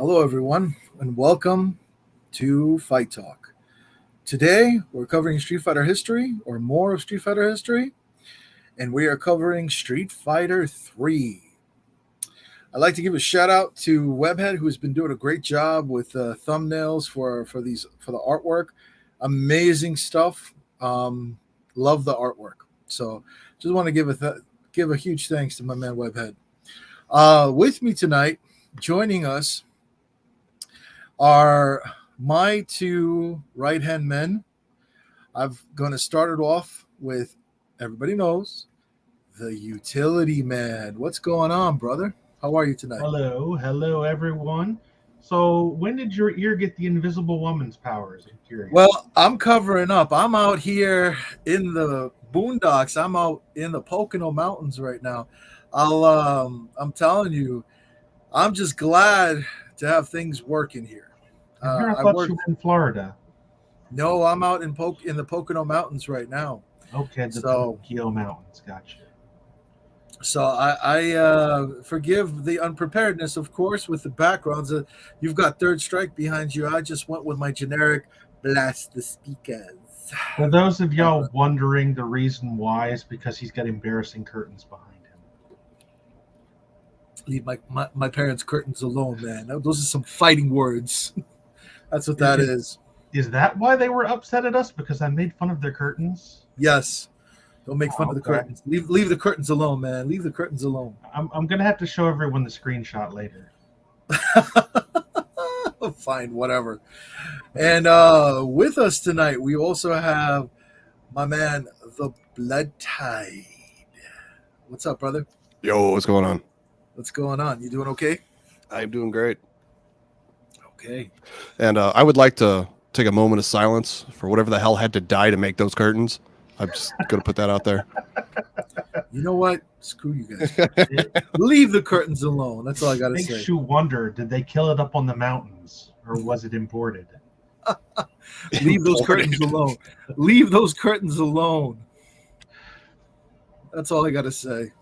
Hello, everyone, and welcome to Fight Talk. Today, we're covering Street Fighter history, or more of Street Fighter history, and we are covering Street Fighter 3. I'd like to give a shout out to WebHead, who has been doing a great job with thumbnails for the artwork. Amazing stuff. Love the artwork. So, just want to give a huge thanks to my man WebHead. With me tonight, joining us are my two right-hand men. I'm going to start it off with, everybody knows, the utility man. What's going on, brother? How are you tonight? Hello, everyone. So, when did your ear get the Invisible Woman's powers? I'm curious. Well, I'm covering up. I'm out here in the boondocks. I'm out in the Pocono Mountains right now. I'm telling you, I'm just glad to have things working here. I thought you were in Florida. No, I'm out in the Pocono Mountains right now. Okay, the Tokyo Mountains, gotcha. So I forgive the unpreparedness, of course, with the backgrounds. You've got Third Strike behind you. I just went with my generic Blazt The Speakerz. For those of y'all wondering, the reason why is because he's got embarrassing curtains behind him. Leave my parents' curtains alone, man. Those are some fighting words. That's what that is. Is that why they were upset at us? Because I made fun of their curtains? Yes. Don't make fun of the curtains. Leave the curtains alone, man. Leave the curtains alone. I'm going to have to show everyone the screenshot later. Fine, whatever. And with us tonight, we also have my man, the BloodTide. What's up, brother? Yo, what's going on? What's going on? You doing okay? I'm doing great. Okay. And I would like to take a moment of silence for whatever the hell had to die to make those curtains. I'm just going to put that out there. You know what? Screw you guys. Leave the curtains alone. That's all I got to say. Makes you wonder, did they kill it up on the mountains or was it imported? Leave those curtains alone. Leave those curtains alone. That's all I got to say.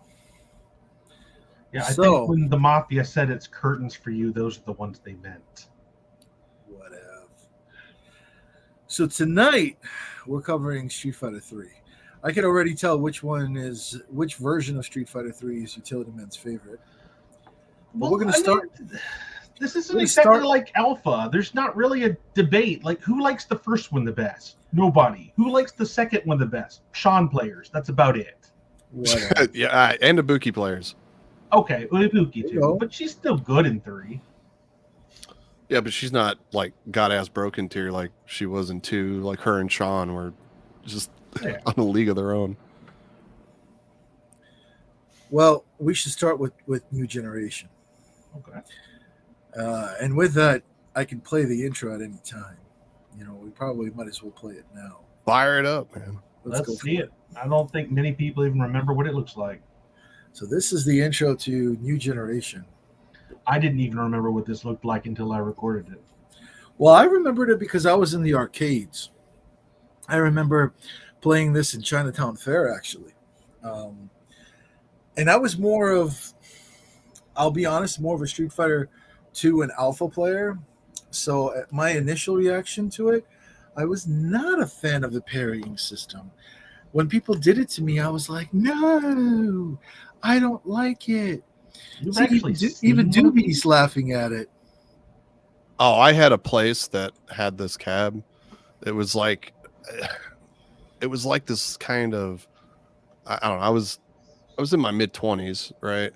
Yeah, I think when the Mafia said it's curtains for you, those are the ones they meant. Whatever. So tonight, we're covering Street Fighter 3. I can already tell which version of Street Fighter 3 is Utility Man's favorite. But we're going to start. This isn't exactly like Alpha. There's not really a debate. Like, who likes the first one the best? Nobody. Who likes the second one the best? Sean players. That's about it. Yeah, and Ibuki players. Okay, Ibuki too, but she's still good in 3. Yeah, but she's not like god-ass broken tier like she was in 2. Like her and Sean were just on a league of their own. Well, we should start with New Generation. Okay. And with that, I can play the intro at any time. You know, we probably might as well play it now. Fire it up, man. Let's see it. I don't think many people even remember what it looks like. So this is the intro to New Generation. I didn't even remember what this looked like until I recorded it. Well, I remembered it because I was in the arcades. I remember playing this in Chinatown Fair, actually. And I was I'll be honest, more of a Street Fighter 2 and Alpha player. So my initial reaction to it, I was not a fan of the parrying system. When people did it to me, I was like, no, I don't like it. Even Doobie's laughing at it. Oh, I had a place that had this cab. It was like this kind of, I don't know. I was in my mid-20s, right?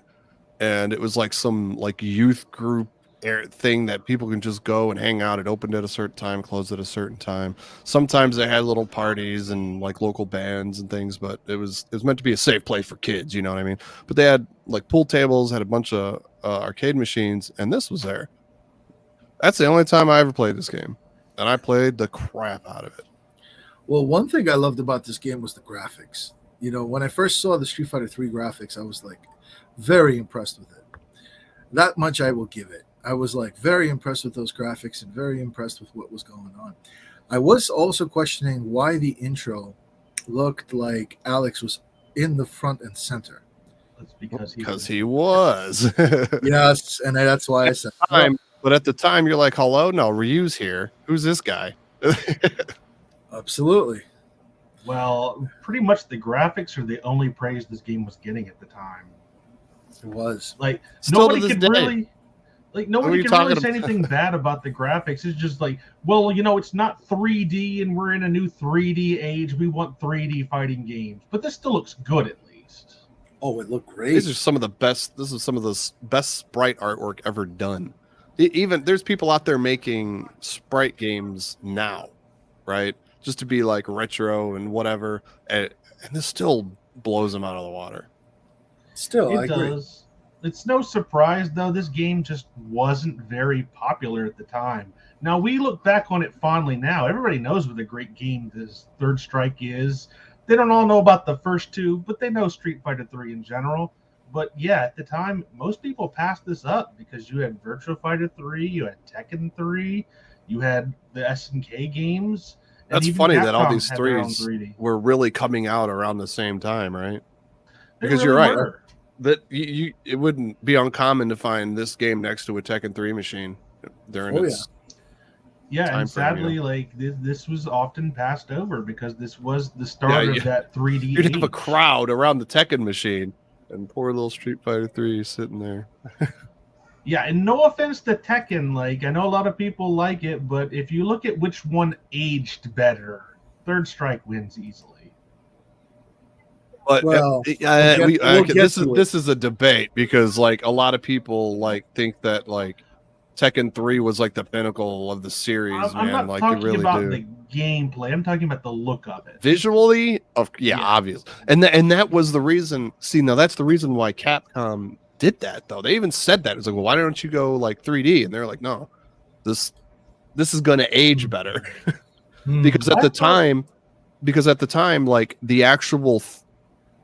And it was like some like youth group thing that people can just go and hang out. It opened at a certain time, closed at a certain time. Sometimes they had little parties and like local bands and things, but it was meant to be a safe place for kids, you know what I mean? But they had like pool tables, had a bunch of arcade machines, and this was there. That's the only time I ever played this game, and I played the crap out of it. Well, one thing I loved about this game was the graphics. You know, when I first saw the Street Fighter 3 graphics, I was like very impressed with it. That much I will give it. I was like very impressed with those graphics and very impressed with what was going on. I was also questioning why the intro looked like Alex was in the front and center. That's because he was. Yes, and that's why I said time But at the time, you're like, hello, no, Ryu's here. Who's this guy? Absolutely. Well, pretty much the graphics are the only praise this game was getting at the time. It was. Like, Still nobody to this could day. really... Like, nobody can really say anything bad about the graphics. It's just like, well, you know, it's not 3D and we're in a new 3D age. We want 3D fighting games. But this still looks good, at least. Oh, it looked great. These are some of the best. This is some of the best sprite artwork ever done. Even there's people out there making sprite games now, right? Just to be like retro and whatever. And this still blows them out of the water. Still, I It agree. does. It's no surprise, though, this game just wasn't very popular at the time. Now, we look back on it fondly now. Everybody knows what a great game this Third Strike is. They don't all know about the first two, but they know Street Fighter 3 in general. But yeah, at the time, most people passed this up because you had Virtua Fighter 3, you had Tekken 3, you had the SNK games. That's even funny that all Capcom these had their own threes 3D. were really coming out around the same time, right? They Because really you're right. were. That it wouldn't be uncommon to find this game next to a Tekken 3 machine during its Yeah, time and frame, sadly, you know? like this was often passed over because this was the start of that 3D. You'd have a age. crowd around the Tekken machine, and poor little Street Fighter 3 sitting there. Yeah, and no offense to Tekken, like I know a lot of people like it, but if you look at which one aged better, Third Strike wins easily. But Well, this is a debate because like a lot of people like think that like Tekken 3 was like the pinnacle of the series, I'm man. not Like talking they really about do. the gameplay. I'm talking about the look of it. Visually, Yeah. obvious. And that was the reason. See, now that's the reason why Capcom did that, though. They even said that. It's like, well, why don't you go like 3D? And they're like, no, this is going to age better because at the time, like the actual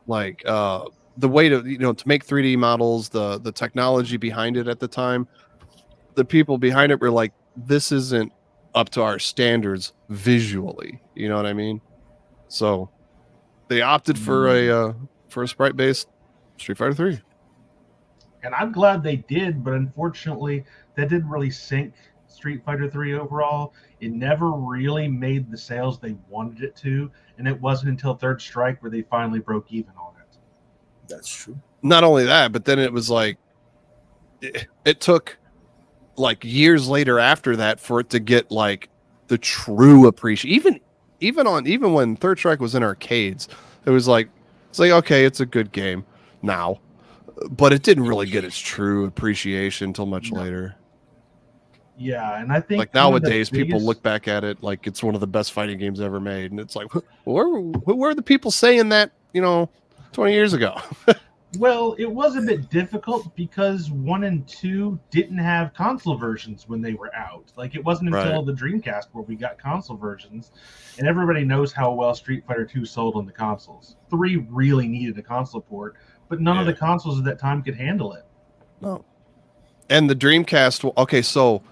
the way to to make 3D models, the technology behind it at the time, the people behind it were like, this isn't up to our standards visually. You know what I mean? So they opted for a sprite based Street Fighter 3. And I'm glad they did, but unfortunately, that didn't really sink Street Fighter 3 overall. It never really made the sales they wanted it to, and it wasn't until Third Strike where they finally broke even on it. That's true. Not only that, but then it was like it took like years later after that for it to get like the true appreciation. Even when Third Strike was in arcades, it was like okay, it's a good game now, but it didn't really get its true appreciation until much later. Yeah, and I think like nowadays people look back at it like it's one of the best fighting games ever made, and it's like, who were the people saying that 20 years ago? Well, it was a bit difficult because 1 and 2 didn't have console versions when they were out. Like, it wasn't until the Dreamcast where we got console versions, and everybody knows how well Street Fighter 2 sold on the consoles. 3 really needed a console port, but none of the consoles at that time could handle it. No. And the Dreamcast, okay, so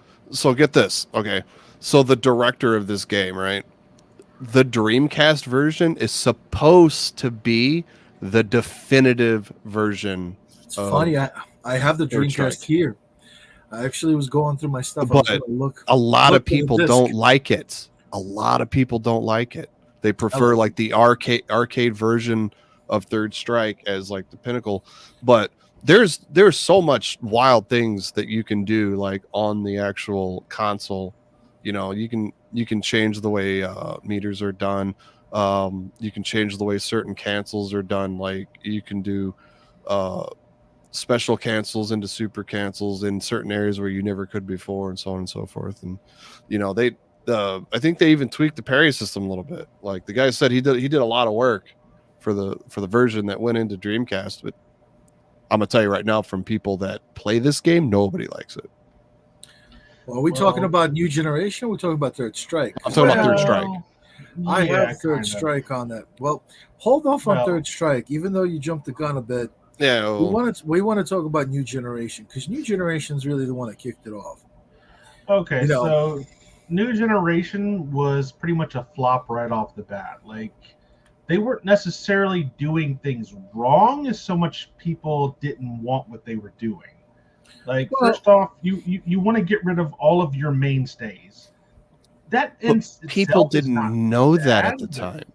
get this. Okay, so the director of this game, right? The Dreamcast version is supposed to be the definitive version. It's funny. I have the Dreamcast here. I actually was going through my stuff. But a lot of people don't like it. A lot of people don't like it. They prefer like the arcade version of Third Strike as like the pinnacle. But there's so much wild things that you can do like on the actual console. You can change the way meters are done. You can change the way certain cancels are done. Like you can do special cancels into super cancels in certain areas where you never could before, and so on and so forth. And I think they even tweaked the parry system a little bit. Like the guy said, he did a lot of work for the version that went into Dreamcast. But I'm gonna tell you right now, from people that play this game, nobody likes it. Well, are we talking about new generation? Or are we talking about Third Strike? I'm talking about Third Strike. I have Third Strike on that. Well, hold off on Third Strike, even though you jumped the gun a bit. Yeah, we want to talk about new generation because new generation is really the one that kicked it off. Okay, so new generation was pretty much a flop right off the bat. Like they weren't necessarily doing things wrong, as so much people didn't want what they were doing. Like, Well, first off, you want to get rid of all of your mainstays. That in People itself is not didn't know that at the bad, but- time.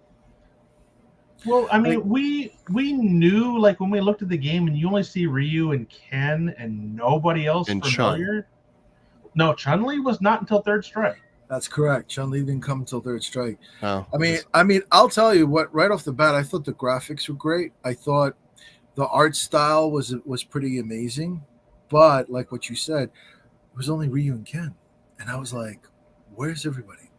Well, I mean, Like- we knew, like, when we looked at the game and you only see Ryu and Ken and nobody else And familiar. No, Chun-Li was not until Third Strike. that's correct. Chun-Li didn't come until Third Strike. Oh, I mean, I'll tell you what. Right off the bat, I thought the graphics were great. I thought the art style was pretty amazing. But like what you said, it was only Ryu and Ken, and I was like, "Where's everybody?"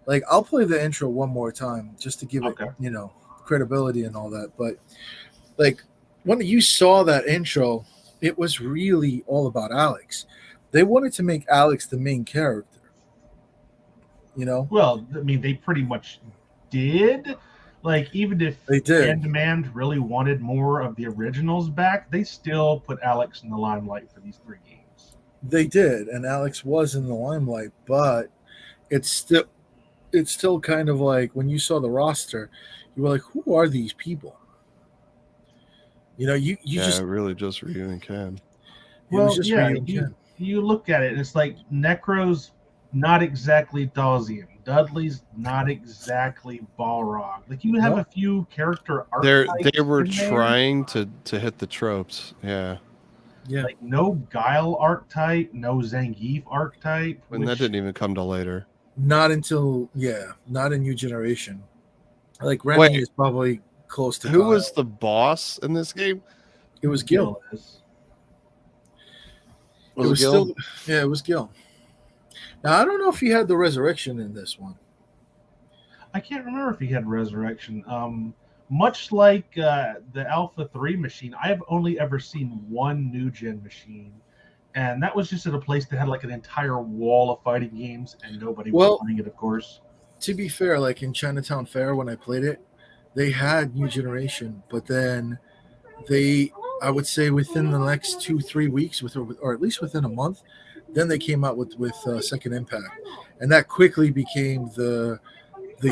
Like, I'll play the intro one more time just to give Okay. it, credibility and all that. But like when you saw that intro, it was really all about Alex. They wanted to make Alex the main character. Well, I mean, they pretty much did. Like, even if They did. Fan Demand really wanted more of the originals back, they still put Alex in the limelight for these 3 games. They did, and Alex was in the limelight, but it's still kind of like when you saw the roster, you were like, "Who are these people?" You just really just Ryu and Ken. it was Well, just yeah, Ryu and Ken. you look at it, and it's like Necro's not exactly Dawsian. Dudley's not exactly Balrog. Like, you have No. a few character They archetypes were in there. trying to hit the tropes. Yeah. Yeah, Like, no Guile archetype, no Zangief archetype. And that which- didn't even come till later. not until not in New Generation. Like Remy Wait. is probably close to Who Kyle. was the boss in this game? It was Gil. is. It was Gil? it was Gil. Now I don't know if he had the resurrection in this one. I can't remember if he had Resurrection. Much like the Alpha 3 machine, I have only ever seen one new gen machine, and that was just at a place that had like an entire wall of fighting games, and nobody was playing it, of course. To be fair, like in Chinatown Fair when I played it, they had New Generation, but then I would say within the next 2-3 weeks, or at least within a month, then they came out with Second Impact, and that quickly became the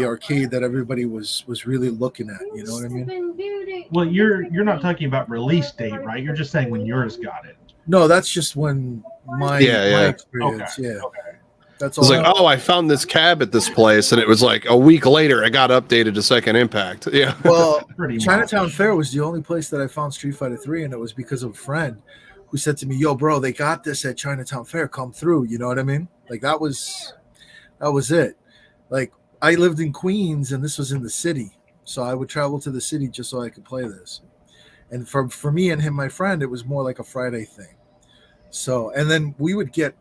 arcade that everybody was really looking at. You know what I mean? Well, you're not talking about release date, right? You're just saying when yours got it. No, that's just when my experience. Okay. Yeah, Okay. that's It was all. like, oh, I found this cab at this place, and it was like a week later, I got updated to Second Impact. Yeah. Well, Pretty Chinatown much. Fair was the only place that I found Street Fighter 3, and it was because of a friend who said to me, "Yo, bro, they got this at Chinatown Fair. Come through." You know what I mean? Like that was it. Like I lived in Queens, and this was in the city, so I would travel to the city just so I could play this. And for me and him, my friend, it was more like a Friday thing. So, and then we would get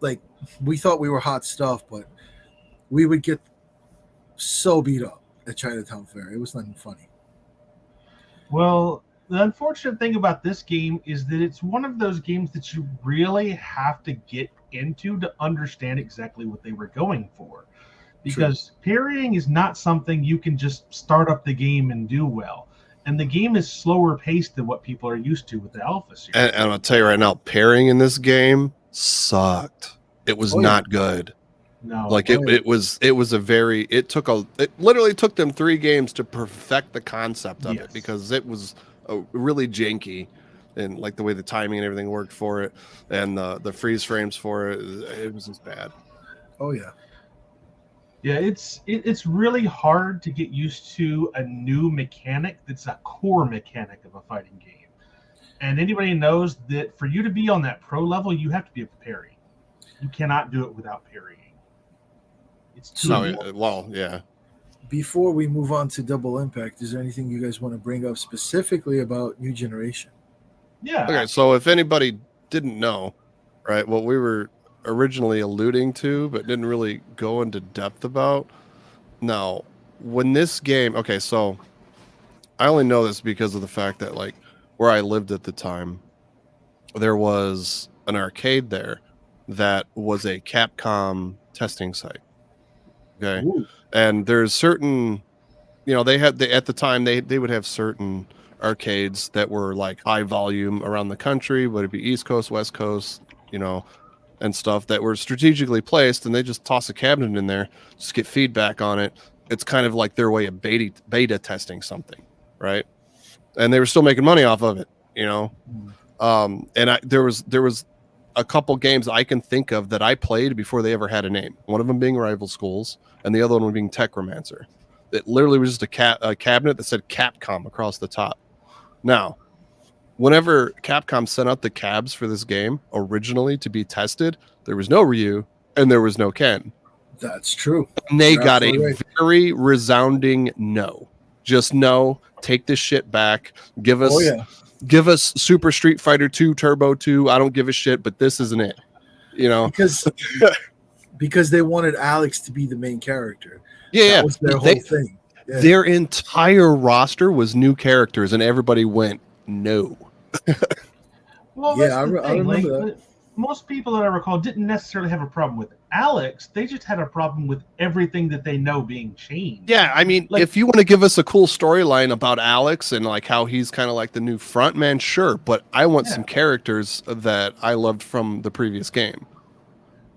like we thought we were hot stuff, but we would get so beat up at Chinatown Fair. It was nothing funny. Well, the unfortunate thing about this game is that it's one of those games that you really have to get into to understand exactly what they were going for. Because parrying is not something you can just start up the game and do well. And the game is slower paced than what people are used to with the Alpha series. And I'll tell you right now, pairing in this game sucked. It was not good. No, Like it literally took them 3 games to perfect the concept of it, because it was really janky, and like the way the timing and everything worked for it, and the freeze frames for it, it was just bad. Oh yeah. Yeah, it's really hard to get used to a new mechanic that's a core mechanic of a fighting game. And anybody knows that for you to be on that pro level, you have to be able to parry. You cannot do it without parrying. It's too Yeah. Before we move on to Double Impact, is there anything you guys want to bring up specifically about New Generation? Yeah. Okay, so if anybody didn't know, right, what we were originally alluding to but didn't really go into depth about. Now, when this game, okay, so I only know this because of the fact that like where I lived at the time, there was an arcade there that was a Capcom testing site. Okay. Ooh. And there's certain, they had at the time they would have certain arcades that were like high volume around the country, whether it be East Coast, West Coast, and stuff that were strategically placed, and they just toss a cabinet in there, just get feedback on it. It's kind of like their way of beta testing something, right? And they were still making money off of it, And there was a couple games I can think of that I played before they ever had a name. One of them being Rival Schools, and the other one being Techromancer. It literally was just a cabinet that said Capcom across the top. Now, whenever Capcom sent out the cabs for this game originally to be tested, there was no Ryu and there was no Ken. That's true. And they You're got a absolutely right. very resounding no. Just no. Take this shit back. Give us, give us Super Street Fighter 2 Turbo 2. I don't give a shit, but this isn't it. You know, because they wanted Alex to be the main character. Yeah, that was their whole thing. Yeah. Their entire roster was new characters, and everybody went no. Well, Yeah, that's I remember that. Most people that I recall didn't necessarily have a problem with Alex. They just had a problem with everything that they know being changed. Yeah, I mean, Like- if you want to give us a cool storyline about Alex and like how he's kind of like the new front man, sure. But I want some characters that I loved from the previous game.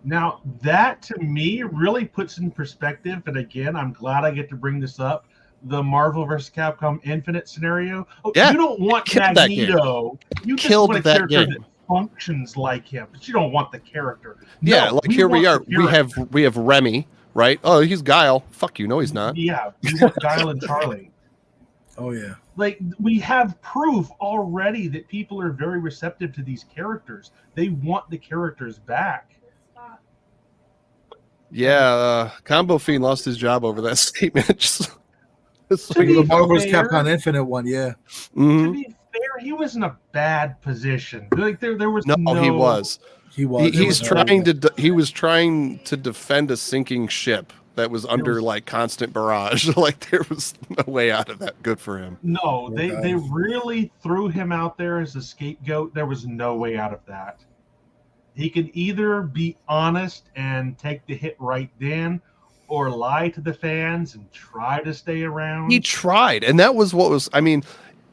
Now, that to me really puts in perspective, and again, I'm glad I get to bring this up, the Marvel vs. Capcom Infinite scenario. Oh, Yeah, you don't want killed that game. Magneto. You just Killed want a that character game. that functions like him, but you don't want the character. Yeah, No, like here we are. want the character. We have Remy, right? Oh, he's Guile. Fuck you. No, he's not. Yeah, we want Guile and Charlie. Oh yeah. Like, we have proof already that people are very receptive to these characters. They want the characters back. Yeah, Combo Fiend lost his job over that statement. To be The Marvel's fair- Capcom Infinite one, yeah. Mhm. To be fair, he was in a bad position. Like there was No, he was. He was. He's trying to. He was trying to defend a sinking ship that was under like constant barrage. Like there was no way out of that. Good for him. No, they Okay. really threw him out there as a scapegoat. There was no way out of that. He could either be honest and take the hit right then, or lie to the fans and try to stay around. He tried, and that was what was. I mean,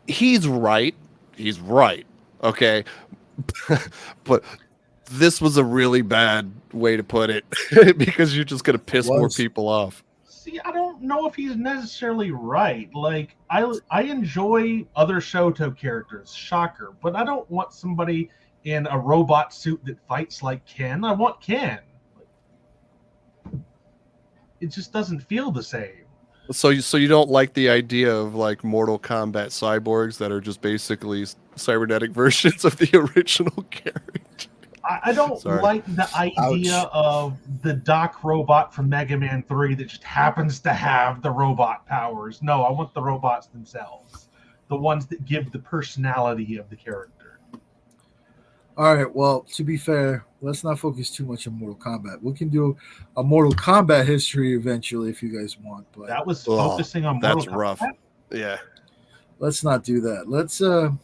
he's right. He's right. Okay, but this was a really bad way to put it because you're just gonna piss more people off. See, I don't know if he's necessarily right. Like, I enjoy other Shoto characters, shocker, but I don't want somebody in a robot suit that fights like Ken. I want Ken. It just doesn't feel the same. So you don't like the idea of like Mortal Kombat cyborgs that are just basically cybernetic versions of the original character? I don't Sorry. like the idea of the Doc robot from Mega Man 3 that just happens to have the robot powers. No, I want the robots themselves, the ones that give the personality of the character. All right. Well, to be fair, let's not focus too much on Mortal Kombat. We can do a Mortal Kombat history eventually if you guys want, but That was focusing on Mortal That's Kombat. rough. Yeah. let's not do that. Let's So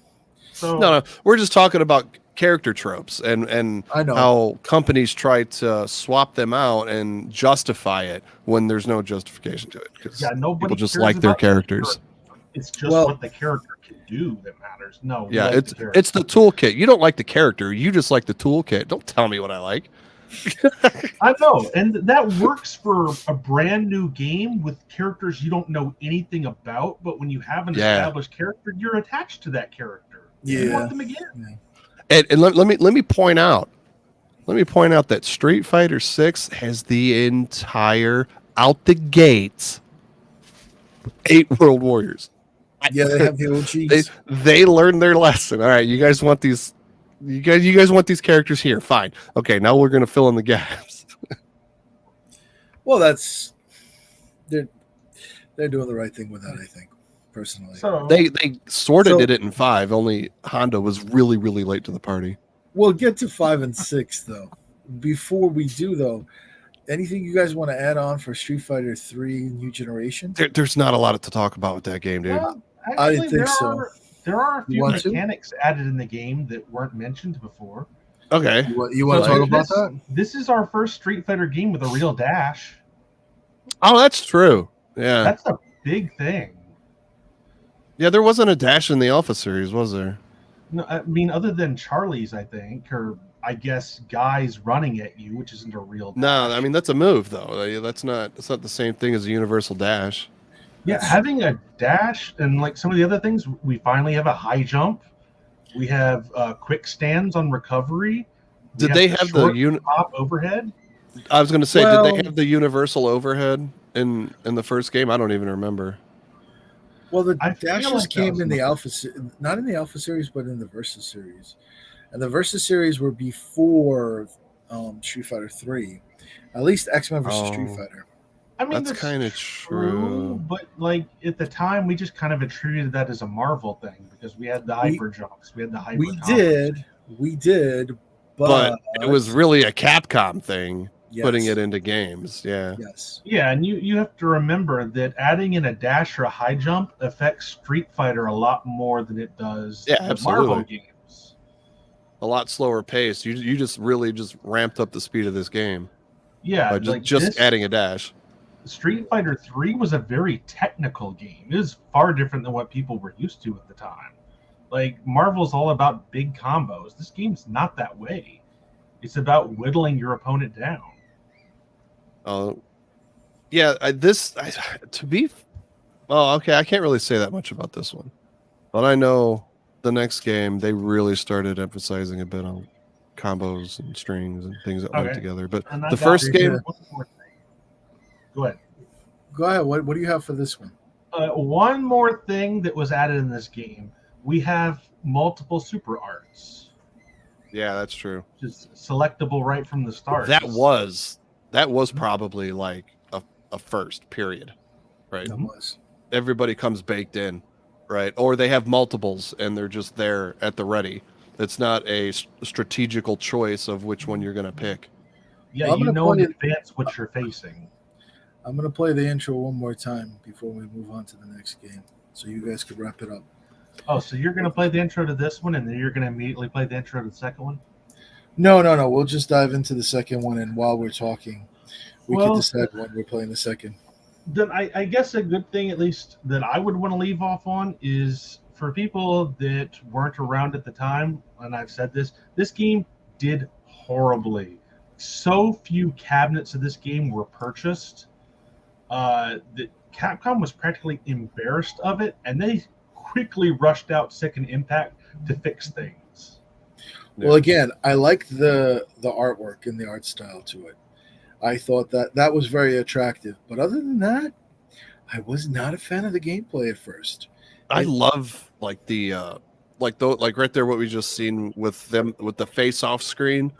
No, we're just talking about character tropes and I know. how companies try to swap them out and justify it when there's no justification to it because yeah, nobody people just cares like their about the characters. character. It's just Well- what the character can do that matters. No, we Yeah, like it's the character. it's the toolkit. You don't like the character. You just like the toolkit. Don't tell me what I like. I know, and that works for a brand new game with characters you don't know anything about. But when you have an Yeah. established character, you're attached to that character. You Yeah. want them again. And let me point out that Street Fighter 6 has the entire out the gates 8 World Warriors. Yeah, they have the OGs. They learned their lesson. All right, you guys want these you guys want these characters here. Fine. Okay, now we're going to fill in the gaps. Well, that's they're doing the right thing with that, I think, personally. So They sort of So- did it in 5, only Honda was really really late to the party. We'll get to 5 and 6 though. Before we do though, anything you guys want to add on for Street Fighter 3 New Generation? There's not a lot to talk about with that game, dude. well, I actually, think so. There are a You few want to? mechanics added in the game that weren't mentioned before. Okay. You want to So talk about this- that? This is our first Street Fighter game with a real dash. Oh, that's true. Yeah. That's a big thing. Yeah, there wasn't a dash in the Alpha series, was there? No, I mean, other than Charlie's, I think, or I guess guys running at you, which isn't a real dash. No, I mean that's a move though. That's not the same thing as a universal dash. Yeah, having a dash and like some of the other things, we finally have a high jump. We have quick stands on recovery. Did they have the top overhead? I was going to say, did Well- they have the universal overhead in the first game? I don't even remember. Well, the I feel dashes like that came was in in the the- Alpha, not in the Alpha series, but in the Versus series. And the Versus series were before Street Fighter 3. At least X-Men versus Street Oh. Fighter. I mean, That's kinda true. but like at the time, we just kind of attributed that as a Marvel thing because we had the hyper jumps, we had the hyper. We did, But it was really a Capcom thing, putting Yes. it into games. Yeah. Yes. Yeah, and you have to remember that adding in a dash or a high jump affects Street Fighter a lot more than it does Yeah, the Marvel absolutely. games. A lot slower pace. You just really just ramped up the speed of this game Yeah, by like just this, adding a dash. Street Fighter 3 was a very technical game. It was far different than what people were used to at the time. Like Marvel's all about big combos. This game's not that way. It's about whittling your opponent down. Yeah, to be well, okay, I can't really say that much about this one. But I know the next game they really started emphasizing a bit on combos and strings and things that went Okay. together. But And I the got first game, one more thing. Go ahead. Go ahead. What do you have for this one? One more thing that was added in this game. We have multiple super arts, yeah, that's true. just selectable right from the start. That was probably like a first period, right? That was. Everybody comes baked in, right? Or they have multiples and they're just there at the ready. It's not a strategical choice of which one you're going to pick. Yeah, Well, I'm you gonna know in point it- advance what you're facing. I'm going to play the intro one more time before we move on to the next game, so you guys could wrap it up. Oh, so you're going to play the intro to this one, and then you're going to immediately play the intro to the second one? No. We'll just dive into the second one, and while we're talking, we can decide when we're playing the second. Then I guess a good thing, at least, that I would want to leave off on is for people that weren't around at the time, and I've said this game did horribly. So few cabinets of this game were purchased that Capcom was practically embarrassed of it, and they quickly rushed out Second Impact to fix things. Well, again, I like the artwork and the art style to it. I thought that was very attractive, but other than that, I was not a fan of the gameplay at first. I love like the like right there what we just seen with them with the face off screen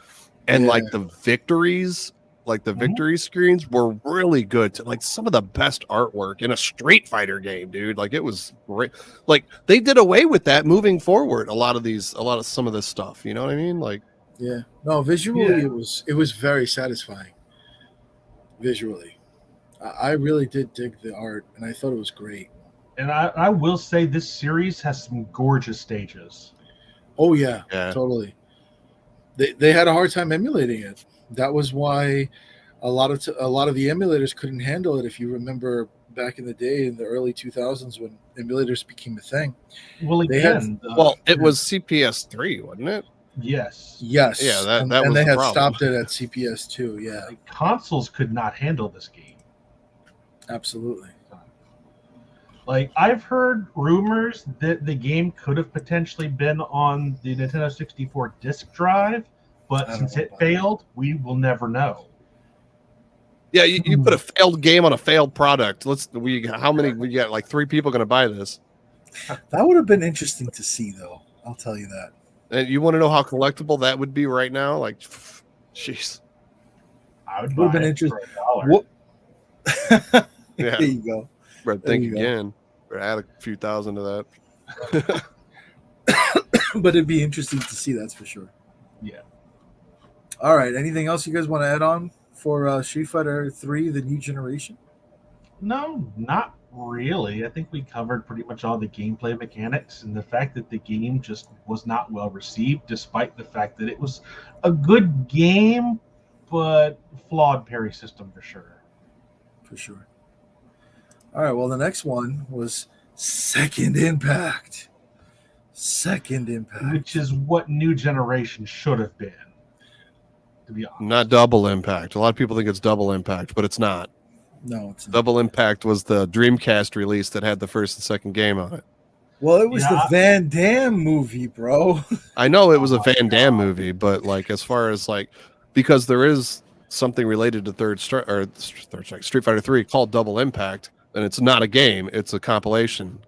and like the victories, like the victory screens were really good. Like some of the best artwork in a Street Fighter game, dude. Like it was great. Like they did away with that moving forward. A lot of some of this stuff. You know what I mean? Like no, visually it was very satisfying. Visually, I really did dig the art, and I thought it was great. And I will say this series has some gorgeous stages. Oh yeah. Totally. They had a hard time emulating it. That was why a lot of the emulators couldn't handle it. If you remember back in the day, in the early 2000s, when emulators became a thing. Well, again, it was CPS3, wasn't it? Yes. Yes. Yeah, that and was they the had problem. stopped it at CPS2. Yeah, Like, consoles could not handle this game. absolutely. Like, I've heard rumors that the game could have potentially been on the Nintendo 64 disk drive, but since it failed, we will never know. Yeah, you put a failed game on a failed product. How many we got? Like 3 people going to buy this? That would have been interesting to see, though. I'll tell you that. And you want to know how collectible that would be right now? Like, jeez. I would Would have buy been it interesting. for $1. Yeah. There you go. But There think you go. again. Or add a few thousand to that. But it'd be interesting to see, that's for sure. Yeah. All right. Anything else you guys want to add on for Street Fighter 3, the new generation? No, not really. I think we covered pretty much all the gameplay mechanics and the fact that the game just was not well received, despite the fact that it was a good game, but flawed parry system for sure. For sure. All right. Well, the next one was Second Impact. Second Impact. Which is what new generation should have been, to be honest. Not Double Impact. A lot of people think it's Double Impact, but it's not. No, it's not. Double Impact was the Dreamcast release that had the first and second game on it. Well, it was Yeah. the Van Damme movie, bro. I know it was Oh a my Van Damme movie, but like as far as like because there is something related to Third Strike Street Fighter 3 called Double Impact, and it's not a game, it's a compilation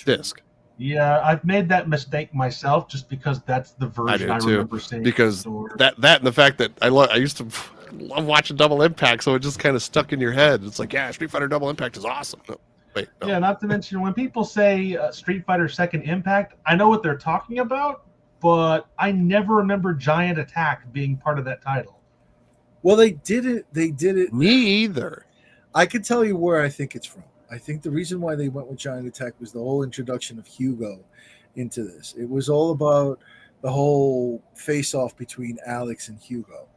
disc. Yeah, I've made that mistake myself just because that's the I version do I too, remember seeing in the because store. that and the fact that I used to love watching Double Impact, so it just kind of stuck in your head. It's like, yeah, Street Fighter Double Impact is awesome. No, wait, no. Yeah, not to mention when people say Street Fighter Second Impact, I know what they're talking about, but I never remember Giant Attack being part of that title. Well, they did it. They did it. Me either. I can tell you where I think it's from. I think the reason why they went with Giant Attack was the whole introduction of Hugo into this. It was all about the whole face-off between Alex and Hugo.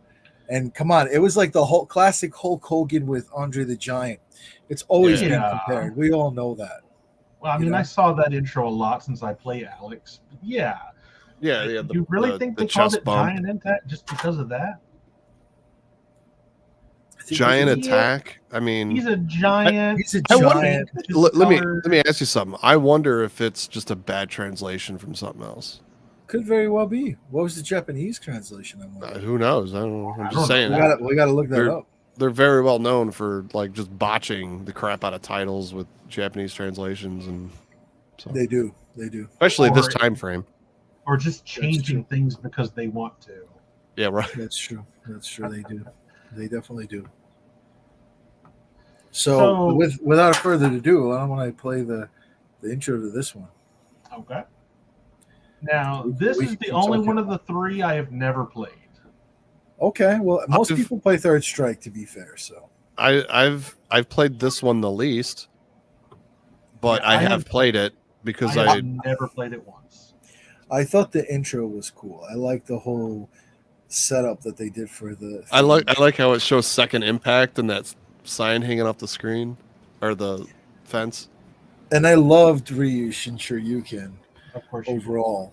And come on, it was like the whole classic Hulk Hogan with Andre the Giant. It's always Yeah. been compared. We all know that. Well, I You mean, know? I saw that intro a lot since I play Alex. But yeah. Yeah. You really think they called it bump. Giant Impact just because of that? I think Giant it was- Attack. I mean, He's a giant. He's a I wonder- giant. let me ask you something. I wonder if it's just a bad translation from something else. Could very well be. What was the Japanese translation? I wonder. Who knows? I don't know. I'm I just don't saying. know. We gotta look that They're- up. They're very well known for like just botching the crap out of titles with Japanese translations, and so They do. They do. especially this Or- time frame. Or just changing true. things because they want to. Yeah, right. That's true. That's true. They do. They definitely do. So, So- without further ado, I want to play the intro to this one. Okay. Now, We- this we is the can only talk one of the three I have never played. Okay. Well, most I've- people play Third Strike, to be fair. So, I've played this one the least, but Yeah, I I have have- played it because I I have never played it once. I thought the intro was cool. I like the whole setup that they did for the. I like how it shows Second Impact and that sign hanging off the screen or the fence. And I loved Ryush and Shoryuken Of course, you do. overall.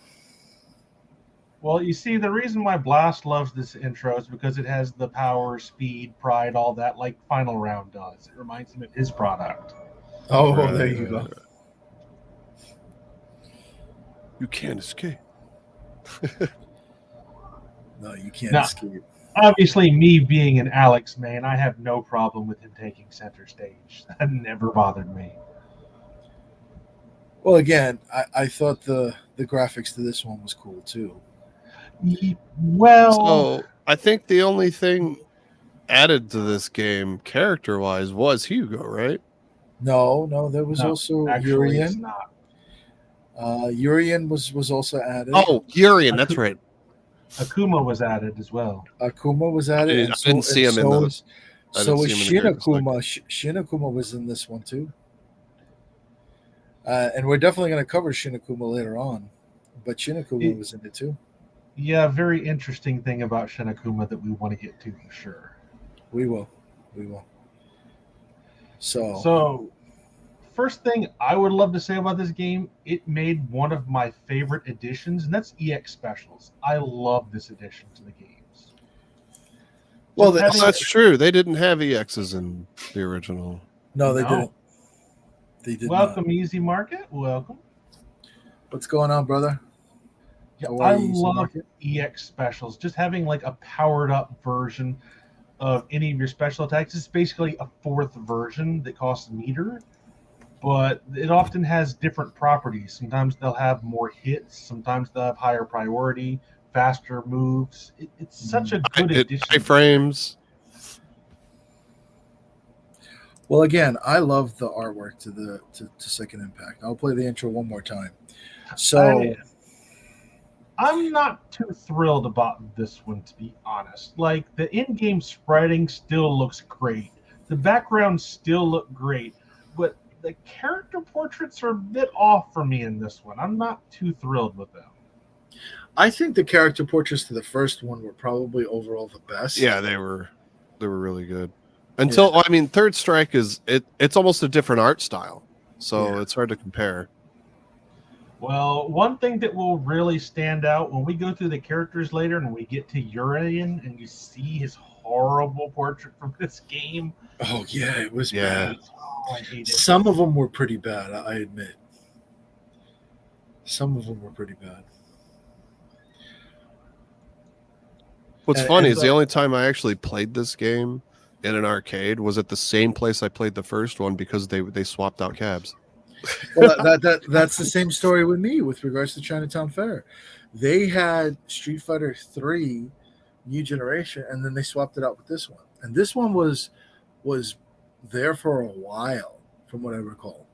Well, you see, the reason why Blast loves this intro is because it has the power, speed, pride, all that, like Final Round does. It reminds him of his product. Oh, Right, there you right, go. right. You can't escape. No, you can't No. escape. Obviously, me being an Alex man, I have no problem with him taking center stage. That never bothered me. Well, again, I thought the graphics to this one was cool too. Well, So I think the only thing added to this game character-wise was Hugo, right? No, there was No, also actually, it's Urien. not. Urien was also added. Oh, Urien, that's right. Akuma was added as well. Akuma was added. I and didn't see him in the- was- I So didn't was see him in the character Shin Akuma was in this one too. And we're definitely going to cover Shin Akuma later on, but Shin Akuma was in it too. Yeah, very interesting thing about Shinakuma that we want to get to for sure. We will. So, first thing I would love to say about this game, it made one of my favorite additions, and that's EX Specials. I love this addition to the games. Well, Just that's- having- That's true. They didn't have EXs in the original. No, they No. didn't. They did welcome, not. Easy Market. Welcome. What's going on, brother? Yeah, How are I you, Easy love Market? EX Specials. Just having like a powered up version of any of your special attacks. It's basically a fourth version that costs a meter, but it often has different properties. Sometimes they'll have more hits, sometimes they'll have higher priority, faster moves. It's such a good addition. High frames. Well, again, I love the artwork to Second Impact. I'll play the intro one more time. So, I'm not too thrilled about this one, to be honest. Like, the in-game spreading still looks great. The backgrounds still look great. But the character portraits are a bit off for me in this one. I'm not too thrilled with them. I think the character portraits to the first one were probably overall the best. Yeah, they were really good. Until I mean, Third Strike it's almost a different art style, so it's hard to compare. Well, one thing that will really stand out when we go through the characters later and we get to Urian and you see his horrible portrait from this game. Oh, yeah, it was Yeah. bad. Oh, I hate it. Some of them were pretty bad, I admit. Some of them were pretty bad. What's funny is the only time I actually played this game in an arcade was at the same place I played the first one because they swapped out cabs. Well, that's the same story with me with regards to Chinatown Fair. They had Street Fighter 3 New Generation, and then they swapped it out with this one. And this one was there for a while, from what I recall.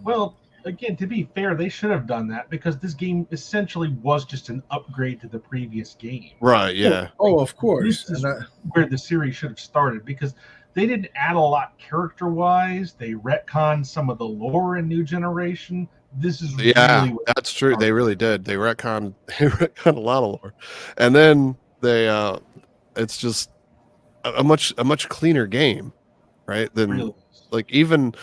Well, again, to be fair, they should have done that because this game essentially was just an upgrade to the previous game. Right, yeah. Oh, of course. This is where the series should have started because they didn't add a lot character-wise. They retconned some of the lore in New Generation. This is really that's true. They really did. They retconned a lot of lore. And then it's just a much cleaner game, right? Than really. Like even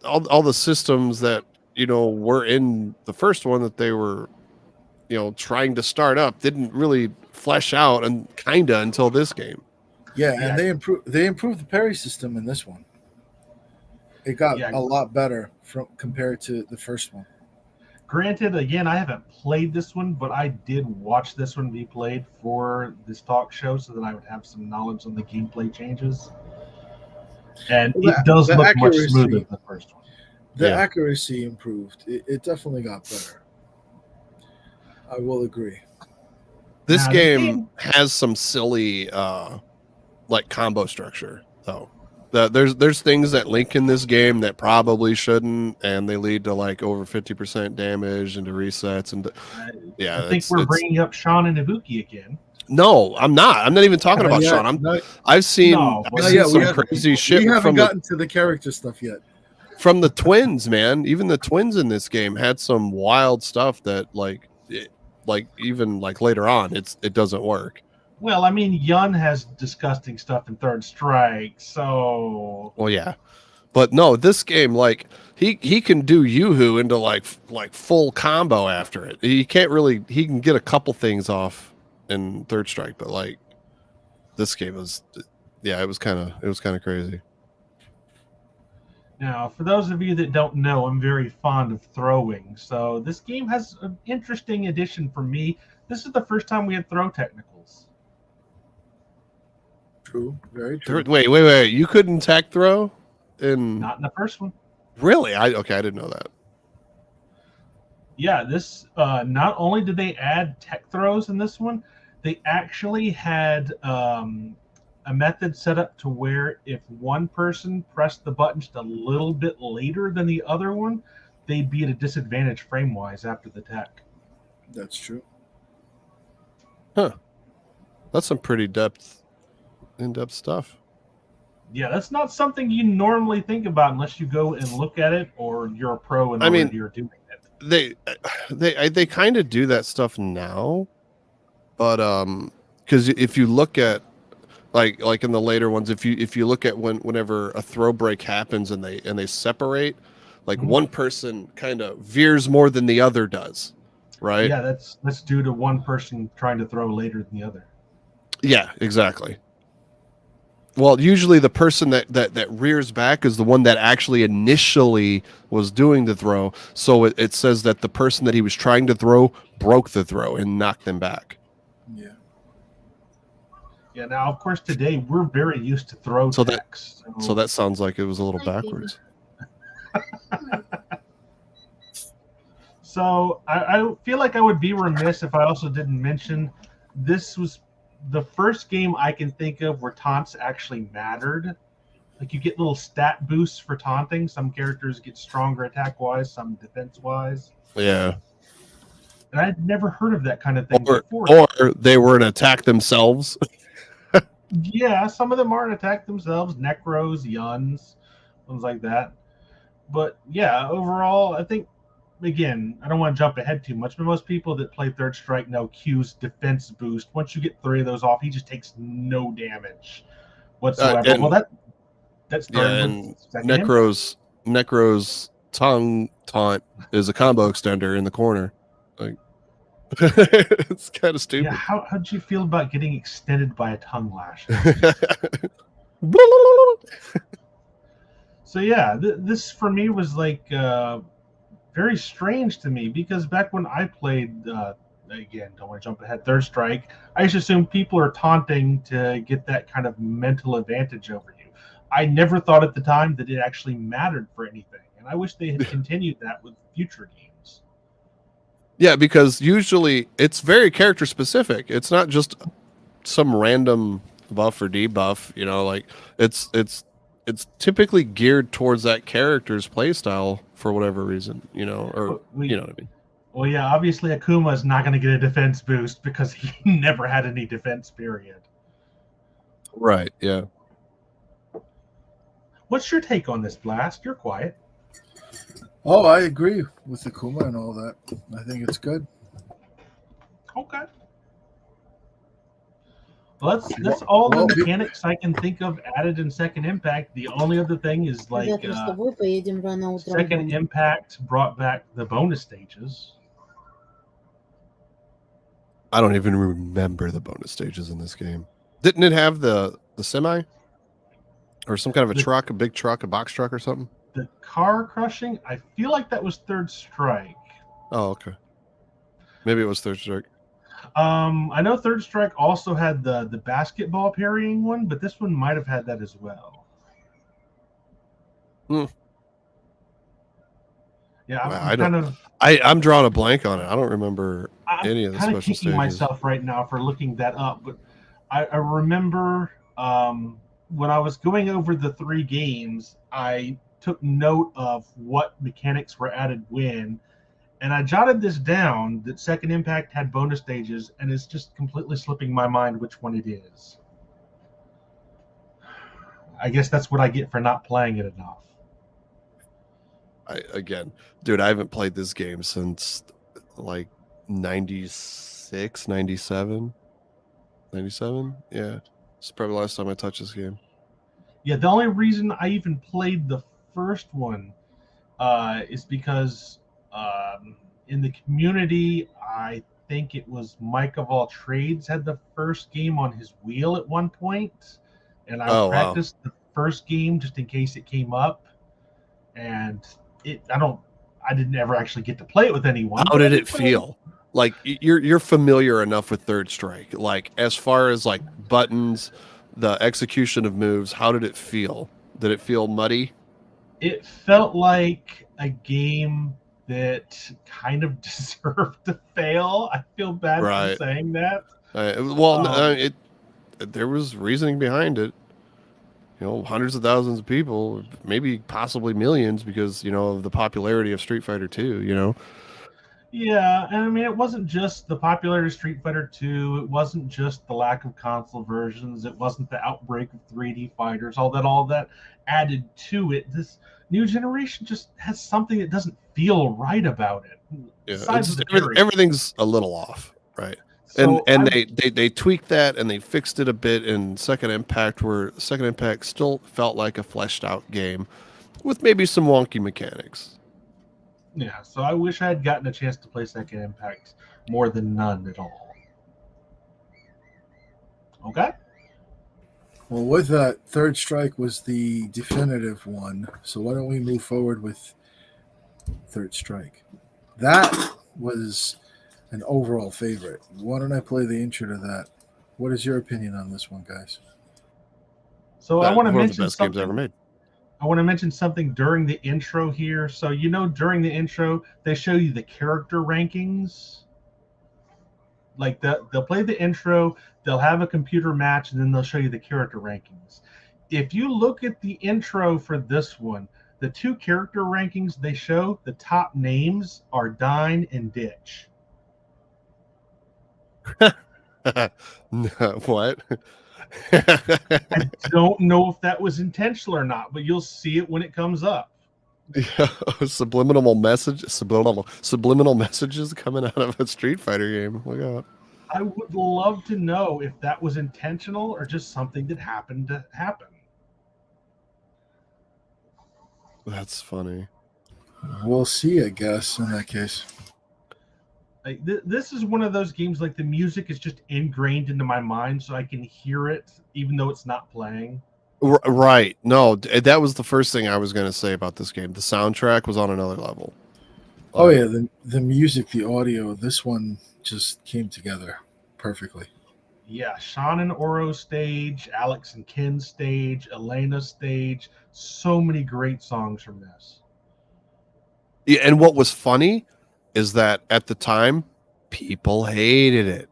all the systems that were in the first one that they were trying to start up didn't really flesh out and kinda until this game. Yeah, and they improved the parry system in this one. It got a lot better compared to the first one. Granted, again, I haven't played this one, but I did watch this one be played for this talk show so that I would have some knowledge on the gameplay changes. And it does look much smoother than the first one. The accuracy improved. It definitely got better. I will agree. This game has some silly like combo structure though. There's things that link in this game that probably shouldn't, and they lead to like over 50% damage and to resets and I think we're bringing up Sean and Ibuki again. No, I'm not. I'm not even talking about Sean. I've seen some crazy shit. We haven't gotten to the character stuff yet. From the twins, man. Even the twins in this game had some wild stuff that even later on it doesn't work. Well, I mean, Yun has disgusting stuff in Third Strike, so. Well, yeah, but no, this game he can do Yoo-Hoo into like full combo after it. He can't really. He can get a couple things off in Third Strike, but this game was, it was kind of crazy. Now, for those of you that don't know, I'm very fond of throwing, so this game has an interesting addition for me. This is the first time we had throw technicals. True, very true. Wait! You couldn't tech throw Not in the first one. Really? I didn't know that. Yeah, this not only did they add tech throws in this one, they actually had a method set up to where if one person pressed the button just a little bit later than the other one, they'd be at a disadvantage frame-wise after the tech. That's true. Huh. That's some pretty in-depth stuff. Yeah, that's not something you normally think about unless you go and look at it or you're a pro and you're doing it. They kind of do that stuff now, but because if you look at like in the later ones, if you look at whenever a throw break happens and they separate, one person kind of veers more than the other does, right? Yeah, that's due to one person trying to throw later than the other. Yeah, exactly. Well, usually the person that rears back is the one that actually initially was doing the throw. So it says that the person that he was trying to throw broke the throw and knocked them back. Yeah. Yeah. Now, of course, today we're very used to throw techs. So that sounds like it was a little backwards. So I feel like I would be remiss if I also didn't mention this was the first game I can think of where taunts actually mattered. Like you get little stat boosts for taunting. Some characters get stronger attack-wise, some defense-wise. Yeah. And I'd never heard of that kind of thing before. Or they were an attack themselves. Yeah, some of them are an attack themselves. Necros, Yuns, things like that. But yeah, overall, I think, again, I don't want to jump ahead too much, but most people that play Third Strike know Q's defense boost. Once you get 3 of those off, he just takes no damage whatsoever. That's Necro's tongue taunt is a combo extender in the corner. It's kind of stupid. Yeah, how'd you feel about getting extended by a tongue lash? So yeah, this for me was very strange to me, because back when I played, again, don't want to jump ahead, Third Strike, I just assumed people are taunting to get that kind of mental advantage over you. I never thought at the time that it actually mattered for anything, and I wish they had continued that with future games. Yeah, because usually it's very character specific. It's not just some random buff or debuff, like it's typically geared towards that character's playstyle for whatever reason, or you know what I mean. Well, yeah, obviously Akuma is not going to get a defense boost because he never had any defense, period. Right, yeah. What's your take on this, Blast? You're quiet. Oh, I agree with Akuma and all that. I think it's good. Okay. Well, that's all the mechanics I can think of added in Second Impact. The only other thing is like Second Impact brought back the bonus stages. I don't even remember the bonus stages in this game. Didn't it have the semi? Or some kind of a truck, a big truck, a box truck or something? The car crushing? I feel like that was Third Strike. Oh, okay. Maybe it was Third Strike. I know Third Strike also had the basketball parrying one, but this one might have had that as well. Yeah, I'm drawing a blank on it. I don't remember any of the special stages. I'm kicking myself right now for looking that up, but I remember when I was going over the 3 games, I took note of what mechanics were added when. And I jotted this down, that Second Impact had bonus stages, and it's just completely slipping my mind which one it is. I guess that's what I get for not playing it enough. Dude, I haven't played this game since like 96, 97. 97? Yeah. It's probably the last time I touched this game. Yeah, the only reason I even played the first one is because in the community, I think it was Mike of All Trades had the first game on his wheel at one point, and I practiced the first game just in case it came up, and I didn't ever actually get to play it with anyone. How did it feel? Like you're familiar enough with Third Strike, like as far as like buttons, the execution of moves, how did it feel? Did it feel muddy? It felt like a game that kind of deserved to fail. I feel bad for saying that. There was reasoning behind it. Hundreds of thousands of people, maybe possibly millions, because of the popularity of Street Fighter 2. Yeah, and I mean, it wasn't just the popularity of Street Fighter 2. It wasn't just the lack of console versions. It wasn't the outbreak of 3D fighters. All that added to it. This new generation just has something that doesn't feel right about it. Yeah, everything's a little off, right? So they tweaked that and they fixed it a bit in Second Impact, where Second Impact still felt like a fleshed out game with maybe some wonky mechanics. Yeah, so I wish I had gotten a chance to play Second Impact more than none at all. Okay. Well, with that, Third Strike was the definitive one. So why don't we move forward with Third Strike? That was an overall favorite. Why don't I play the intro to that? What is your opinion on this one, guys? So I want to mention the best games ever made. I want to mention something during the intro here. So during the intro, they show you the character rankings. Like they'll play the intro, they'll have a computer match, and then they'll show you the character rankings. If you look at the intro for this one, the 2 character rankings they show, the top names are Dine and Ditch. What? I don't know if that was intentional or not, but you'll see it when it comes up. Yeah, subliminal messages coming out of a Street Fighter game. Look out. I would love to know if that was intentional or just something that happened to happen. That's funny. We'll see, I guess, in that case. Like this is one of those games, like the music is just ingrained into my mind, so I can hear it even though it's not playing. Right. No, that was the first thing I was going to say about this game. The soundtrack was on another level. Oh yeah, the music, the audio, this one just came together perfectly. Yeah, Sean and Oro stage, Alex and Ken stage, Elena stage. So many great songs from this. Yeah, and what was funny is that at the time, people hated it.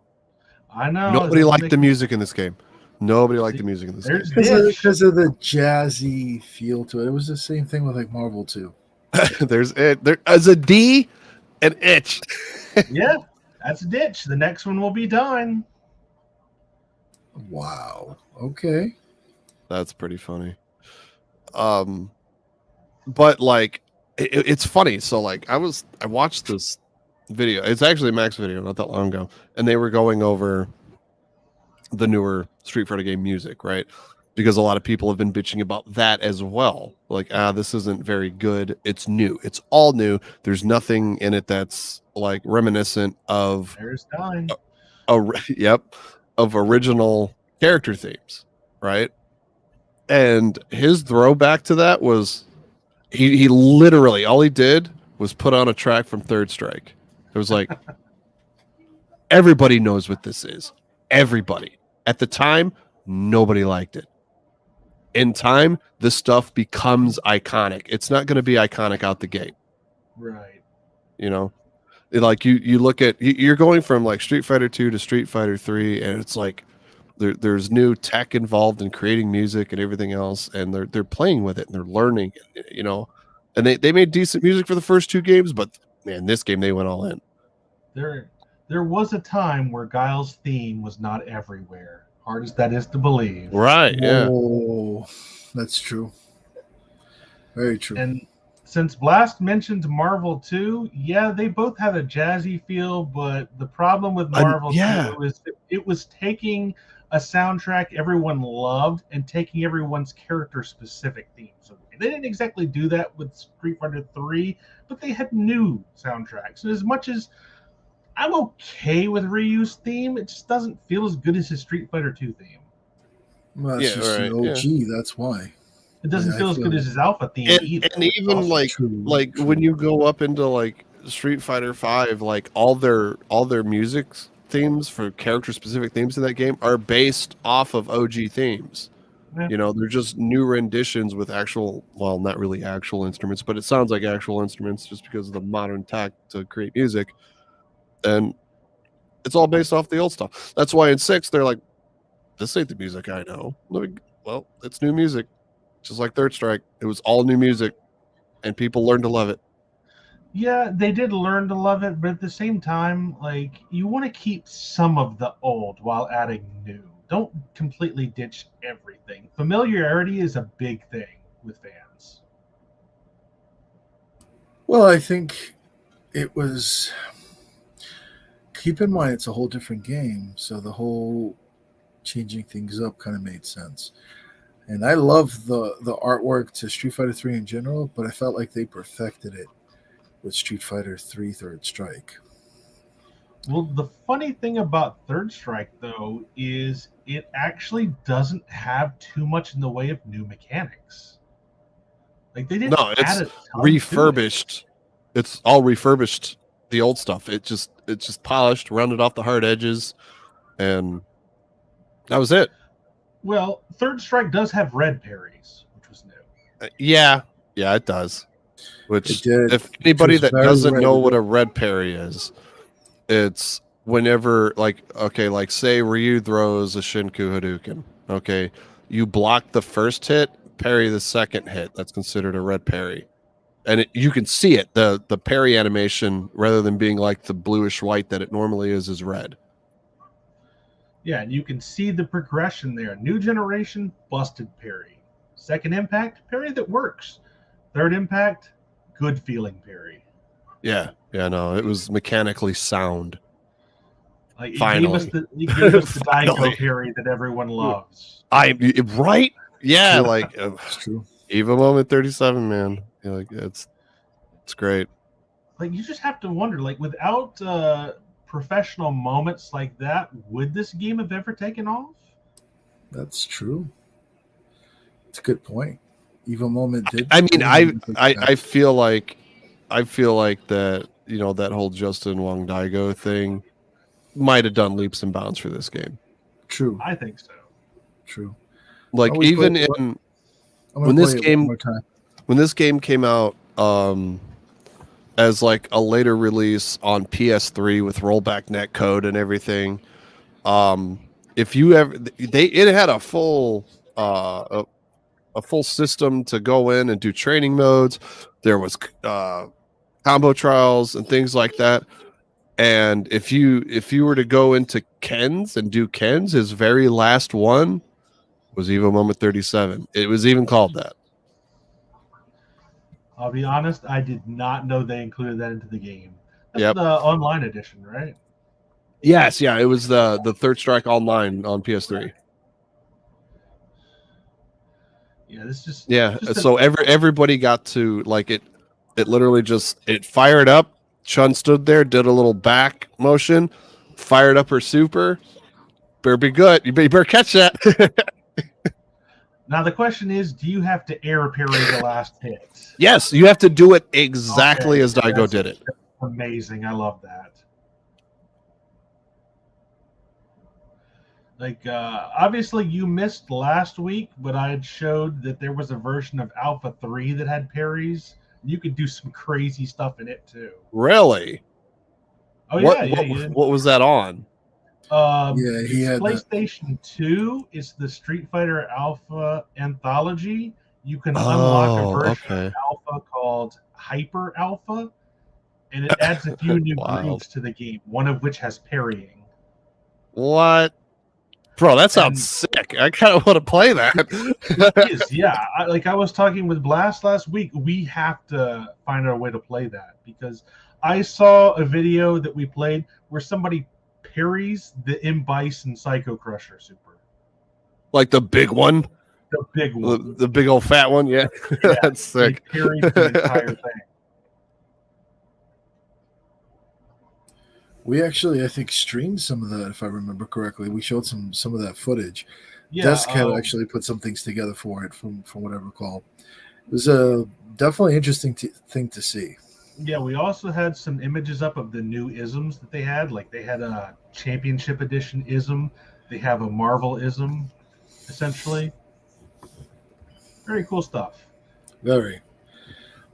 I know. Nobody liked the music in this game. Nobody liked the music in this game. There's Ditch. Because of the jazzy feel to it. It was the same thing with like Marvel too. There's a D, an itch. Yeah, that's Ditch. The next one will be done. Wow. Okay. That's pretty funny. But like it's funny. So like I watched this video. It's actually a Max video not that long ago, and they were going over the newer Street Fighter game music, right? Because a lot of people have been bitching about that as well. Like, this isn't very good. It's new. It's all new. There's nothing in it that's like reminiscent of There's time. of original character themes, right? And his throwback to that was he literally all he did was put on a track from Third Strike. It was like everybody knows what this is. Everybody. At the time, nobody liked it. In time, this stuff becomes iconic. It's not going to be iconic out the gate. Right. You know? Like you look at you're going from like Street Fighter 2 to Street Fighter 3, and it's like there's new tech involved in creating music and everything else, and they're playing with it and they're learning, you know. And they made decent music for the first two games, but man, this game they went all in. There was a time where Guile's theme was not everywhere. Hard as that is to believe. Right, yeah. Oh, that's true. Very true. And since Blast mentioned Marvel 2, yeah, they both had a jazzy feel, but the problem with Marvel 2 is it was taking a soundtrack everyone loved and taking everyone's character-specific themes away. They didn't exactly do that with Street Fighter 3, but they had new soundtracks. And as much as I'm okay with Ryu's theme, it just doesn't feel as good as his Street Fighter 2 theme. Well, that's just an OG, that's why. It doesn't feel as good as his Alpha theme either. And even like when you go up into like Street Fighter 5, like all their music themes for character specific themes in that game are based off of OG themes. Yeah. You know, they're just new renditions with not really actual instruments, but it sounds like actual instruments just because of the modern tech to create music. And it's all based off the old stuff. That's why in 6 they're like, this ain't the music I know. Well, it's new music. Just like Third Strike, it was all new music, and people learned to love it. Yeah, they did learn to love it, but at the same time, like, you want to keep some of the old while adding new. Don't completely ditch everything. Familiarity is a big thing with fans. Well, I think it was... Keep in mind, it's a whole different game, so the whole changing things up kind of made sense. And I love the artwork to Street Fighter 3 in general, but I felt like they perfected it with Street Fighter 3 Third Strike. Well, the funny thing about Third Strike, though, is it actually doesn't have too much in the way of new mechanics. Like, they didn't add a ton refurbished. It's all refurbished, the old stuff. It's just polished, rounded off the hard edges, and that was it. Well, Third Strike does have red parries, which was new. Yeah, it does. Which, if anybody that doesn't know what a red parry is, it's whenever, like say Ryu throws a Shinku Hadouken. Okay, you block the first hit, parry the second hit. That's considered a red parry. And you can see it. The parry animation, rather than being like the bluish white that it normally is red. Yeah, and you can see the progression there. New generation, busted parry. Second impact, parry that works. Third impact, good feeling parry. Yeah, no, it was mechanically sound. Like, finally. He gave us the Daiko parry that everyone loves. Right? Yeah, like it's true. Evo Moment 37, man. Yeah, like it's great. Like, you just have to wonder, like, without professional moments like that, would this game have ever taken off? That's true. It's a good point. Evo Moment did. I mean, I feel like that that whole Justin Wong Daigo thing might have done leaps and bounds for this game. True. I think so. True. Like Always even play- in I'm when gonna this play it game one more time. when this game came out as like a later release on PS3 with rollback netcode and everything, if you ever it had a full a full system to go in and do training modes. There was combo trials and things like that. And if you were to go into Ken's and do Ken's, his very last one was Evo Moment 37. It was even called that. I'll be honest, I did not know they included that into the game. That's Yep. the online edition, right? Yes, yeah, it was the Third Strike Online on PS3. Yeah, this just So everybody got to like it. It literally just fired up. Chun stood there, did a little back motion, fired up her super. Better be good. You better catch that. Now the question is, do you have to air parry the last hit? Yes, you have to do it exactly as Daigo that's did it. Amazing. I love that. Like, obviously you missed last week, but I had showed that there was a version of Alpha 3 that had parries. You could do some crazy stuff in it too. Really? Oh, What was that on? He had PlayStation 2 is the Street Fighter Alpha Anthology. You can unlock a version of Alpha called Hyper Alpha, and it adds a few new grooves to the game, one of which has parrying. What? Bro, that sounds sick. I kind of want to play that. It is, yeah. I was talking with Blast last week. We have to find our way to play that because I saw a video that we played where somebody parries the M-Bison Psycho Crusher super. Like the big one? The big one. The big old fat one? Yeah. That's sick. He parried the entire thing. We actually, I think, streamed some of that, if I remember correctly. We showed some of that footage. Yeah, Desk had actually put some things together for it, from what I recall. It was a definitely interesting thing to see. Yeah, we also had some images up of the new isms that they had. Like they had a championship edition ism. They have a Marvel ism, essentially. Very cool stuff. Very.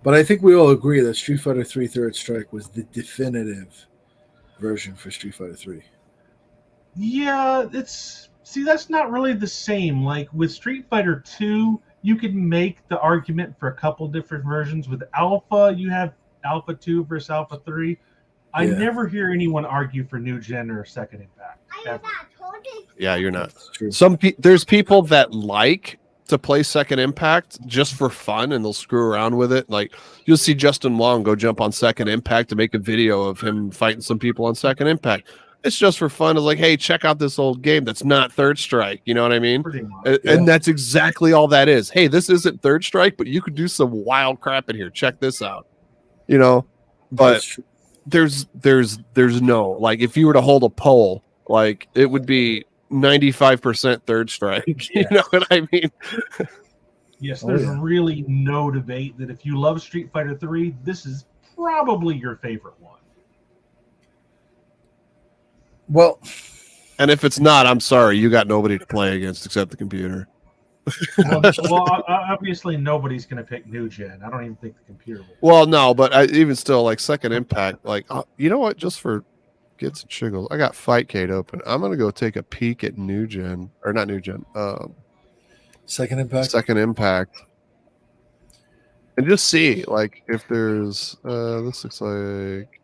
But I think we all agree that Street Fighter 3 Third Strike was the definitive version for Street Fighter 3. Yeah, that's not really the same. Like with Street Fighter 2, you could make the argument for a couple different versions. With Alpha, you have Alpha 2 versus Alpha 3. I never hear anyone argue for New Gen or Second Impact. Ever. Yeah, you're not. True. There's people that like to play Second Impact just for fun, and they'll screw around with it. Like you'll see Justin Long go jump on Second Impact to make a video of him fighting some people on Second Impact. It's just for fun. It's like, hey, check out this old game that's not Third Strike. You know what I mean? Pretty much. And that's exactly all that is. Hey, this isn't Third Strike, but you could do some wild crap in here. Check this out. You know, but there's no, like, if you were to hold a poll, like it would be 95% Third Strike. You know what I mean? Yes, there's really no debate that if you love Street Fighter 3, this is probably your favorite one. Well, and if it's not, I'm sorry, you got nobody to play against except the computer. well, obviously nobody's going to pick New Gen. I don't even think the computer will. Well, no, but even still, like Second Impact, like, you know what? Just for gets and shiggles, I got FightCade open. I'm going to go take a peek at New Gen, or not New Gen, Second Impact. Second Impact. And just see, like, if there's, this looks like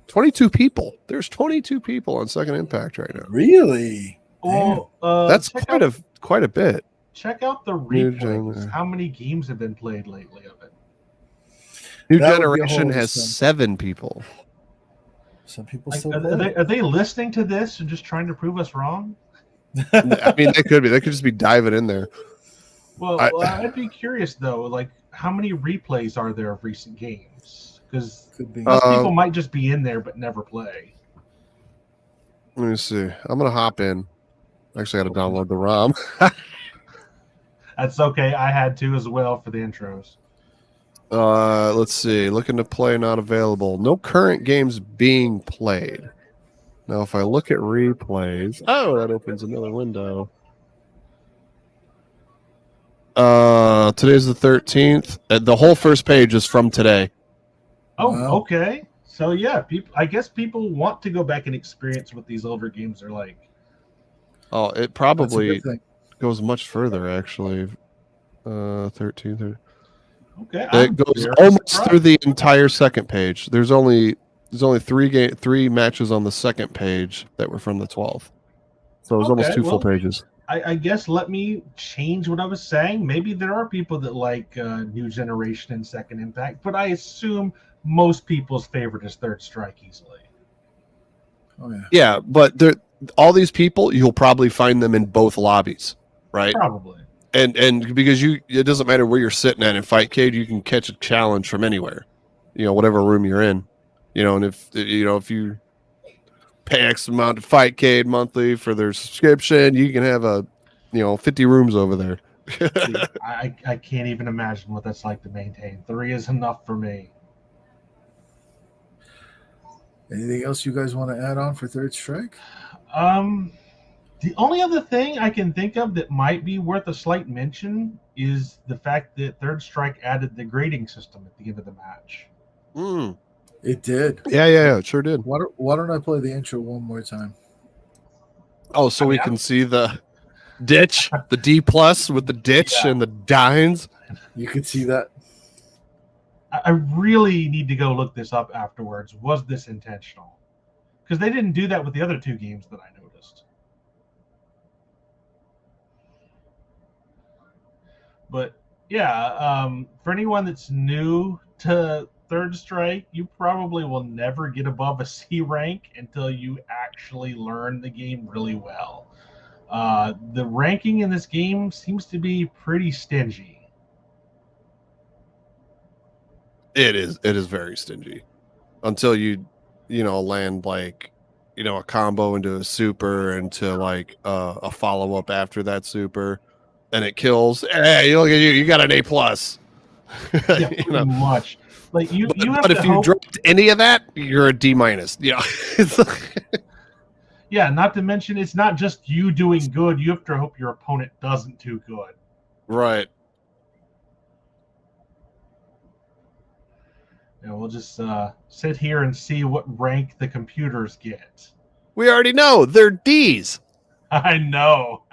22 people. There's 22 people on Second Impact right now. Really? Oh, that's quite a bit. Check out the replays. How many games have been played lately of it? New Generation has 7 people. Some people like, still are they listening to this and just trying to prove us wrong? I mean, they could be. They could just be diving in there. Well, I'd be curious though. Like, how many replays are there of recent games? Because people might just be in there but never play. Let me see. I'm gonna hop in. Actually, I got to download the ROM. That's okay. I had to as well for the intros. Let's see. Looking to play, not available. No current games being played. Now, if I look at replays, that opens another window. Today's the 13th. The whole first page is from today. Oh, Wow. okay. So yeah, I guess people want to go back and experience what these older games are like. Oh, it That's a probably good thing. goes much further, actually. 13th. Okay, It goes almost through the entire second page. There's only three matches on the second page that were from the 12th. So it was almost two full pages. I guess let me change what I was saying. Maybe there are people that like New Generation and Second Impact, but I assume most people's favorite is Third Strike easily. Oh yeah. Yeah, but all these people, you'll probably find them in both lobbies, right? Probably. And because it doesn't matter where you're sitting at in Fightcade, you can catch a challenge from anywhere, whatever room you're in, and if you pay X amount to Fightcade monthly for their subscription, you can have 50 rooms over there. See, I can't even imagine what that's like to maintain. 3 is enough for me. Anything else you guys want to add on for Third Strike? The only other thing I can think of that might be worth a slight mention is the fact that Third Strike added the grading system at the end of the match. It did. Yeah, it sure did. Why don't I play the intro one more time? Oh, so we can see the ditch, the D+ with the ditch and the dines. You could see that. I really need to go look this up afterwards. Was this intentional? Because they didn't do that with the other 2 games that I noticed. But yeah, for anyone that's new to Third Strike, you probably will never get above a C rank until you actually learn the game really well. The ranking in this game seems to be pretty stingy. It is very stingy until you land like a combo into a super, into like a follow-up after that super, and it kills. Hey, look at you got an A+. Yeah, pretty much. Like but if you dropped any of that, you're a D-. Yeah, not to mention it's not just you doing good. You have to hope your opponent doesn't do good. Right. Yeah, we'll just sit here and see what rank the computers get. We already know they're D's. I know.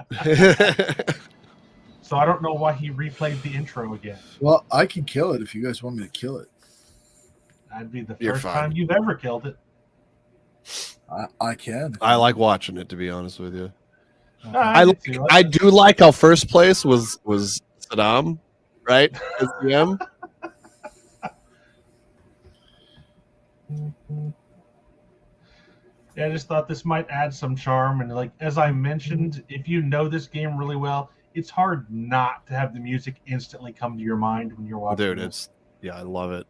So I don't know why he replayed the intro again. Well, I can kill it if you guys want me to kill it. That'd be the first time you've ever killed it. I can. I like watching it, to be honest with you. Okay. I do like how first place was Saddam, right? SDM. Yeah, I just thought this might add some charm. And like as I mentioned, if you know this game really well, it's hard not to have the music instantly come to your mind when you're watching. Dude, I love it.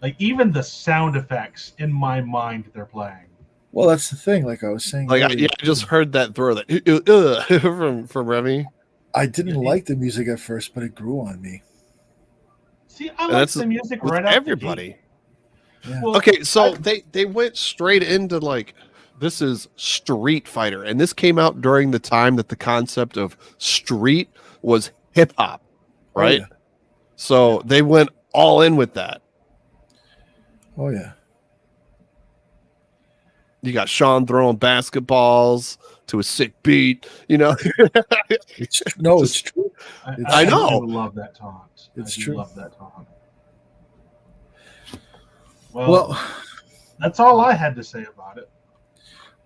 Like even the sound effects in my mind they're playing. Well, that's the thing. Like I was saying, like I just heard that throw that from Remy. I didn't like the music at first, but it grew on me. See, I like the music right out everybody. Yeah. Well, okay, so they went straight into like, this is Street Fighter, and this came out during the time that the concept of street was hip hop, right? Oh, yeah. So they went all in with that. Oh yeah. You got Sean throwing basketballs to a sick beat, It's true. I know. do love that taunt. It's I do true. love that taunt. Well, that's all I had to say about it.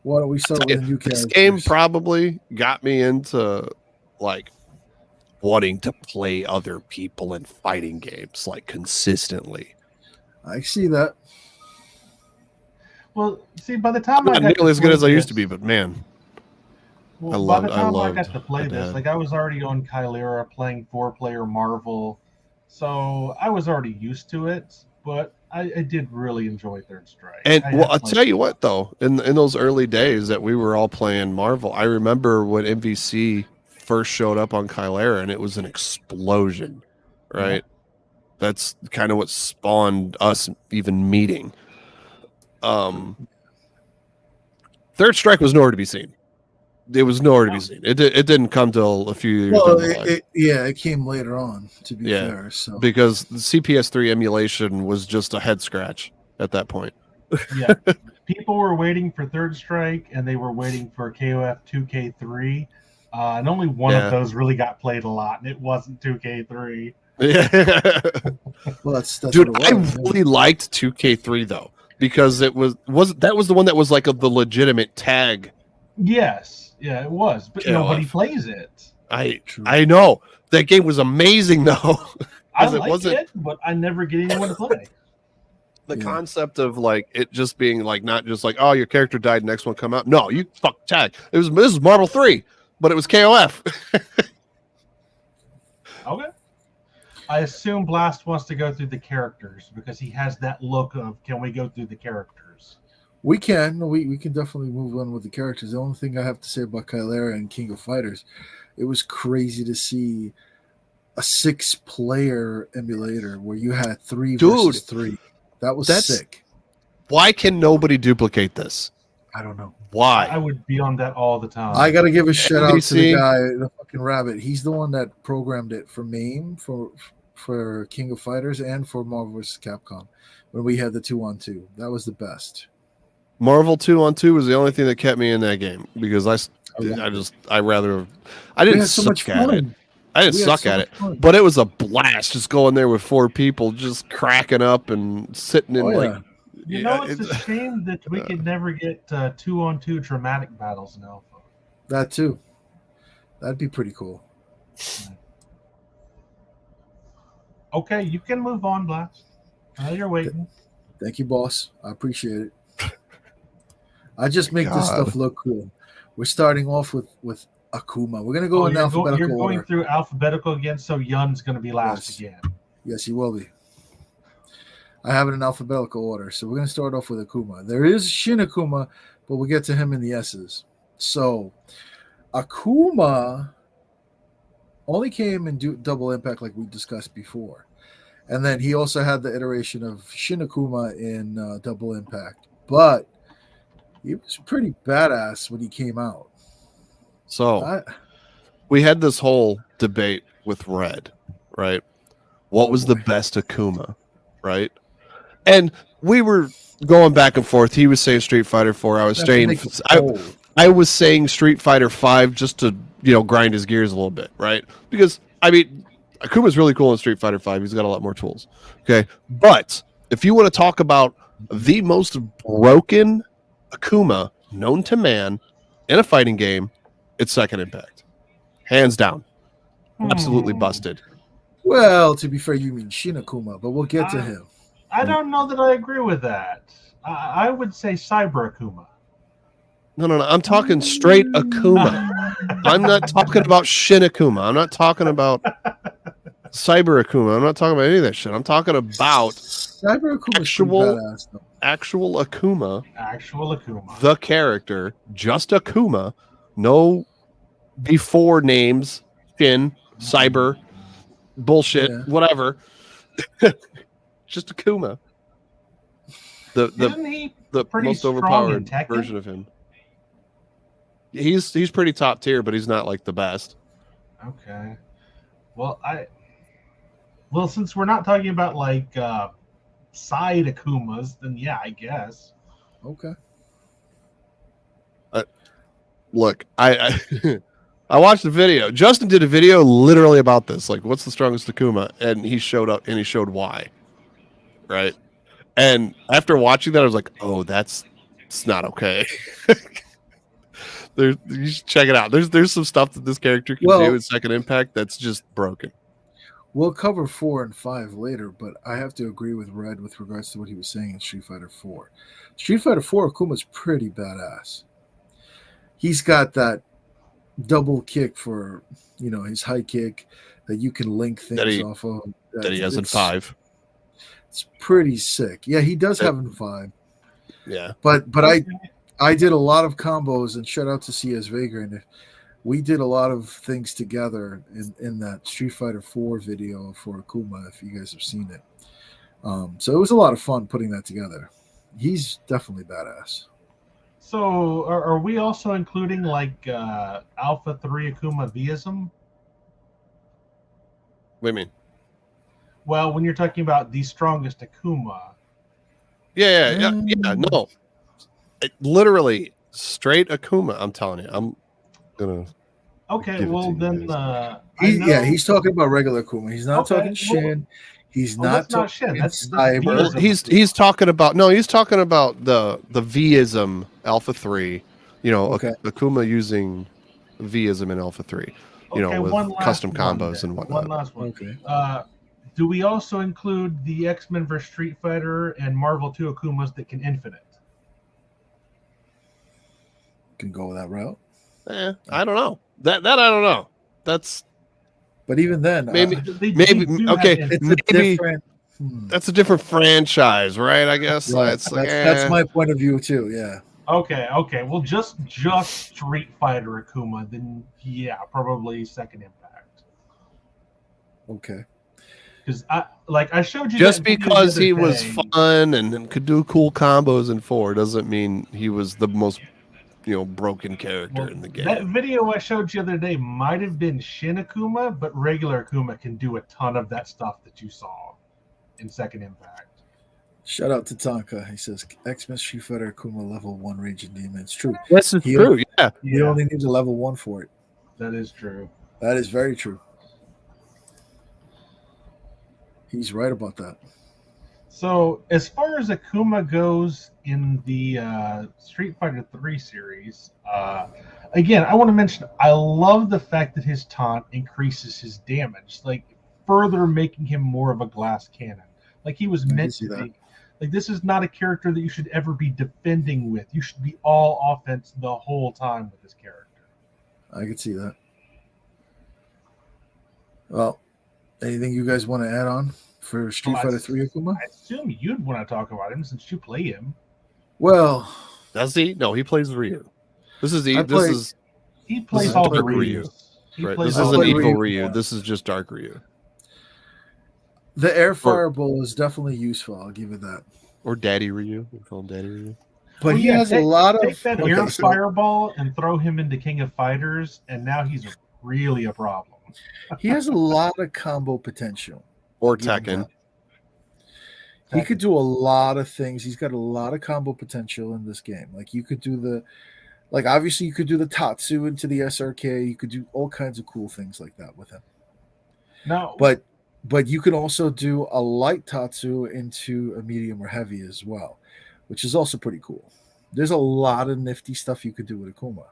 Why don't we start with the new characters? This game probably got me into like wanting to play other people in fighting games like consistently. I see that. Well, see, by the time I'm not nearly as good as I used to be, but man, by the time I got to play this, like I was already on Chimera playing 4-player Marvel, so I was already used to it. But I did really enjoy Third Strike. And I'll tell you what, though, in those early days that we were all playing Marvel, I remember when MVC first showed up on Chimera, and it was an explosion, right? That's kind of what spawned us even meeting. Third Strike was nowhere to be seen. It was nowhere to be seen. It didn't come till a few years down the line. It came later on, to be fair. So because the CPS3 emulation was just a head scratch at that point. Yeah, people were waiting for Third Strike, and they were waiting for KOF 2K3, and only one of those really got played a lot, and it wasn't 2K3. Yeah, well, that's dude, I really liked 2K3 though, because that was the one that was like the legitimate tag. Yes, yeah, it was, but nobody plays it. I know that game was amazing though. I like it, but I never get anyone to play. The concept of like it just being like not just like, oh, your character died, next one come out. No, you fuck tag. This is Marvel 3, but it was KOF. Okay. I assume Blast wants to go through the characters because he has that look of, can we go through the characters? We can. We can definitely move on with the characters. The only thing I have to say about Kylera and King of Fighters, it was crazy to see a 6-player emulator where you had 3 versus 3. That's sick. Why can nobody duplicate this? I don't know. Why? I would be on that all the time. I got to give a shout out to the guy, the fucking rabbit. He's the one that programmed it for MAME, for King of Fighters, and for Marvel vs. Capcom when we had the 2-on-2. That was the best. Marvel 2-on-2 was the only thing that kept me in that game because I didn't suck at it. I didn't suck at it, but it was a blast just going there with 4 people, just cracking up and sitting in like. You know, it's a shame that we could never get 2-on-2 dramatic battles in Alpha. That too. That'd be pretty cool. Okay, you can move on, Blast. You're waiting. Thank you, boss. I appreciate it. I just make this stuff look cool. We're starting off with Akuma. We're going to go in alphabetical order. You're going through alphabetical again, so Yun's going to be last again. Yes, he will be. I have it in alphabetical order, so we're going to start off with Akuma. There is Shin Akuma, but we'll get to him in the S's. So, Akuma only came in Double Impact like we discussed before. And then he also had the iteration of Shin Akuma in Double Impact. But he was pretty badass when he came out. So, we had this whole debate with Red, right? What was the best Akuma, right? And we were going back and forth. He was saying Street Fighter 4. I was saying Street Fighter 5 just to, grind his gears a little bit, right? Because Akuma's really cool in Street Fighter 5. He's got a lot more tools. Okay. But if you want to talk about the most broken Akuma known to man in a fighting game, it's Second Impact. Hands down. Absolutely busted. Well, to be fair, you mean Shin Akuma, but we'll get to him. I don't know that I agree with that. I would say Cyber Akuma. No. I'm talking straight Akuma. I'm not talking about Shin Akuma. I'm not talking about Cyber Akuma. I'm not talking about any of that shit. I'm talking about Cyber Akuma actual Akuma. Actual Akuma. The character, just Akuma. No before names, Shin, Cyber, bullshit, whatever. Just Akuma. The most overpowered version of him. He's pretty top tier, but he's not like the best. Okay. Well, since we're not talking about like side Akumas, then yeah, I guess. Okay. Look, I watched the video. Justin did a video literally about this, like what's the strongest Akuma, and he showed up and he showed why. Right? And after watching that, I was like, oh, it's not okay. You should check it out. There's some stuff that this character can do in Second Impact that's just broken. We'll cover 4 and 5 later, but I have to agree with Red with regards to what he was saying in Street Fighter 4. Street Fighter 4 Akuma's pretty badass. He's got that double kick for his high kick that you can link things off of. That he has in 5. It's pretty sick. Yeah, he does have in 5. Yeah. But I did a lot of combos, and shout out to CS Vega. And we did a lot of things together in that Street Fighter 4 video for Akuma, if you guys have seen it. So it was a lot of fun putting that together. He's definitely badass. So are we also including like Alpha 3 Akuma Vism? What do you mean? Well, when you're talking about the strongest Akuma. Yeah. No, literally straight Akuma. I'm telling you, I'm gonna. Okay, well then, he's talking about regular Akuma. He's not talking Shin. He's not talking Shin. That's Cyber. He's talking about He's talking about the Vism Alpha 3. Akuma using Vism in Alpha 3. With custom combos and whatnot. One last one. Okay. Do we also include the X-Men vs. Street Fighter and Marvel 2 Akumas that can infinite? Can go that route. I don't know. That I don't know. That's. But even then, maybe that's a different franchise, right? I guess right. That's my point of view too. Yeah. Okay. Well, just Street Fighter Akuma, then yeah, probably Second Impact. Okay. Because I showed you. Just because he was fun and could do cool combos in 4 doesn't mean he was the most broken character in the game. That video I showed you the other day might have been Shin Akuma, but regular Akuma can do a ton of that stuff that you saw in Second Impact. Shout out to Tonka. He says X-Men Street Fighter Akuma level 1 Raging Demon. It's true. This is true. Yeah. You only need a level 1 for it. That is true. That is very true. He's right about that. So as far as Akuma goes in the Street Fighter 3 series, again, I want to mention I love the fact that his taunt increases his damage, like further making him more of a glass cannon. Like he was meant to be. Like this is not a character that you should ever be defending with. You should be all offense the whole time with this character. I could see that. Well, anything you guys want to add on for Street Fighter 3 Akuma? I assume you'd want to talk about him since you play him. Well, does he? No, he plays Ryu. He plays all the Ryu. Right. This isn't evil Ryu. This is just dark Ryu. The air fireball is definitely useful. I'll give it that. Or Daddy Ryu. We call him Daddy Ryu. But he has a lot of. Take that air fireball and throw him into King of Fighters, and now he's really a problem. He has a lot of combo potential. Or Tekken. He could do a lot of things. He's got a lot of combo potential in this game. Like you could do obviously you could do the Tatsu into the SRK. You could do all kinds of cool things like that with him. No, but you can also do a light Tatsu into a medium or heavy as well, which is also pretty cool. There's a lot of nifty stuff you could do with Akuma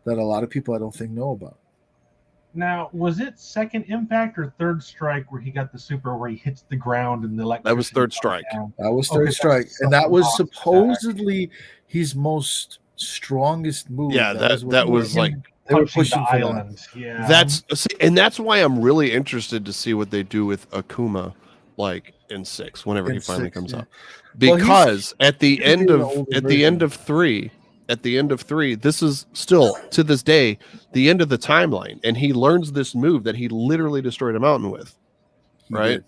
that a lot of people I don't think know about. Now, was it Second Impact or Third Strike where he got the super where he hits the ground and the electricity? That was Third Strike. That was Third Strike. And that was supposedly his most strongest move. Yeah, that was like they were pushing the for island. that. Yeah. That's why I'm really interested to see what they do with Akuma like in 6 whenever he finally comes out. Because at the end of 3, this is still to this day the end of the timeline, and he learns this move that he literally destroyed a mountain with. Right?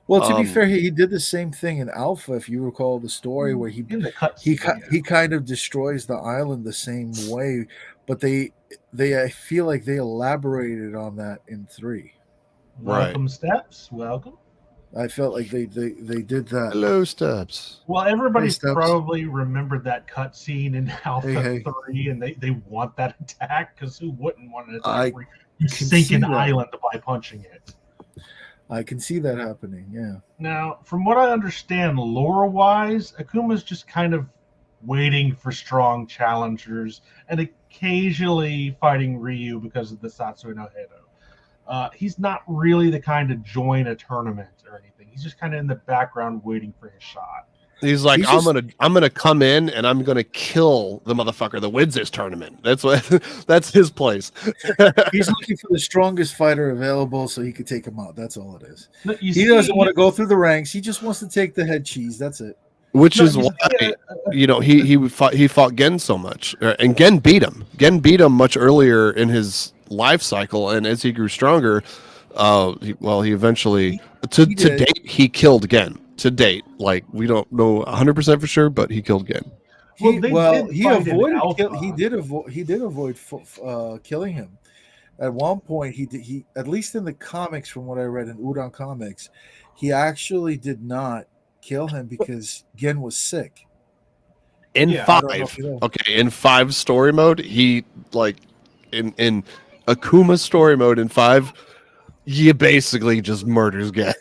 Well, to be fair, he did the same thing in Alpha, if you recall the story where he kind of destroys the island the same way, but they I feel like they elaborated on that in 3. Welcome, Steps. Welcome. I felt like they did that. Hello, Steps. Well, everybody's probably remembered that cutscene in Alpha 3, and they want that attack, because who wouldn't want an attack where you sink an island by punching it? I can see that happening, yeah. Now, from what I understand, lore-wise, Akuma's just kind of waiting for strong challengers and occasionally fighting Ryu because of the Satsui no Heido. He's not really the kind to join a tournament or anything. He's just kind of in the background waiting for his shot. He's like, I'm gonna come in and I'm gonna kill the motherfucker that wins this tournament. That's his place. He's looking for the strongest fighter available so he could take him out. That's all it is. No, he doesn't want to go through the ranks. He just wants to take the head cheese. That's it. Which No, is why he fought Gen so much, and Gen beat him. Gen beat him much earlier in his life cycle, and as he grew stronger, he eventually to did. date he killed Gen. To date, like we don't know 100% for sure, but he killed Gen. He did he fight in avoided Alpha. he did avoid killing him. At one point, he at least in the comics, from what I read in Udon comics, he actually did not kill him because Gen was sick. In Yeah, I don't know 5, if you know. okay, in 5 story mode, he like in Akuma story mode in 5, he basically just murders Gen.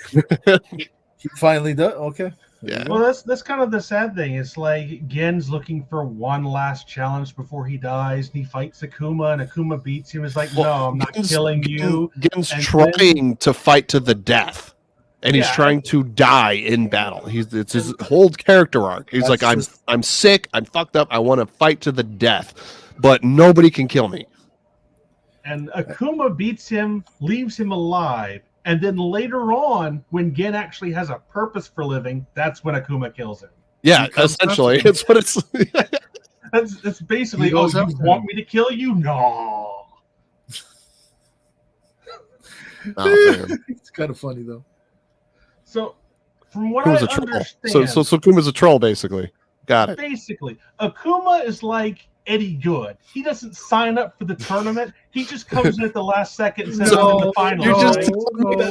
He finally does. Okay. There Yeah. you go. Well, that's kind of the sad thing. It's like Gen's looking for one last challenge before he dies, and he fights Akuma, and Akuma beats him. It's like, no, I'm not killing you. Gen's And trying to fight to the death, and he's Yeah, trying to die in battle. It's his whole character arc. He's That's like, just- I'm sick, I'm fucked up, I want to fight to the death, but nobody can kill me. And Akuma beats him, leaves him alive. And then later on, when Gen actually has a purpose for living, that's when Akuma kills him. Yeah, He comes essentially, after it's what it's. That's basically, He goes you after want him. me to kill you? No. It's kind of funny though. So, from what Akuma's I a troll. understand, So Akuma's a troll, basically. Got it. basically, Akuma is like Eddie Good. He doesn't sign up for the tournament. He just comes in at the last second and says, "I'm in the finals." You're just right?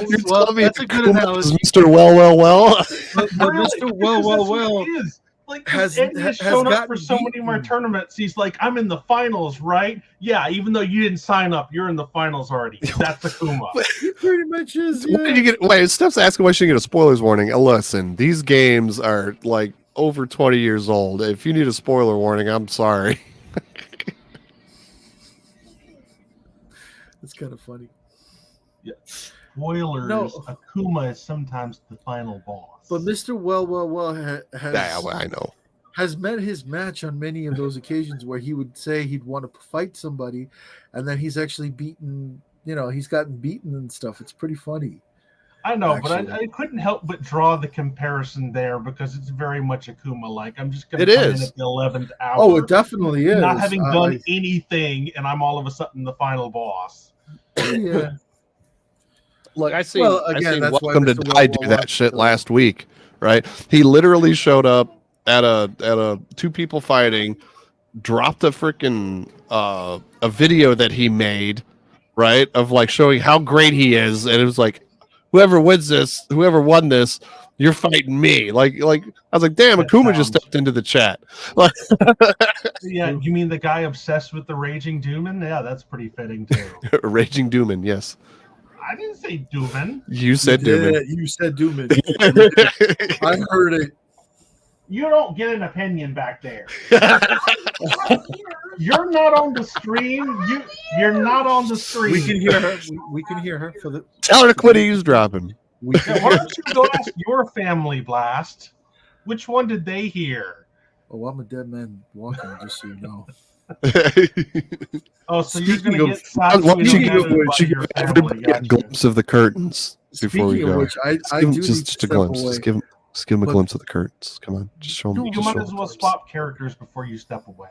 you're Well, telling me that's a good Akuma analogy. is Mr. Well. But Really, Mr. because that's what he is. Like, has- Eddie has has shown up gotten for so many more beaten. tournaments. He's like, I'm in the finals, right? Yeah, even though you didn't sign up, you're in the finals already. That's Akuma. He pretty much is. Why did Yeah. you get? Wait, Steph's asking why she didn't get a spoilers warning. Listen, these games are like over 20 years old. If you need a spoiler warning, I'm sorry. It's kind of funny. Spoilers, No. Akuma is sometimes the final boss. But Mr. I know. has met his match on many of those occasions where he would say he'd want to fight somebody, and then he's actually beaten. He's gotten beaten and stuff. It's pretty funny. I know, but actually. I couldn't help but draw the comparison there because it's very much Akuma-like. I'm just going It to come in is. at the 11th hour. Oh, it definitely is. Not having done I- anything, and I'm all of a sudden the final boss. yeah. Look, I seen that's why Welcome to Mr. Die do that shit last week, right? He literally showed up at a two people fighting, dropped a freaking a video that he made, right, of like showing how great he is, and it was like, whoever won this, you're fighting me. Like I was like, damn, That Akuma just sounds- stepped into the chat. Like, Yeah, you mean the guy obsessed with the Raging Dooman? Yeah, that's pretty fitting too. Raging Dooman, yes, I didn't say Dooman. you said Dooman. You said Dooman. I heard it. You don't get an opinion back there. You're not on the stream. You're not on the stream. We can hear her. We can hear her for the. Tell her to quit eavesdropping. We Yeah, why don't you go ask your family, Blast? Which one did they hear? Oh, I'm a dead man walking. Just so you know. Oh, so you're Speaking going to of- get sides Why we don't don't you know give about your everybody family. a glimpse of the curtains before we Speaking of go? which, I Give him do need just to a glimpse. step away. Just give him a But- glimpse of the curtains. Come on, just show him. No, You just might show as him. well swap characters before you step away.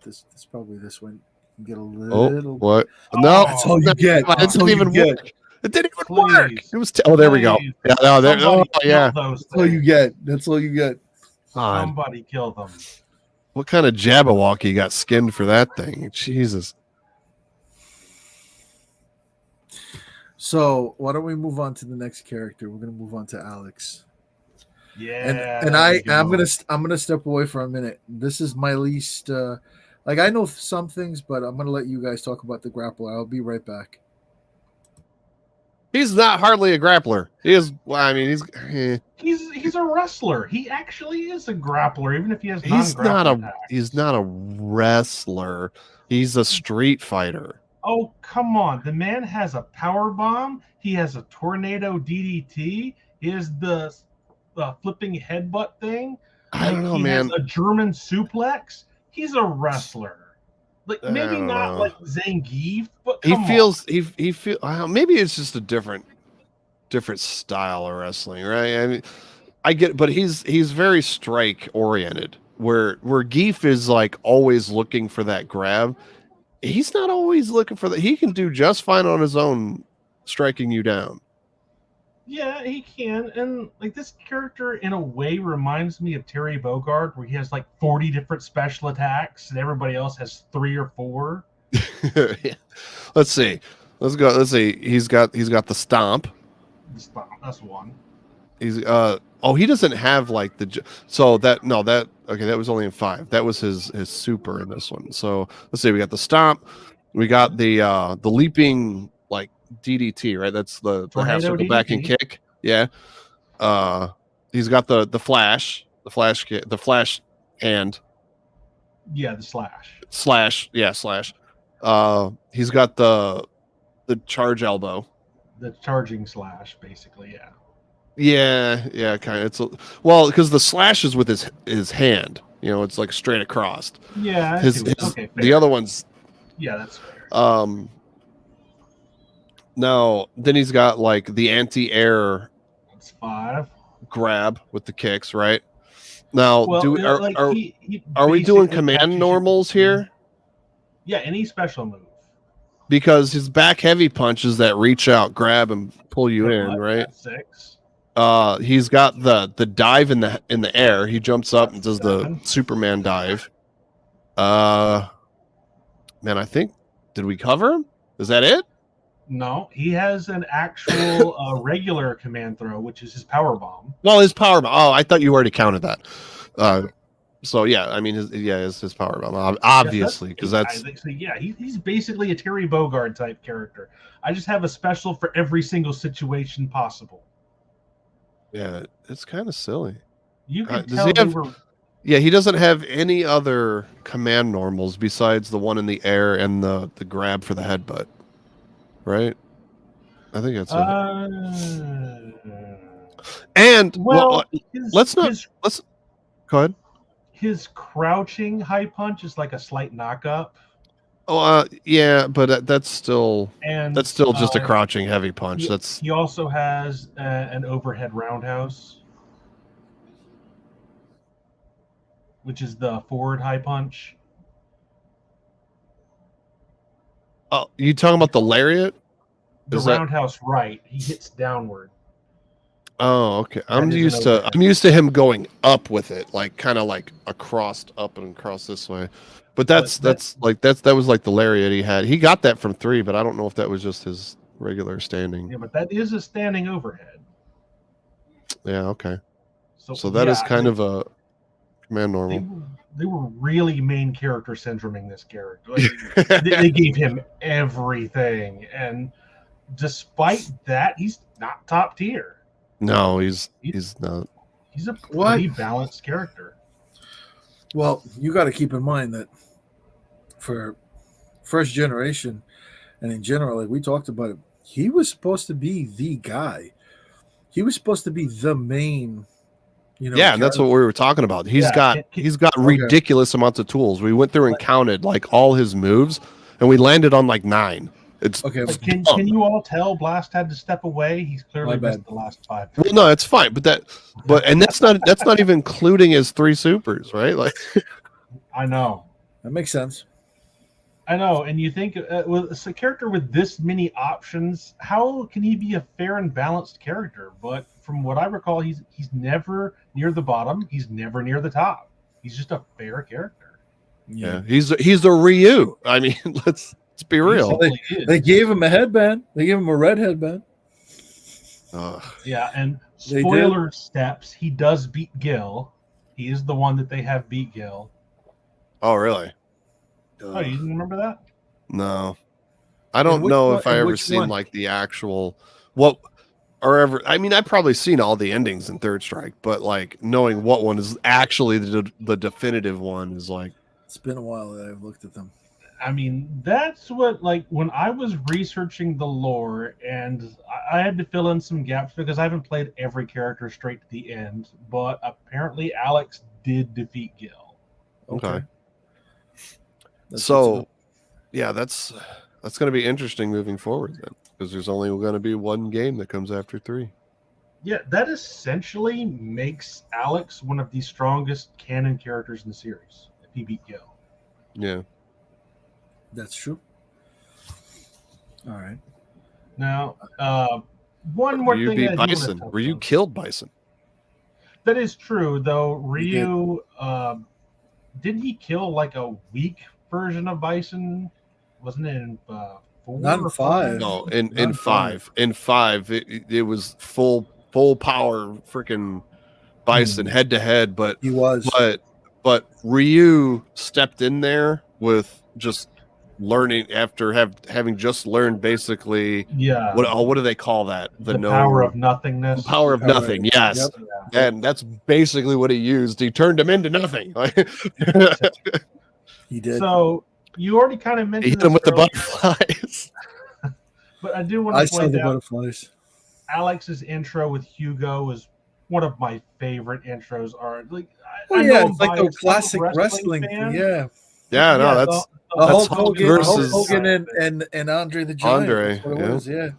This probably this one. Get a Oh, little. what? Oh, No, That's all you get. It That's didn't all you even get. work. It didn't even work. Please. It was. Oh, there we go. Please. Yeah, no, there. Somebody Oh, yeah. kill those That's all you things. get. That's all you get. God, Somebody kill them. what kind of Jabberwocky got skinned for that thing? Jesus. So why don't we move on to the next character? We're gonna move on to Alex. Yeah. And there we I'm go. gonna step away for a minute. This is my least. Like I know some things, but I'm gonna let you guys talk about the grappler. I'll be right back. He's not hardly a grappler. He is. Well, I mean, He's a wrestler. He actually is a grappler, even if he has he's not non-grappling a. attacks. He's not a wrestler. He's a street fighter. Oh, come on. The man has a power bomb. He has a tornado DDT. He has the flipping headbutt thing. I don't know, he man. has a German suplex. He's a wrestler. Like I maybe don't not know. like Zangief, but He come on. feels. He feel. Maybe it's just a different style of wrestling, right? I mean, I get, but he's very strike oriented. Where Geef is like always looking for that grab. He's not always looking for that. He can do just fine on his own, striking you down. Yeah, he can. And like this character in a way reminds me of Terry Bogard, where he has like 40 different special attacks and everybody else has 3 or 4. Let's see. Let's go. Let's see. He's got the stomp. The stomp, that's one. He's oh, he doesn't have like the so that no that okay, that was only in 5. That was his super in this one. So let's see, we got the stomp, we got the leaping like DDT, right? That's the half circle back and kick. Yeah. He's got the flash kick, the flash hand. Yeah, the slash. Slash. He's got the charge elbow. The charging slash, basically, yeah. Yeah, kind of. It's well, because the slash is with his hand. You know, it's like straight across. Yeah. Okay, the other one's. Yeah, that's fair. Now then he's got like the anti-air. That's 5. Grab with the kicks, right? Now, well, are we doing command normals here? Yeah, any special move. Because his back heavy punches that reach out, grab, and pull you in, right? That's 6. He's got the dive in the air. He jumps up and does the Superman dive. Man, I think, did we cover him? Is that it? No, he has an actual regular command throw, which is his power bomb. Well, his power bomb. Oh, I thought you already counted that. So yeah, I mean, his power bomb, obviously, because he's basically a Terry Bogard type character. I just have a special for every single situation possible. Yeah, it's kind of silly. You can tell Yeah, he doesn't have any other command normals besides the one in the air and the grab for the headbutt, right? I think that's it. And let's go ahead. His crouching high punch is like a slight knockup. Oh, yeah, but that's still just a crouching heavy punch. He also has an overhead roundhouse, which is the forward high punch. Oh, you talking about the lariat? The roundhouse, right? He hits downward. Oh, okay. I'm used to him going up with it, like kind of like up and across this way. But that was like the lariat he had. He got that from 3, but I don't know if that was just his regular standing. Yeah, but that is a standing overhead. Yeah, okay. So that is kind of a command normal. They were really main character syndroming this character. Like, they gave him everything, and despite that, he's not top tier. No, he's not. He's a pretty balanced character. Well, you got to keep in mind that for first generation, and in general, like we talked about it, he was supposed to be the guy. He was supposed to be the main. Yeah, and that's what we were talking about. He's got ridiculous amounts of tools. We went through and counted like all his moves, and we landed on like 9. It's okay. Can you all tell Blast had to step away? He's clearly missed the last 5. Well, no, it's fine, but that's not even including his 3 supers, right? Like, I know that makes sense. I know, and you think with a character with this many options, how can he be a fair and balanced character? But from what I recall, he's never near the bottom. He's never near the top. He's just a fair character. Yeah, he's a Ryu. I mean, let's be real. They gave him a headband. They gave him a red headband. Yeah, and spoiler steps, he does beat Gil. He is the one that they have beat Gil. Oh, really? Oh, you didn't remember that? No. I don't know if I ever seen like the actual I mean, I've probably seen all the endings in Third Strike, but like knowing what one is actually the definitive one is like. It's been a while that I've looked at them. I mean, that's what, like, when I was researching the lore, and I had to fill in some gaps because I haven't played every character straight to the end, but apparently Alex did defeat Gil. Okay. So, yeah, that's going to be interesting moving forward then, because there's only going to be one game that comes after 3. Yeah, that essentially makes Alex one of the strongest canon characters in the series. If he beat Gil. Yeah. That's true. All right. Now, one more Ryu thing beat that I do Bison. want to Ryu killed Bison. That is true, though. He did. Ryu, didn't he kill like a weak version of Bison? Wasn't it in 4 Not in or 5. No, Not in in 5. In 5, it was full power freaking Bison head to head, but He was. but Ryu stepped in there with just learning after having just learned basically Yeah. what do they call that? The power of nothingness. Power of nothing, yes. Yep. Yeah. And that's basically what he used. He turned him into nothing. He did. So you already kind of He mentioned hit him this with the earlier, butterflies. but I do want I to saw point the out butterflies. Alex's intro with Hugo is one of my favorite intros. Are like Oh I yeah, know it's like I'm a classic wrestling. fan, Yeah. Yeah, no, the that's Hulk Hulk Hogan, versus- Hulk Hogan and Andre the Giant. Andre, That's what it yeah. was. Yeah.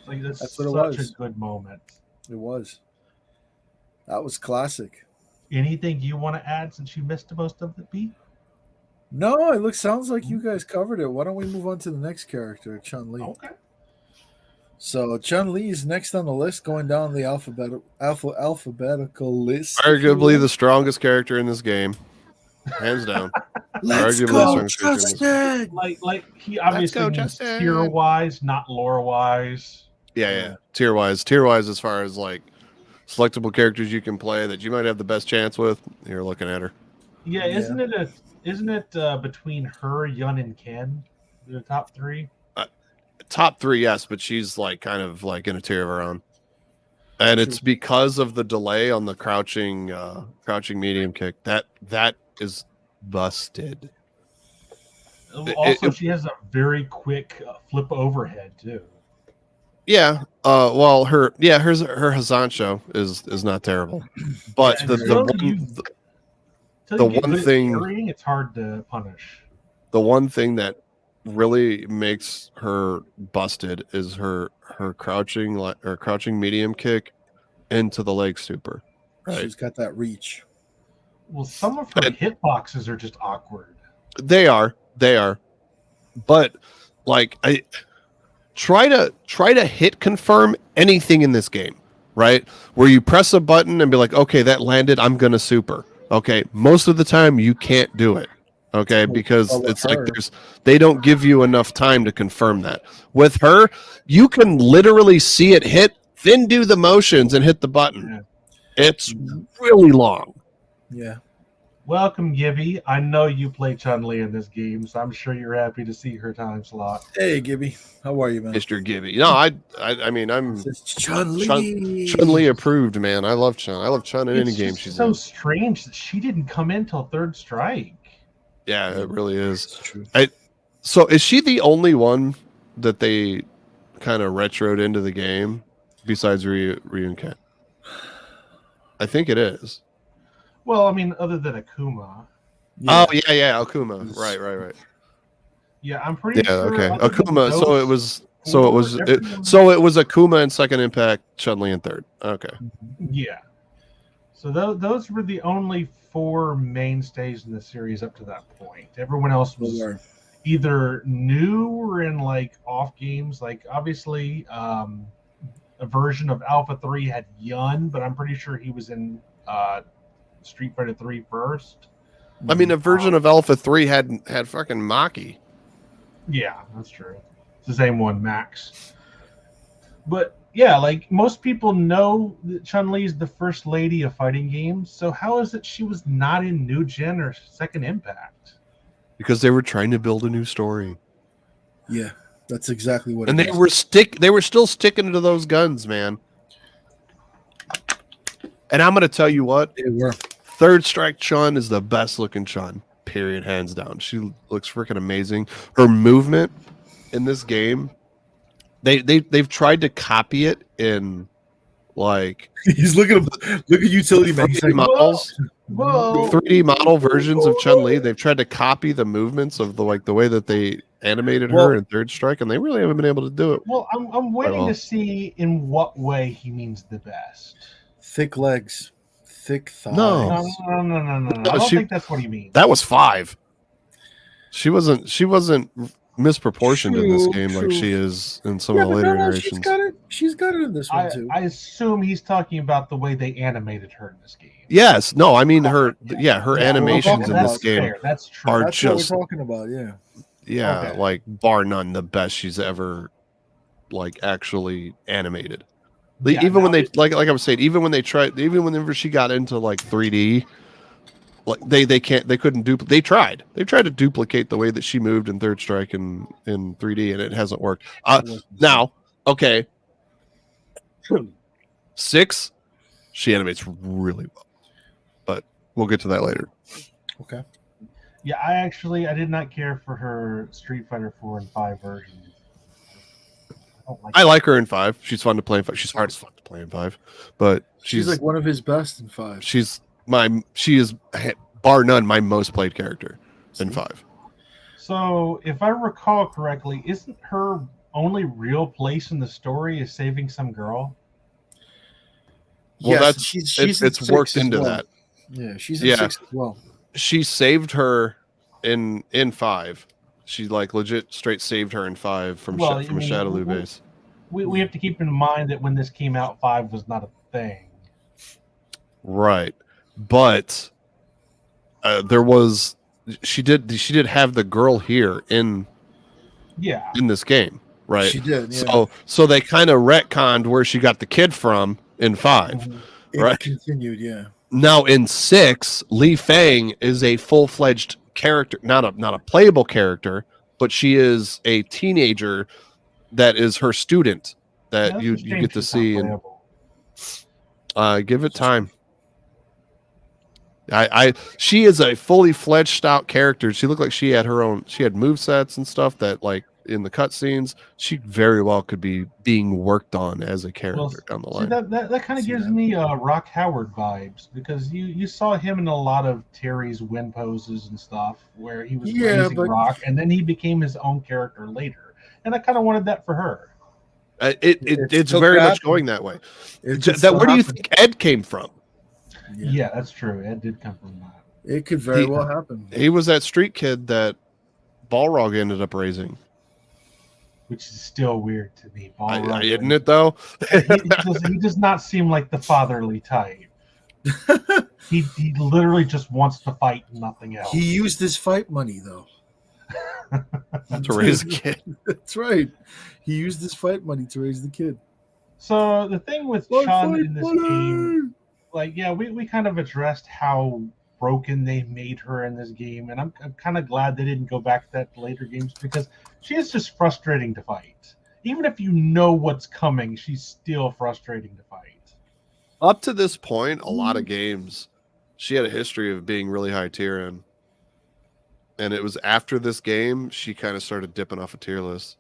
like that's That's what it such was. a good moment. It was. That was classic. Anything you want to add since you missed most of the beat? No, it sounds like you guys covered it. Why don't we move on to the next character, Chun-Li? Okay. So Chun-Li is next on the list, going down the alphabetical list. arguably the strongest character in this game. Hands down. Let's arguably go, the strongest Justin! Like he Let's obviously go, means Justin. tier wise, not lore wise. Yeah. Tier wise, as far as like selectable characters you can play that you might have the best chance with, you're looking at her. Yeah, isn't it between her, Yun, and Ken, the top 3? Top 3, yes, but she's like kind of like in a tier of her own. And it's because of the delay on the crouching medium kick. That is busted. Also, she has a very quick flip overhead too. Yeah. Well, her Hazancho is not terrible, but Yeah, the one thing it's hard to punish. the one thing that really makes her busted is her crouching medium kick into the leg super. Right. She's got that reach. Well, some of her hitboxes are just awkward. They are, but like I try to hit confirm anything in this game, right? Where you press a button and be like, okay, that landed, I'm gonna super. Okay, most of the time you can't do it. Okay, because it's like they don't give you enough time to confirm that. With her, you can literally see it hit, then do the motions and hit the button. Yeah. It's really long. Yeah. Welcome, Gibby. I know you play Chun-Li in this game, so I'm sure you're happy to see her time slot. Hey, Gibby. How are you, man? Mr. Gibby. No, I mean I'm Chun-Li. Chun-Li approved, man. I love Chun. I love Chun in any game she's so in. strange that she didn't come in till Third Strike. Yeah, it really is. That's true. So is she the only one that they kind of retroed into the game besides Ryu and Ken? I think it is. Well, I mean, other than Akuma. Yeah. Oh yeah, Akuma. Right. Yeah, I'm pretty sure. Okay. other than Akuma. those So it was four, it was Akuma in second impact, Chun-Li in third. Okay. Yeah. So those were the only 4 mainstays in the series up to that point. Everyone else was either new or in like off games. Like obviously, a version of Alpha 3 had Yun, but I'm pretty sure he was in Street Fighter 3 first. I mean, a version of Alpha 3 had fucking Maki. Yeah, that's true. It's the same one, Max. But yeah, like most people know that Chun-Li is the first lady of fighting games. So how is it she was not in New Gen or Second Impact? Because they were trying to build a new story. Yeah, that's exactly what. And it is. they were still sticking to those guns, man. And I'm gonna tell you what, They were. Third Strike Chun is the best looking Chun. Period, hands down. She looks freaking amazing. Her movement in this game, they've tried to copy it in like He's looking at utility man. He's 3D like, models, Whoa. 3D model versions of Chun-Li. They've tried to copy the movements of the way that they animated Well- her in Third Strike, and they really haven't been able to do it. Well, I'm waiting well. to see in what way he means the best. Thick legs, thick thighs. No. No. I don't think that's what he means. That was 5. She wasn't misproportioned in this True, game like true. she is in some Yeah, of the but later no, iterations. she's got it in this one too. I assume he's talking about the way they animated her in this game. Yes, no, I mean her animations in that's this game fair. That's true. are That's just what we're talking about. Yeah. yeah, Okay. like bar none the best she's ever like actually animated. Yeah, Even when now they like I was saying, even whenever she got into like 3D, like they couldn't duplicate. They tried to duplicate the way that she moved in Third Strike in 3D, and it hasn't worked. Now, okay, 6, she animates really well, but we'll get to that later. Okay. Yeah, I did not care for her Street Fighter 4 and 5 version. I like her in 5. She's fun to play in 5. She's hard as fuck to play in 5, but She's like one of his best in 5. she is bar none my most played character in 5. So, if I recall correctly, isn't her only real place in the story is saving some girl? Well, Yes, that's she's it's in worked 6 as into well. that. Yeah, she's in 6 as well. She saved her in 5. She like legit straight saved her in 5 from a Shadowloo base. We have to keep in mind that when this came out, 5 was not a thing. Right, but there was she did have the girl here in this game, right? She did. Yeah. So they kind of retconned where she got the kid from in 5, It right? continued. Yeah. Now in 6, Li Fang is a full-fledged character, not a playable character, but she is a teenager that is her student that you get to see and give it time. She is a fully fledged out character. She looked like she had movesets and stuff that like in the cutscenes, she very well could be being worked on as a character down the line. That kind of gives me Rock Howard vibes, because you saw him in a lot of Terry's win poses and stuff where he was praising Rock, and then he became his own character later, and I kind of wanted that for her. It's very much going that way. Where do you think Ed came from? Yeah, that's true. Ed did come from that. It could very well happen. He was that street kid that Balrog ended up raising. Which is still weird to me. Isn't it though? he does not seem like the fatherly type. he literally just wants to fight and nothing else. He used his fight money though to raise a kid. That's right. He used his fight money to raise the kid. So the thing with Chun in this game, like, yeah, we kind of addressed how broken they made her in this game, and I'm kind of glad they didn't go back to that later games, because she is just frustrating to fight. Even if you know what's coming, she's still frustrating to fight. Up to this point, a lot of games, she had a history of being really high tier in. And it was after this game, she kind of started dipping off a tier list.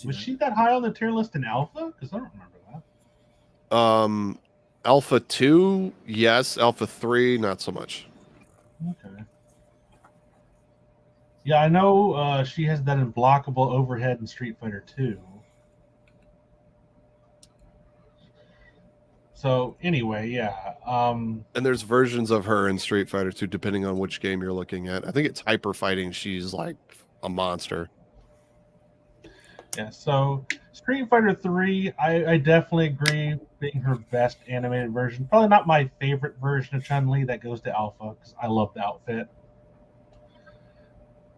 Was she that high on the tier list in Alpha? Because I don't remember that. Alpha 2, yes. Alpha 3, not so much. Okay. Yeah, I know she has that unblockable overhead in Street Fighter 2. So anyway, yeah. And there's versions of her in Street Fighter 2, depending on which game you're looking at. I think it's Hyper Fighting. She's like a monster. Yeah, so Street Fighter 3, I definitely agree being her best animated version. Probably not my favorite version of Chun-Li. That goes to Alpha, because I love the outfit.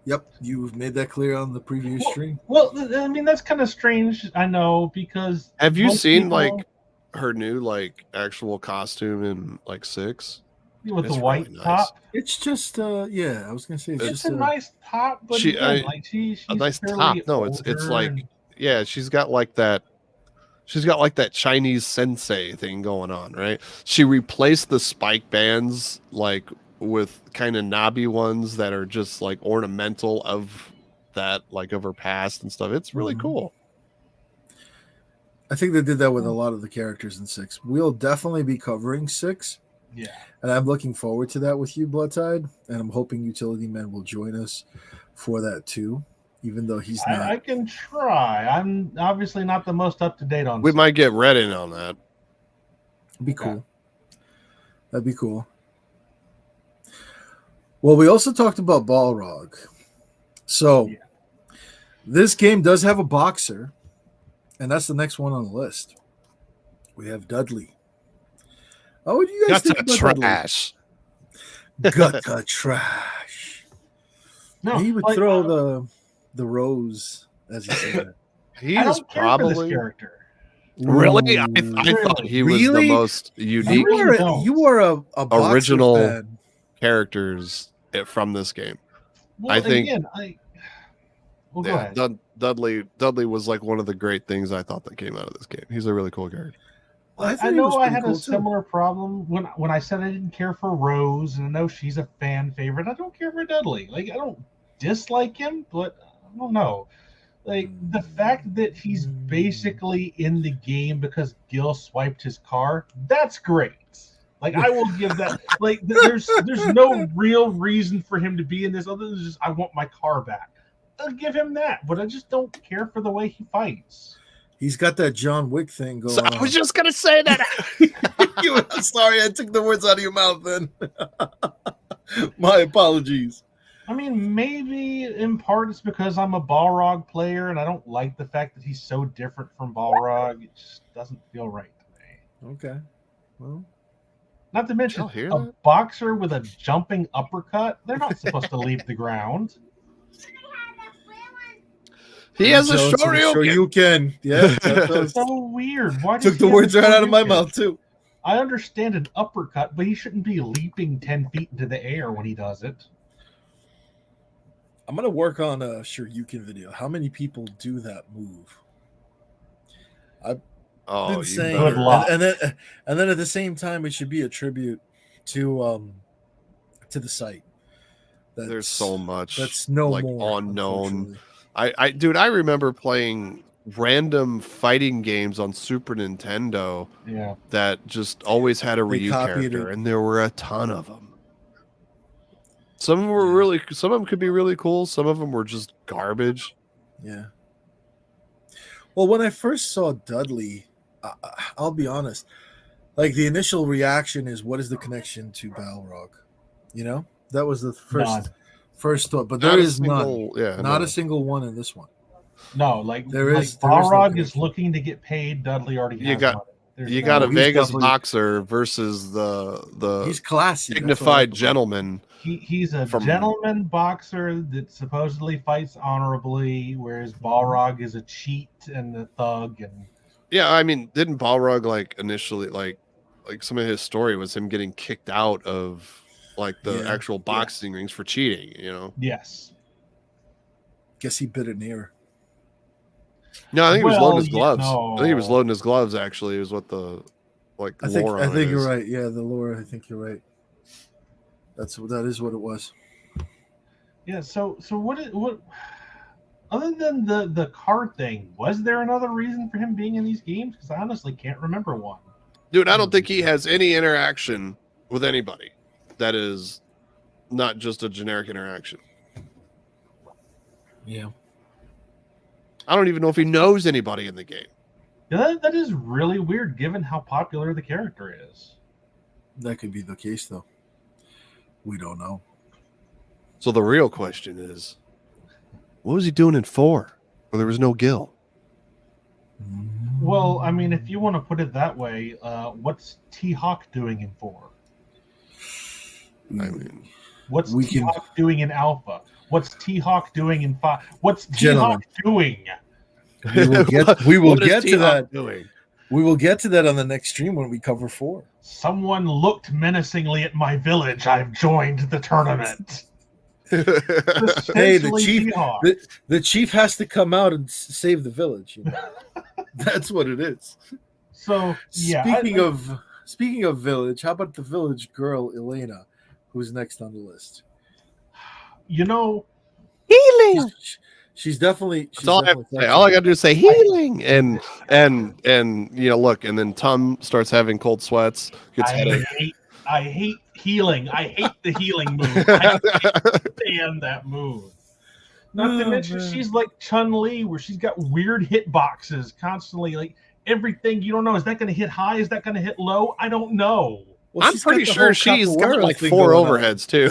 Yep, you've made that clear on the previous stream. Well, I mean, that's kind of strange, I know, because... Have you seen, like, her new, like, actual costume in, like, 6? With the white top? It's just, yeah, I was going to say it's a nice top, but she's a nice top. No, it's like, yeah, she's got like that Chinese sensei thing going on, right? She replaced the spike bands like with kind of knobby ones that are just like ornamental of that, like of her past and stuff. It's really cool. I think they did that with a lot of the characters in 6. We'll definitely be covering 6. Yeah. And I'm looking forward to that with you, BloodTide. And I'm hoping Utility Men will join us for that too, even though he's not. I can try. I'm obviously not the most up to date on. We might get Red in on that. It'd be cool. That'd be cool. Well, we also talked about Balrog. So this game does have a boxer, and that's the next one on the list. We have Dudley. Oh, what do you guys think about trash. Gutta trash. No, he would throw the rose, as he said. He is probably this character. Really? I thought he was the most unique. You were a original fan. Characters from this game. Well, I think. Again, go ahead. Dudley was like one of the great things I thought that came out of this game. He's a really cool character. I know I had a similar problem when I said I didn't care for Rose, and I know she's a fan favorite. I don't care for Dudley. Like, I don't dislike him, but I don't know. Like, the fact that he's basically in the game because Gil swiped his car, that's great. Like, I will give that. Like, there's no real reason for him to be in this other than just I want my car back. I'll give him that, but I just don't care for the way he fights. He's got that John Wick thing going on. I was just gonna say that. I'm sorry, I took the words out of your mouth. Then my apologies. I mean, maybe in part it's because I'm a Balrog player and I don't like the fact that he's so different from Balrog. It just doesn't feel right to me. Okay, well. Not to mention, a boxer with a jumping uppercut, they're not supposed to leave the ground. He has a Shoryuken. Yeah, that's so weird. Why took the words right out of my mouth, too. I understand an uppercut, but he shouldn't be leaping 10 feet into the air when he does it. I'm going to work on a Shoryuken video. How many people do that move? I've been saying, and then at the same time, it should be a tribute to the site. There's so much that's more unknown. I remember playing random fighting games on Super Nintendo. Yeah, that just always had a Ryu character, and there were a ton of them. Some of them were some of them could be really cool. Some of them were just garbage. Yeah. Well, when I first saw Dudley, I'll be honest, like the initial reaction is, what is the connection to Balrog? You know, that was the first thought, but there is none. Yeah, not a single one in this one. No, Balrog is looking to get paid. Dudley already has money. You got a Vegas boxer versus the he's classy, dignified gentleman. He's a gentleman boxer that supposedly fights honorably, whereas Balrog is a cheat and a thug. And yeah, I mean, didn't Balrog initially like some of his story was him getting kicked out of the actual boxing rings for cheating? You know. Yes. Guess he bit an ear. No, I think he was loading his gloves. I think he was loading his gloves. Actually, is what the I think you're right. Yeah, the lore. I think you're right. That is what it was. Yeah. So what? Other than the card thing, was there another reason for him being in these games? Because I honestly can't remember one. Dude, I don't think he has any interaction with anybody that is not just a generic interaction. Yeah. I don't even know if he knows anybody in the game. Yeah, that is really weird given how popular the character is. That could be the case, though. We don't know. So the real question is, what was he doing in 4 where there was no Gil? Well, I mean, if you want to put it that way, what's T-Hawk doing in 4? I mean, what's T-Hawk doing in Alpha? What's T-Hawk doing in 5? What's T-Hawk doing? We will get to that. We will get to that on the next stream when we cover 4. Someone looked menacingly at my village. I've joined the tournament. Hey, the chief has to come out and save the village. You know? That's what it is. So yeah. Speaking of village, how about the village girl Elena, who's next on the list? You know, healing. She's definitely. All I got to do is say healing, and look, and then Tom starts having cold sweats. I hate healing. I hate the healing move. I can't stand that move. Not to Oh, mention man. she's like Chun-Li, where she's got weird hitboxes constantly. Like everything, you don't know. Is that going to hit high? Is that going to hit low? I don't know. Well, I'm she's pretty got the sure whole she's got capoeira like thing 4 going on. overheads too.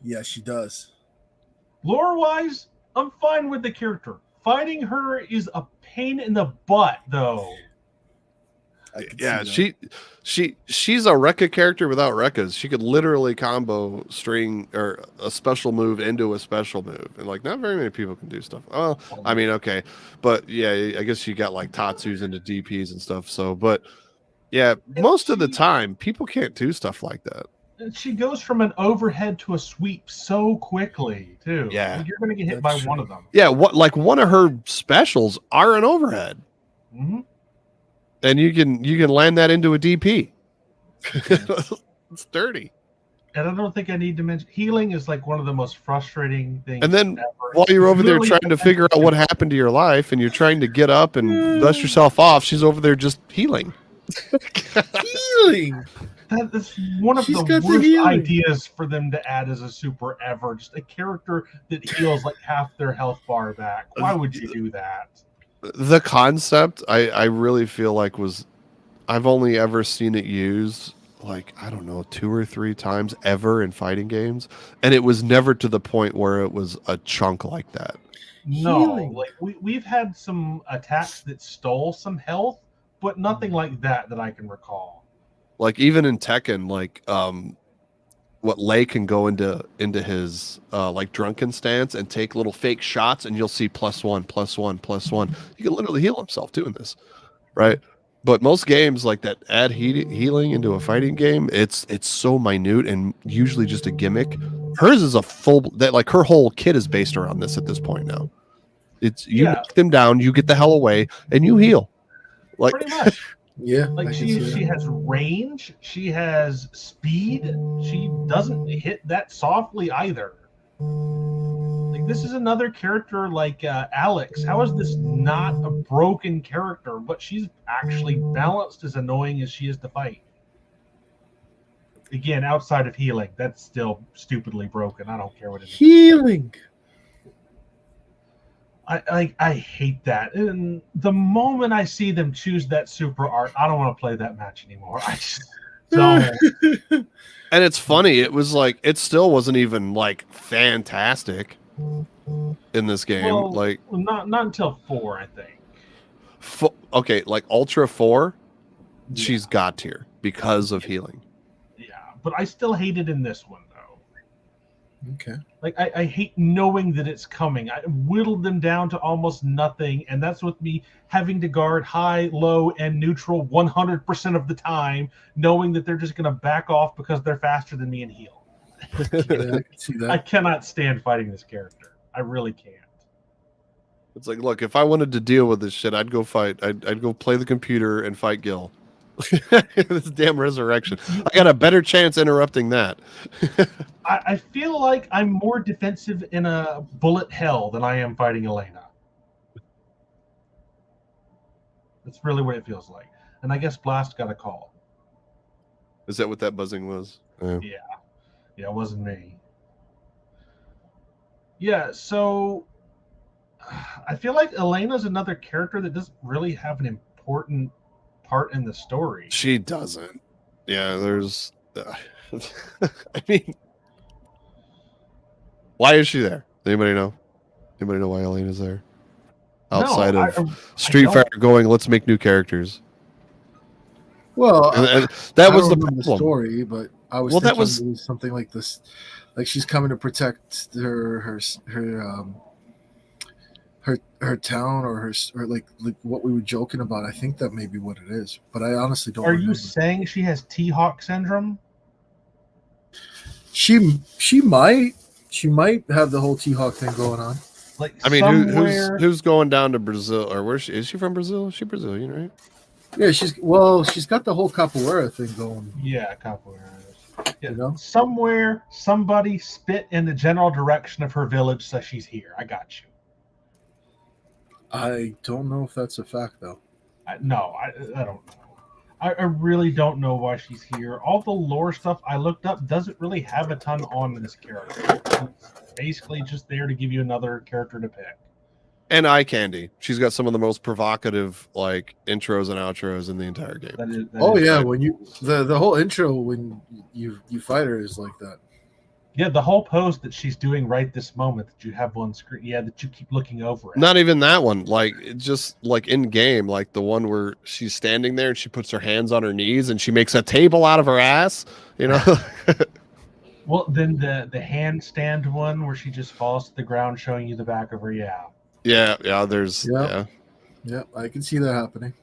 Yeah, she does. Lore-wise, I'm fine with the character. Fighting her is a pain in the butt, though. I can Yeah, see that. she's a Rekka character without Rekkas. She could literally combo string or a special move into a special move, and like not very many people can do stuff. Well, I mean, okay, but yeah, I guess you got like Tatsus into DPs and stuff. So, but yeah, most of the time, people can't do stuff like that. She goes from an overhead to a sweep so quickly, too. Yeah. Like, you're going to get hit That's by true. one of them. Yeah, what like one of her specials are an overhead, Mm-hmm. and you can land that into a DP. It's dirty. And I don't think I need to mention healing is like one of the most frustrating things. And then ever. while you're over there Literally trying to figure out what happened to your life, and you're trying to get up and dust yourself off, she's over there just healing. Healing. That's one of She's the got the worst healing. ideas for them to add as a super ever. Just a character that heals like half their health bar back. Why would you do that? The concept, I really feel like I've only ever seen it used like, I don't know, 2 or 3 times ever in fighting games, and it was never to the point where it was a chunk like that. No, Healing. like we've had some attacks that stole some health, but nothing like that I can recall. Like even in Tekken, like what Lei can go into his like drunken stance and take little fake shots, and you'll see +1, +1, +1. He can literally heal himself doing this, right? But most games like that add healing into a fighting game, it's so minute and usually just a gimmick. Hers is a full that like her whole kit is based around this at this point now. It's you knock them down, you get the hell away, and you heal. Like Pretty much. Yeah, Like I can see she that. has range, she has speed, she doesn't hit that softly either. Like this is another character like Alex. How is this not a broken character, but she's actually balanced as annoying as she is to fight? Again, outside of healing, that's still stupidly broken. I don't care what it is. Healing. I hate that. And the moment I see them choose that super art, I don't want to play that match anymore. I just don't. And it's funny, it was like it still wasn't even like fantastic in this game. Well, like not until 4, I think. Okay, like Ultra 4, she's god tier because of healing. Yeah, but I still hate it in this one though. Okay. Like I hate knowing that it's coming. I whittled them down to almost nothing, and that's with me having to guard high, low, and neutral 100% of the time, knowing that they're just going to back off because they're faster than me and heal. Yeah, I can see that. I cannot stand fighting this character. I really can't. It's like, look, if I wanted to deal with this shit, I'd go fight. I'd go play the computer and fight Gil. This damn resurrection. I got a better chance interrupting that. I feel like I'm more defensive in a bullet hell than I am fighting Elena. That's really what it feels like. And I guess Blast got a call. Is that what that buzzing was? Yeah, it wasn't me. Yeah, so I feel like Elena's another character that doesn't really have an important part in the story. She doesn't. Yeah, there's. I mean, why is she there? Anybody know? Anybody know why Elena's there? Outside of Street Fighter going, let's make new characters. Well, And that was the the problem. story, but I was thinking it was something like this, like she's coming to protect her town or like what we were joking about. I think that may be what it is, but I honestly don't. Are you saying she has T-Hawk syndrome? She might have the whole T-Hawk thing going on. Like, I mean, who's going down to Brazil, or where is she from? Brazil? Is she Brazilian, right? Yeah, she's got the whole capoeira thing going. Yeah, capoeira. Yeah, you know? Somewhere somebody spit in the general direction of her village, so she's here. I got you. I don't know if that's a fact though. I don't know. I really don't know why she's here. All the lore stuff I looked up doesn't really have a ton on this character. It's basically just there to give you another character to pick. And eye candy. She's got some of the most provocative like intros and outros in the entire game. That is yeah, right. when you the whole intro when you fight her is like that. Yeah, the whole pose that she's doing right this moment that you have on screen. Yeah, that you keep looking over at. Not even that one. Like just like in game, like the one where she's standing there and she puts her hands on her knees and she makes a table out of her ass. You know. Well, then the handstand one where she just falls to the ground, showing you the back of her. Yeah. There's Yeah, I can see that happening.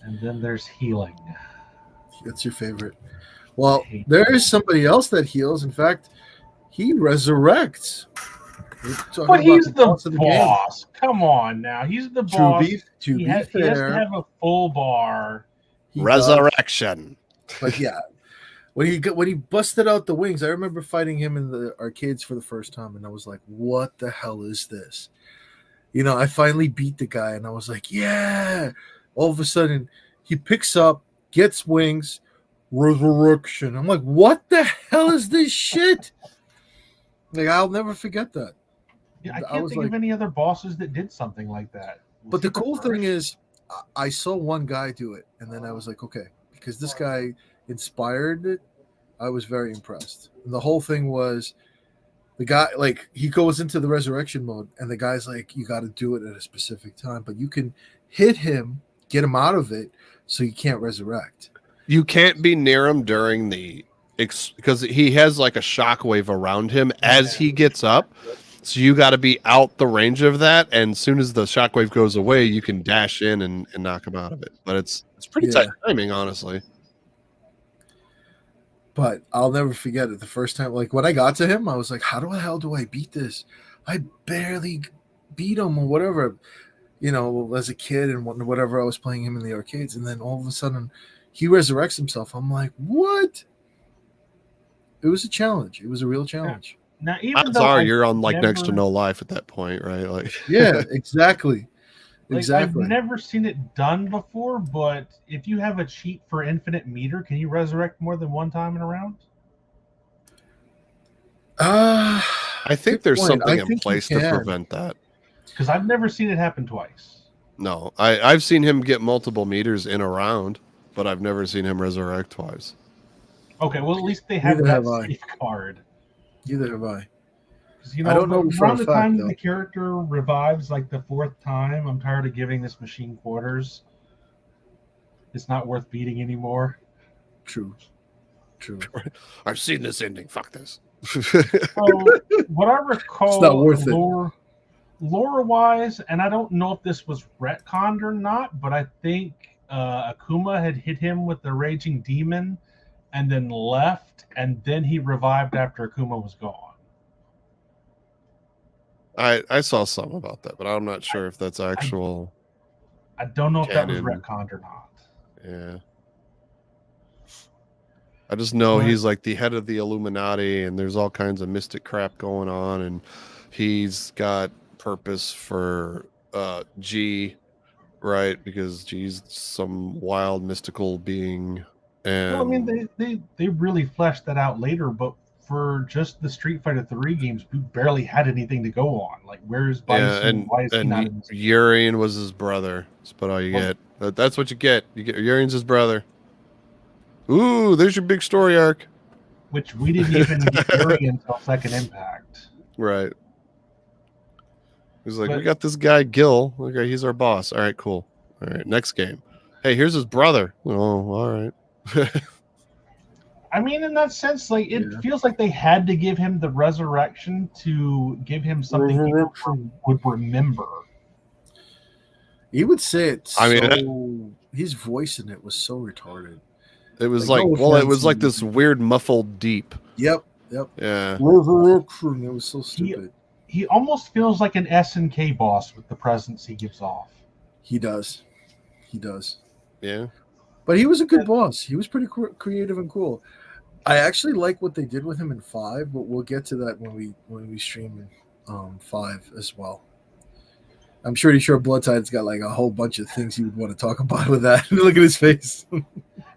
And then there's healing. That's your favorite. Well, there is somebody else that heals. In fact, he resurrects. But he's the boss. Come on now. He's the boss. To be fair, he has to have a full bar. Resurrection. But yeah, when he busted out the wings, I remember fighting him in the arcades for the first time, and I was like, what the hell is this? You know, I finally beat the guy, and I was like, yeah. All of a sudden, he picks up, gets wings, resurrection. I'm like, what the hell is this shit? Like, I'll never forget that. Yeah, I can't think of any other bosses that did something like that. But the cool thing is, I saw one guy do it, and then I was like, okay, because this guy inspired it, I was very impressed. And the whole thing was, the guy, like, he goes into the resurrection mode, and the guy's like, you got to do it at a specific time, but you can hit him, get him out of it, so you can't resurrect. You can't be near him during the because he has like a shockwave around him as he gets up. So you got to be out the range of that, and as soon as the shockwave goes away, you can dash in and knock him out of it. But it's pretty tight timing, honestly. But I'll never forget it. The first time, like when I got to him, I was like, how the hell do I beat this? I barely beat him or whatever, you know, as a kid and whatever I was playing him in the arcades. And then all of a sudden he resurrects himself. I'm like, what? It was a challenge. It was a real challenge. Now, odds are you're on like next to no life at that point, right? Like, yeah, exactly. Like, I've never seen it done before, but if you have a cheat for infinite meter, can you resurrect more than one time in a round? I think there's something in place to prevent that. Because I've never seen it happen twice. No, I've seen him get multiple meters in a round, but I've never seen him resurrect twice. Okay, well, at least they have that safeguard. Neither have I. You know, I don't know around the time the character revives like the fourth time, I'm tired of giving this machine quarters. It's not worth beating anymore. True. I've seen this ending. Fuck this. So, what I recall, it's not worth it. Lore-wise, and I don't know if this was retconned or not, but I think Akuma had hit him with the Raging Demon and then left, and then he revived after Akuma was gone. I saw some about that, but I'm not sure if that's actual. I don't know if that was retconned or not. Yeah. I just know he's like the head of the Illuminati, and there's all kinds of mystic crap going on, and he's got purpose for G, right? Because G's some wild mystical being. And well, I mean, they really fleshed that out later, but for just the Street Fighter 3 games, we barely had anything to go on. Like, where's Bison? Why is he not in this? Urien was his brother. That's about all you get. That's what you get. You get Urien's his brother. Ooh, there's your big story arc. Which we didn't even get Urien until Second Impact. Right. He's like, we got this guy, Gil. Okay, he's our boss. All right, cool. All right, next game. Hey, here's his brother. Oh, all right. I mean, in that sense, like it feels like they had to give him the resurrection to give him something he would remember. He would say it. His voice in it was so retarded. It was like it was like this weird muffled deep. Yep. Yeah. It was so stupid. He almost feels like an SNK boss with the presence he gives off. He does. Yeah. But he was a good boss. He was pretty creative and cool. I actually like what they did with him in 5, but we'll get to that when we stream 5 as well. I'm pretty sure BloodTide's got like a whole bunch of things he would want to talk about with that. Look at his face.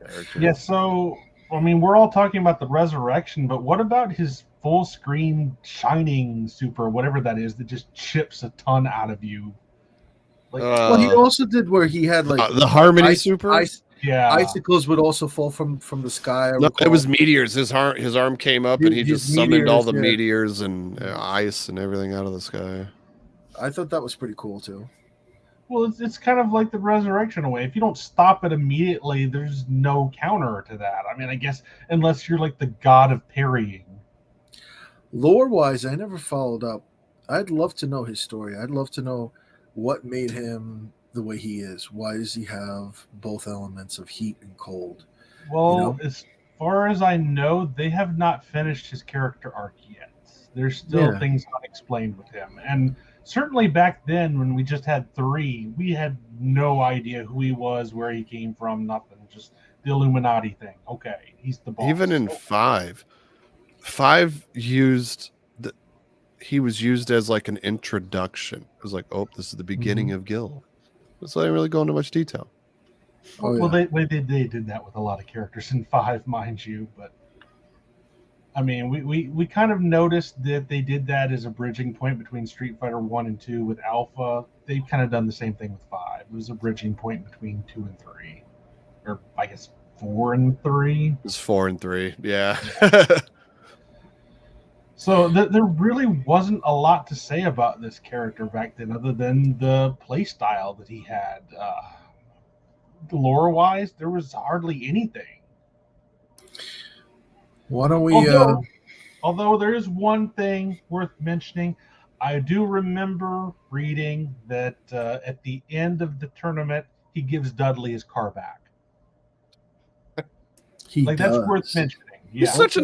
character. Yeah, so I mean, we're all talking about the resurrection, but what about his full screen shining super, whatever that is, that just chips a ton out of you? Like, Well, he also did where he had like the Harmony ice, super. yeah, icicles would also fall from the sky. I No, it recall. was meteors. His arm came up, and he His just summoned all meteors, the yeah. meteors and ice and everything out of the sky. I thought that was pretty cool too. well, it's kind of like the resurrection away. If you don't stop it immediately, there's no counter to that. I mean, I guess unless you're like the god of parrying. Lore wise, I never followed up. I'd love to know his story. I'd love to know what made him the way he is. Why does he have both elements of heat and cold? Well, You know? as far as I know, they have not finished his character arc yet. There's still Yeah. things unexplained with him. And certainly back then, when we just had 3, we had no idea who he was, where he came from, nothing. Just the Illuminati thing. Okay, he's the boss. Even in 5 used he was used as like an introduction. It was like, oh, this is the beginning of Gil. So they didn't really go into much detail. Oh, Well, yeah. they did that with a lot of characters in 5, mind you. But I mean, we kind of noticed that they did that as a bridging point between Street Fighter 1 and 2 with Alpha. They've kind of done the same thing with 5. It was a bridging point between 2 and 3, or I guess 4 and 3. It was 4 and 3. Yeah. So there really wasn't a lot to say about this character back then, other than the play style that he had. Lore-wise, there was hardly anything. Why don't we? Although there is one thing worth mentioning, I do remember reading that at the end of the tournament, he gives Dudley his car back. He Like does. that's worth mentioning. Yeah, He's such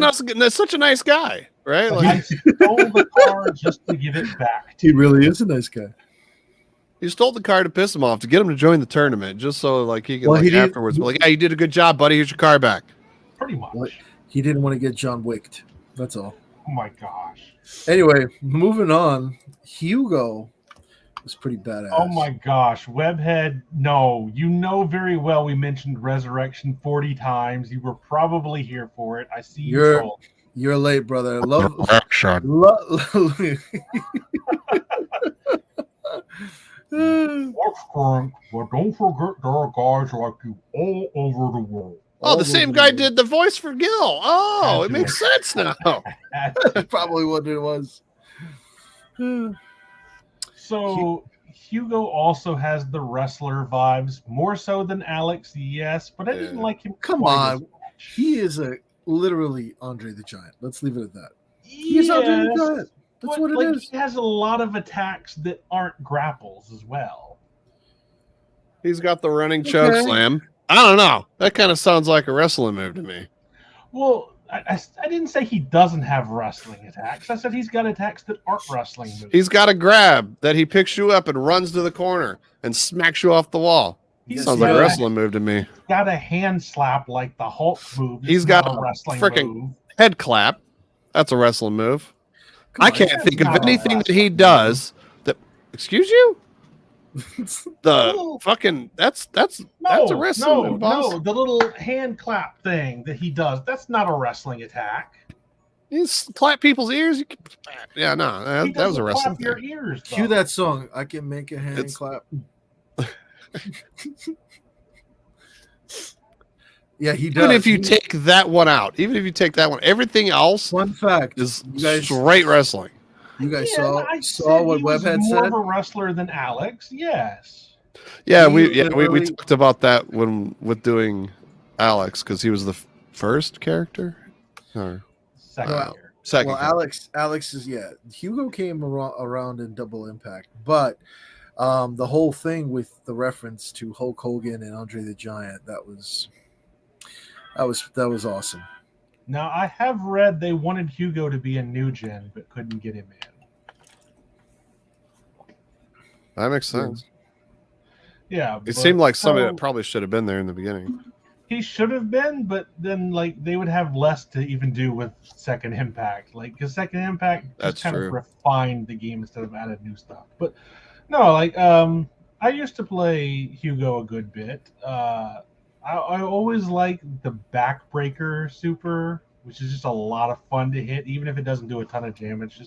a nice guy, right? Like, Like, I stole the car just to give it back to He really is a nice guy. he stole the car to piss him off, to get him to join the tournament, just so like he can Well, he didn't- afterwards be like, yeah, you did a good job, buddy. Here's your car back. pretty much. What? He didn't want to get John Wicked. That's all. Oh my gosh. Anyway, moving on. Hugo was pretty badass. Oh my gosh. WebHead, no. You know very well we mentioned Resurrection 40 times. You were probably here for it. I see you You're- troll. You're late, brother. Love. Shot. That's correct, but don't forget there are guys like you all over the world. Oh, the same guy did the voice for Gil. Oh, it makes sense now. Probably what it was. So Hugo also has the wrestler vibes, more so than Alex, yes, but I didn't Yeah. like him. Come quite on. as much. He is literally Andre the Giant. Let's leave it at that. He's Andre the Yes, Giant. That's but, what it like, is. He has a lot of attacks that aren't grapples as well. He's got the running choke Okay. slam. I don't know. That kind of sounds like a wrestling move to me. Well, I didn't say he doesn't have wrestling attacks. I said he's got attacks that aren't wrestling moves. He's got a grab that he picks you up and runs to the corner and smacks you off the wall. He's Sounds got like a a- wrestling move to me. got a hand slap like the Hulk move. He's It's got not a wrestling frickin' move. Head clap. That's a wrestling move. Come I on. can't that's think of not a anything that he wrestling does that. Excuse you? The No. fucking that's a wrestling move, boss. no, the little hand clap thing that he does. That's not a wrestling attack. You clap people's ears. You can, yeah, no, He that was a doesn't wrestling clap your thing. ears. Cue though. that song. I can make a hand It's- clap. Yeah, he does. Even if you take that one out, everything else Fun fact. is You guys- straight wrestling. You guys Yeah, saw I saw said what he was WebHead more said? of a wrestler than Alex. Yes. Yeah, He we literally- talked about that with doing Alex because he was the first character or Second Wow. year. second. Well, character. Alex is Hugo came around in Double Impact, but the whole thing with the reference to Hulk Hogan and Andre the Giant that was awesome. Now I have read they wanted Hugo to be a new gen, but couldn't get him in. That makes sense. Yeah. It but- seemed like somebody so that probably should have been there in the beginning. he should have been, but then like they would have less to even do with Second Impact. Like because Second Impact That's just kind true. of refined the game instead of added new stuff. But no, like I used to play Hugo a good bit. I always like the backbreaker super, which is just a lot of fun to hit, even if it doesn't do a ton of damage.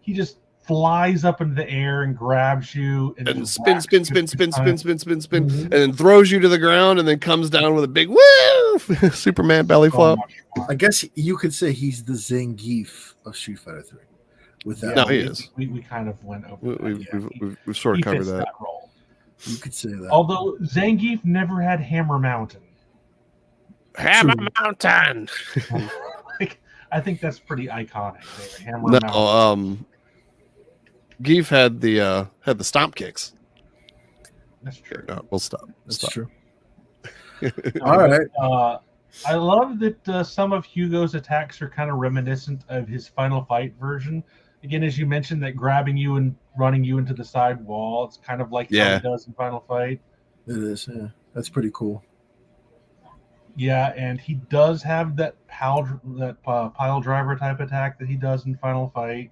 He just flies up into the air and grabs you and And just spin, whacks spin, you spin, every spin, time. spin, spin, spin, spin, Mhm. and then throws you to the ground, and then comes down with a big woo, Superman belly So flop. much fun. I guess you could say he's the Zangief of Street Fighter 3 with that. No, Yeah, he is. we kind of went over that. We've, Yeah, we've sort he of covered fits that. that role. You could say that. Although Zangief never had Hammer Mountain. Hammer True. Mountain. I think that's pretty iconic. There, Hammer No, Mountain. Geef had the stomp kicks. That's true. No, we'll stop. That's Stop. true. No, All right. I love that some of Hugo's attacks are kind of reminiscent of his Final Fight version. Again, as you mentioned, that grabbing you and running you into the side wall, it's kind of like how Yeah. he does in Final Fight. It is. Yeah. That's pretty cool. Yeah, and he does have that pile driver type attack that he does in Final Fight.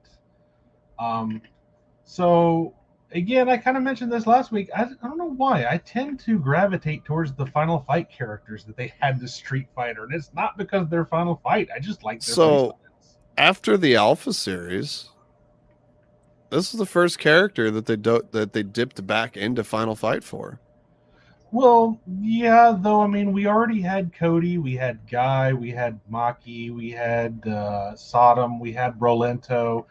So again, I kind of mentioned this last week. I don't know why. I tend to gravitate towards the Final Fight characters that they had to Street Fighter, and it's not because they're Final Fight. I just like their So playstyles. after the Alpha series, this is the first character that they dipped back into Final Fight for. Well, yeah, though, I mean, we already had Cody, we had Guy, we had Maki, we had Sodom, we had Rolento.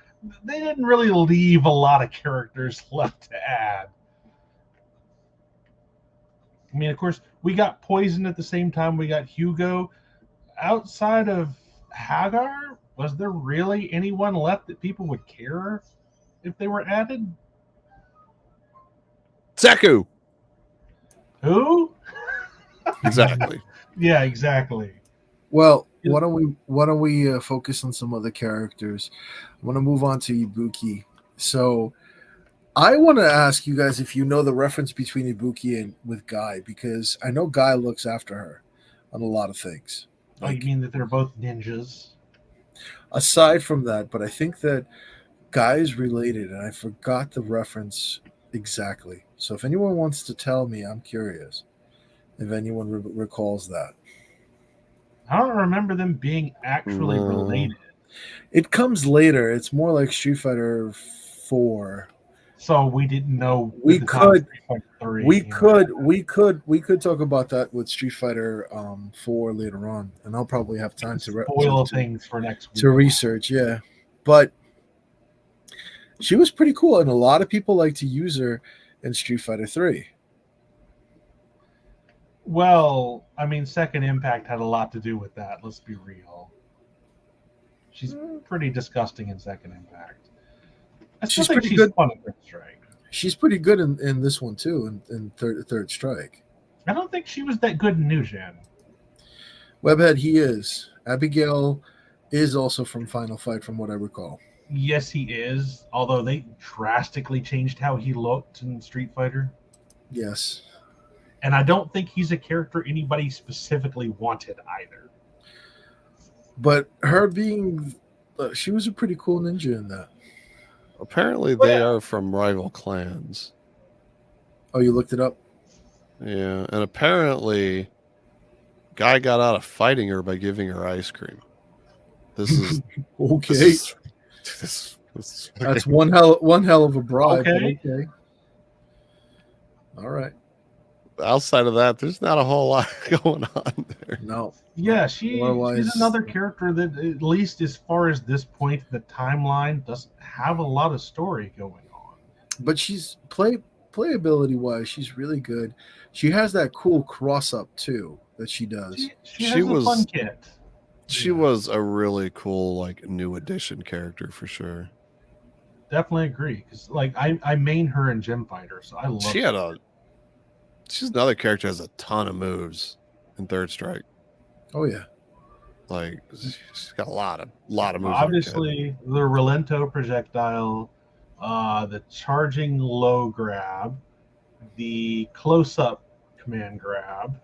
They didn't really leave a lot of characters left to add. I mean, of course, we got Poison at the same time we got Hugo. Outside of Hagar, was there really anyone left that people would care if they were added? Seku. Who? Exactly. Yeah, exactly. Well, why don't we focus on some other characters? I want to move on to Ibuki. So I want to ask you guys if you know the reference between Ibuki and with Guy, because I know Guy looks after her on a lot of things. Oh, you mean that they're both ninjas? Aside from that, but I think that Guy is related, and I forgot the reference exactly. So if anyone wants to tell me, I'm curious if anyone recalls that. I don't remember them being actually related. It comes later. It's more like Street Fighter 4. So we didn't know. We at the time could- Street Fighter 3, We you know. could talk about that with Street Fighter 4 later on, and I'll probably have time to spoil things for next week. to research. Yeah, but she was pretty cool, and a lot of people like to use her in Street Fighter 3. Well, I mean, Second Impact had a lot to do with that. Let's be real. She's pretty disgusting in Second Impact. I still She's think pretty she's good. fun in Third Strike. She's pretty good in this one too, in Third Strike. I don't think she was that good in New Gen. WebHead, he is. Abigail is also from Final Fight, from what I recall. Yes, he is. Although they drastically changed how he looked in Street Fighter. Yes. And I don't think he's a character anybody specifically wanted either. But her being, she was a pretty cool ninja in that. Apparently, they are from rival clans. Oh, you looked it up? Yeah, and apparently, Guy got out of fighting her by giving her ice cream. This is Okay. That's one hell of a bribe. Okay. Okay. All right. Outside of that, there's not a whole lot going on there. No. Yeah, she's Otherwise- another character that, at least as far as this point, the timeline doesn't have a lot of story going on. But she's playability wise, she's really good. She has that cool cross up too that she does. She She has was- a fun kit. She was a really cool, like, new edition character for sure. Definitely agree. Because like I main her in Gem Fighter, so I love her. She's another character that has a ton of moves in Third Strike. Oh yeah. Like, she's got a lot of moves. Obviously, the Rolento projectile, the charging low grab, the close-up command grab.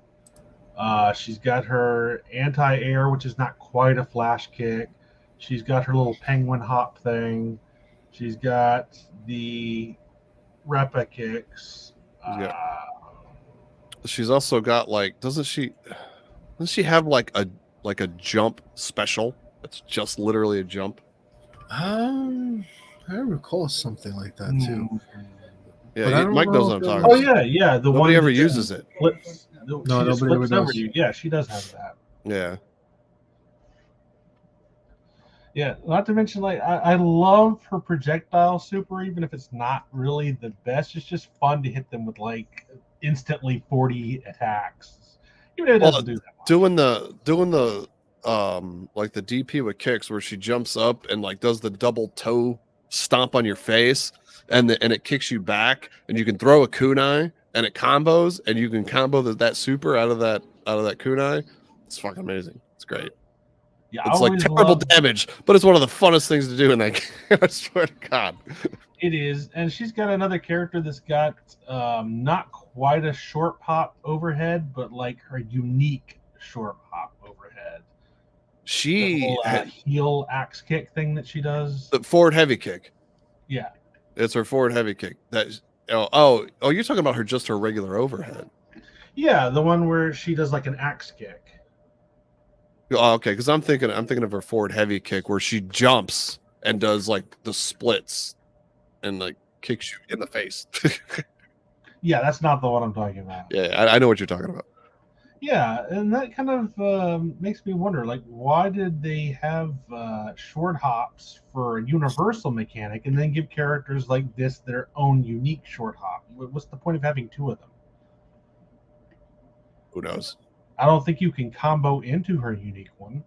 She's got her anti-air, which is not quite a flash kick. She's got her little penguin hop thing. She's got the repa kicks. she's also got like, doesn't she have like a jump special? It's just literally a jump. I recall something like that too. Yeah, But I don't Mike knows what know I'm if talking it about. Yeah. The Nobody one ever that uses it. flips. No, She just nobody ever flips over does. to you. Yeah, she does have that. Yeah. Yeah, not to mention, like, I love her projectile super, even if it's not really the best. It's just fun to hit them with, like, instantly 40 attacks. Even if it doesn't do that much. Doing the like the DP with kicks where she jumps up and like does the double toe stomp on your face and it kicks you back and you can throw a kunai and it combos and you can combo that super out of that kunai. It's fucking amazing. It's great. Yeah, It's like terrible damage, but it's one of the funnest things to do in that game. I swear to God. It is, and she's got another character that's got not quite a short pop overhead, but like her unique short pop overhead. She had heel axe kick thing that she does. The forward heavy kick. Yeah, it's her forward heavy kick. Oh, you're talking about her regular overhead. Yeah, the one where she does like an axe kick. Oh, okay, because I'm thinking of her forward heavy kick where she jumps and does like the splits and like kicks you in the face. Yeah, that's not the one I'm talking about. Yeah, I know what you're talking about. Yeah, and that kind of makes me wonder, like, why did they have short hops for a universal mechanic and then give characters like this their own unique short hop? What's the point of having two of them? Who knows? I don't think you can combo into her unique one.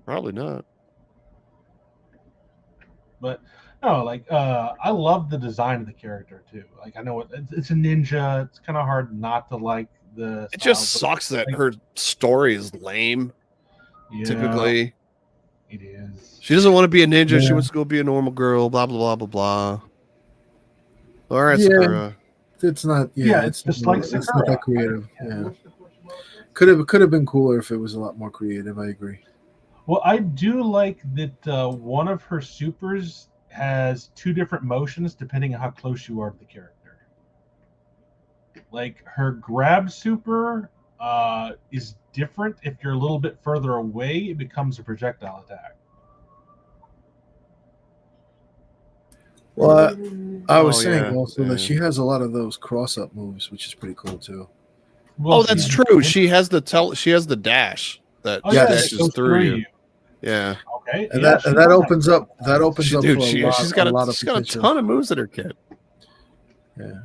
Probably not. But no, like I love the design of the character too. Like I know it's a ninja. It's kind of hard not to like the. It just sucks that like, her story is lame. Yeah, typically, it is. She doesn't want to be a ninja. Yeah. She wants to go be a normal girl. Blah blah blah blah blah. All right, Sakura. It's not. Yeah, it's just like Sakura. It's not that creative. Yeah. Could have been cooler if it was a lot more creative. I agree. Well, I do like that one of her supers has two different motions depending on how close you are to the character. Like her grab super is different. If you're a little bit further away, it becomes a projectile attack. Well, I was saying also that she has a lot of those cross-up moves, which is pretty cool too. Well, that's true. She has the dash that dashes through you. Yeah. Okay. And that opens up. That opens up. She's got a ton of moves in her kit. Yeah.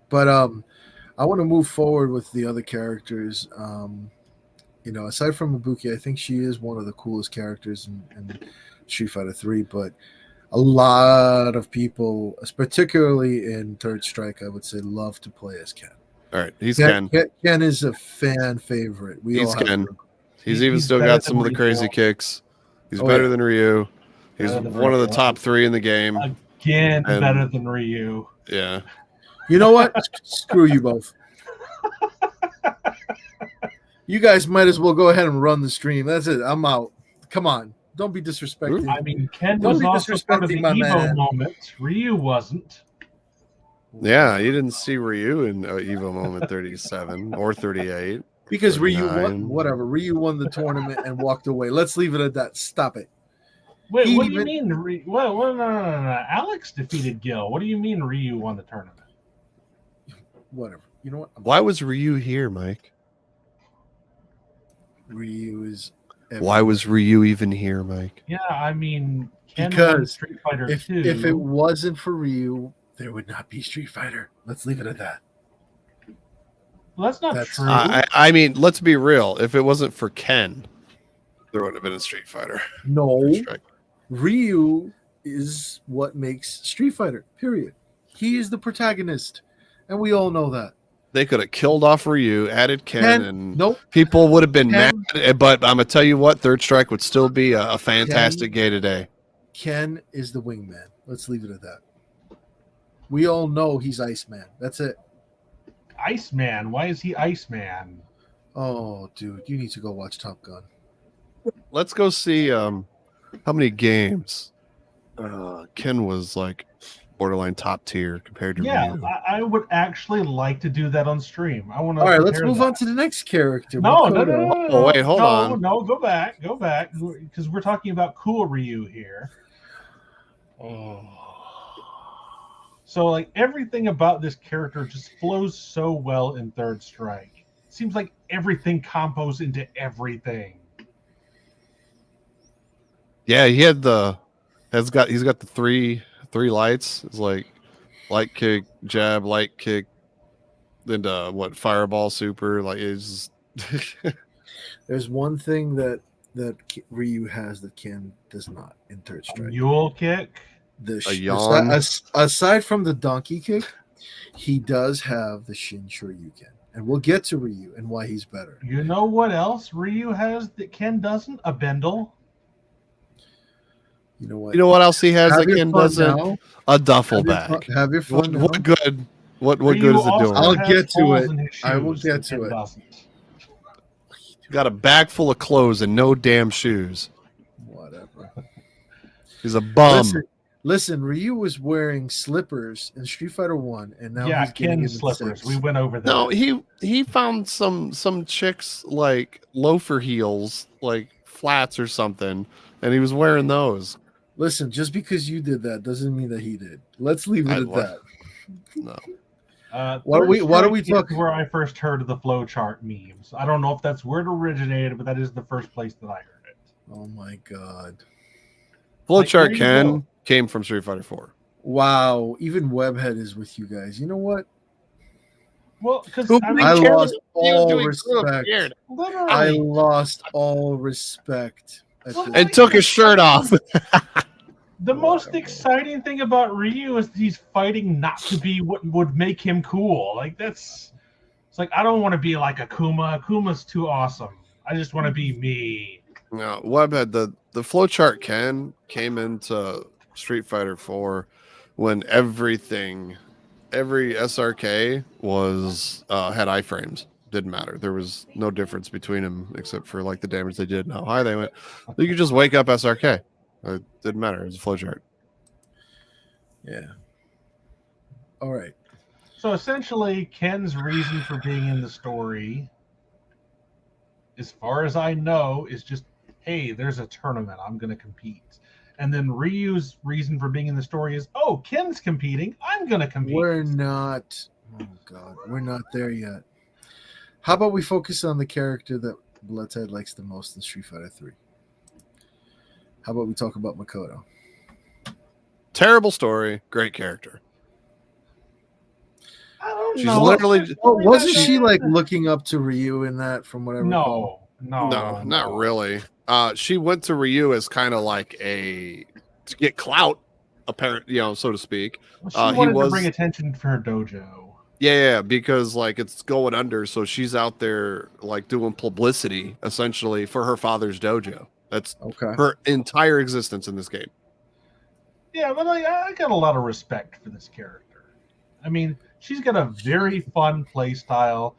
But I want to move forward with the other characters. Aside from Ibuki, I think she is one of the coolest characters in Street Fighter 3. But a lot of people, particularly in Third Strike, I would say, love to play as Ken. All right, he's Ken. Ken is a fan favorite. He's Ken. He's even still got some of the crazy kicks. He's better than Ryu. He's one of the top 3 in the game. Again, better than Ryu. Yeah. You know what? Screw you both. You guys might as well go ahead and run the stream. That's it. I'm out. Come on. Don't be disrespecting. I mean, Ken was also part of the Evo moment. Ryu wasn't. Yeah, you didn't see Ryu in Evo moment 37 or 38. Because 39. Ryu won, whatever. Ryu won the tournament and walked away. Let's leave it at that. Stop it. Wait, what do you mean? No. Alex defeated Gil. What do you mean Ryu won the tournament? Whatever. You know what? Why was Ryu here, Mike? Ryu is. Why was Ryu even here, Mike? Yeah, I mean, because Street Fighter 2. If it wasn't for Ryu, there would not be Street Fighter. Let's leave it at that. Well, that's not true. I mean, let's be real. If it wasn't for Ken, there would have been a Street Fighter. No. Ryu is what makes Street Fighter, period. He is the protagonist, and we all know that. They could have killed off Ryu, added Ken, and nope. People would have been mad. But I'm going to tell you what, Third Strike would still be a fantastic game today. Ken is the wingman. Let's leave it at that. We all know he's Iceman. That's it. Iceman? Why is he Iceman? Oh, dude, you need to go watch Top Gun. Let's go see how many games Ken was like borderline top tier compared to Yeah, Ryu. I would actually like to do that on stream. I want to. All right, let's move on to the next character. No, Makoto. Oh, wait, hold on. No, go back, because we're talking about cool Ryu here. Oh. So, like, everything about this character just flows so well in Third Strike. It seems like everything combos into everything. Yeah, he's got the three lights. It's like light kick, jab, light kick, then fireball super. Like it's There's one thing that Ryu has that Ken does not in Third Strike. Mule kick. A yawn. Aside from the donkey kick, he does have the Shin Shoryuken. And we'll get to Ryu and why he's better. You know what else Ryu has that Ken doesn't? A bendel. You know what? You know what else he has Have that your Ken fun doesn't? now. A duffel bag. Have your fun now. What good? What Ryu good is it also doing? I'll has get to holes it. in his I will shoes get that to Ken it. doesn't. Got a bag full of clothes and no damn shoes. Whatever. He's a bum. Listen, Ryu was wearing slippers in Street Fighter 1, and now Yeah, he's getting Ken's in slippers. 6. We went over that. No, he found some chicks like loafer heels, like flats or something, and he was wearing those. Listen, just because you did that doesn't mean that he did. Let's leave it at that. No. What are we Strike talking? is where I first heard of the flowchart memes. I don't know if that's where it originated, but that is the first place that I heard it. Oh my god! Flowchart Like, Ken came from Street Fighter 4. Wow, even WebHead is with you guys. You know what? Well, because I lost all respect. literally, I lost all respect. At Well, this And took his shirt off. the most exciting thing about Ryu is that he's fighting not to be what would make him cool. Like it's like I don't want to be like Akuma. Akuma's too awesome. I just want to be me. No, Webhead, the flowchart Ken came into Street Fighter 4 when every SRK was had iframes. Didn't matter. There was no difference between them except for like the damage they did and how high they went. You could just wake up SRK. It didn't matter. It was a flowchart. Yeah. All right. So essentially, Ken's reason for being in the story, as far as I know, is just, hey, there's a tournament. I'm going to compete. And then Ryu's reason for being in the story is, oh, Ken's competing. I'm going to compete. We're not. Oh god, we're not there yet. How about we focus on the character that BloodTide likes the most in Street Fighter 3? How about we talk about Makoto? Terrible story. Great character. I don't She's know. literally. Wasn't she like looking up to Ryu in that? From what I recall? No, not really. She went to Ryu as kind of like to get clout, apparent, so to speak. Well, she wanted to bring attention for her dojo. Yeah, because like it's going under, so she's out there like doing publicity essentially for her father's dojo. That's Okay. her entire existence in this game. Yeah, but I got a lot of respect for this character. I mean, she's got a very fun play style.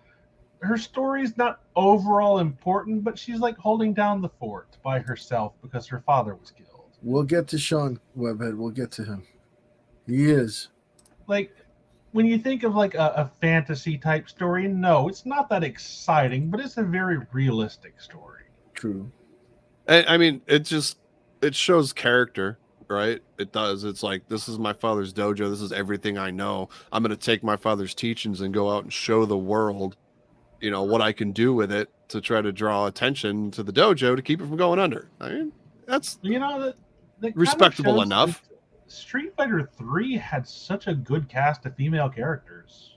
Her story's not overall important, but she's like holding down the fort by herself because her father was killed. We'll get to Sean Webhead. We'll get to him. He is. Like, when you think of like a fantasy type story, no, it's not that exciting, but it's a very realistic story. True. I mean, it shows character, right? It does. It's like, this is my father's dojo. This is everything I know. I'm going to take my father's teachings and go out and show the world, what I can do with it to try to draw attention to the dojo to keep it from going under. I mean, that's that respectable shows enough. that Street Fighter 3 had such a good cast of female characters.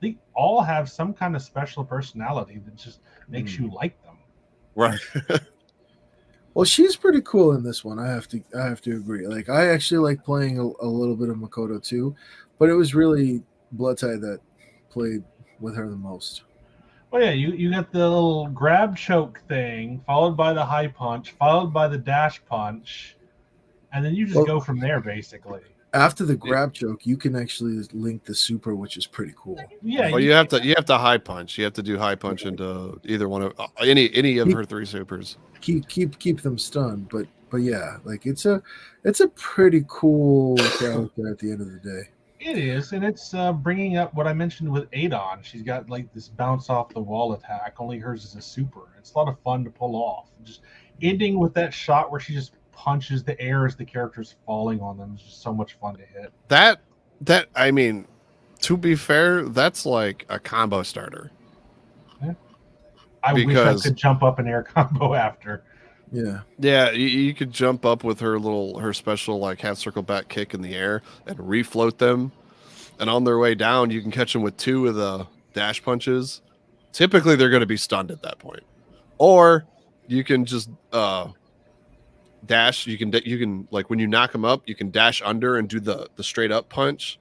They all have some kind of special personality that just makes you like them. Right. Well, she's pretty cool in this one. I have to agree. Like, I actually like playing a little bit of Makoto too, but it was really BloodTide that played with her the most. Well, yeah, you got the little grab choke thing, followed by the high punch, followed by the dash punch, and then you just go from there, basically. After the grab choke, you can actually link the super, which is pretty cool. Yeah. Well, you have to high punch. You have to do high punch into either one of any of her three supers. Keep them stunned, but But yeah, like it's a pretty cool character at the end of the day. It is, and it's bringing up what I mentioned with Adon. She's got like this bounce off the wall attack. Only hers is a super. It's a lot of fun to pull off. Just ending with that shot where she just punches the air as the character's falling on them is just so much fun to hit. That I mean, to be fair, that's like a combo starter. Yeah. I wish I could jump up an air combo after. Yeah. Yeah, you could jump up with her special like half circle back kick in the air and refloat them. And on their way down, you can catch them with 2 of the dash punches. Typically, they're going to be stunned at that point. Or you can just dash. You can like when you knock them up, you can dash under and do the straight up punch.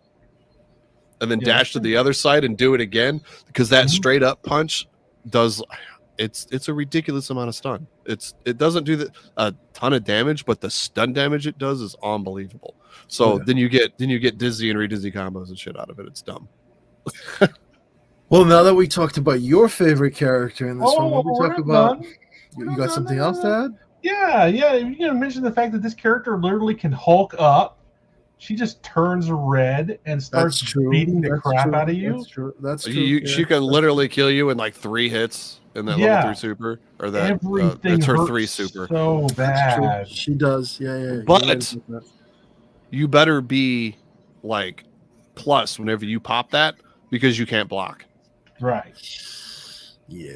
And then dash to the other side and do it again. Because that straight up punch does... It's a ridiculous amount of stun. It doesn't do a ton of damage, but the stun damage it does is unbelievable. So then you get dizzy and redizzy combos and shit out of it. It's dumb. Well, now that we talked about your favorite character in this one, what we talk about? You got something else to add? Yeah. You mentioned the fact that this character literally can Hulk up. She just turns red and starts beating the crap out of you. That's true. She can literally kill you in like 3 hits in that level 3 super, or that everything it's her hurts 3 super. So bad. She does. Yeah. But you better be like plus whenever you pop that because you can't block. Right. Yeah.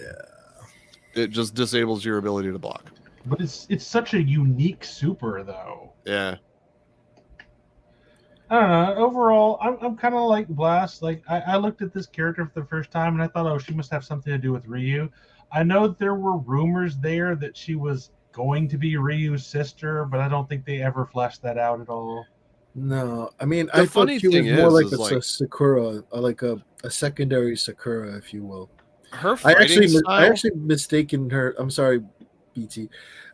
It just disables your ability to block. But it's such a unique super though. Yeah. I don't know. Overall, I'm kind of like Blazt. Like I looked at this character for the first time and I thought, oh, she must have something to do with Ryu. I know there were rumors there that she was going to be Ryu's sister, but I don't think they ever fleshed that out at all. No, I mean, I thought she was more like a Sakura, like a secondary Sakura, if you will. Her fighting style? I actually mistaken her. I'm sorry, BT.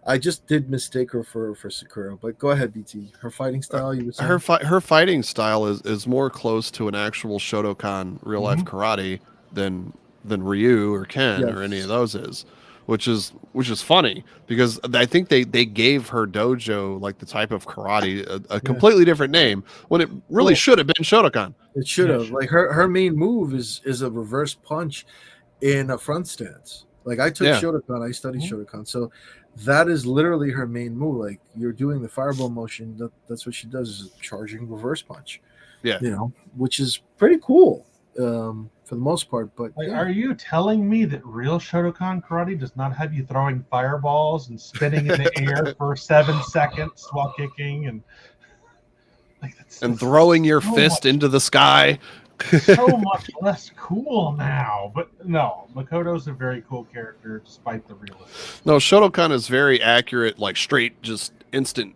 I just did mistake her for Sakura, but go ahead, BT. Her fighting style, you were saying? Her fighting style is more close to an actual Shotokan real life karate than Ryu or Ken or any of those is, which is funny because I think they gave her dojo like the type of karate a completely different name when it really should have been Shotokan. It should have. Like her main move is a reverse punch in a front stance. Like I took Shotokan, I studied Shotokan, so that is literally her main move. Like you're doing the fireball motion. That's what she does, is a charging reverse punch. Yeah, which is pretty cool for the most part. But are you telling me that real Shotokan karate does not have you throwing fireballs and spinning in the air for 7 seconds while kicking and throwing your fist into the sky? So much less cool now, but no, Makoto's a very cool character despite the realism. No, Shotokan is very accurate, like straight, just instant,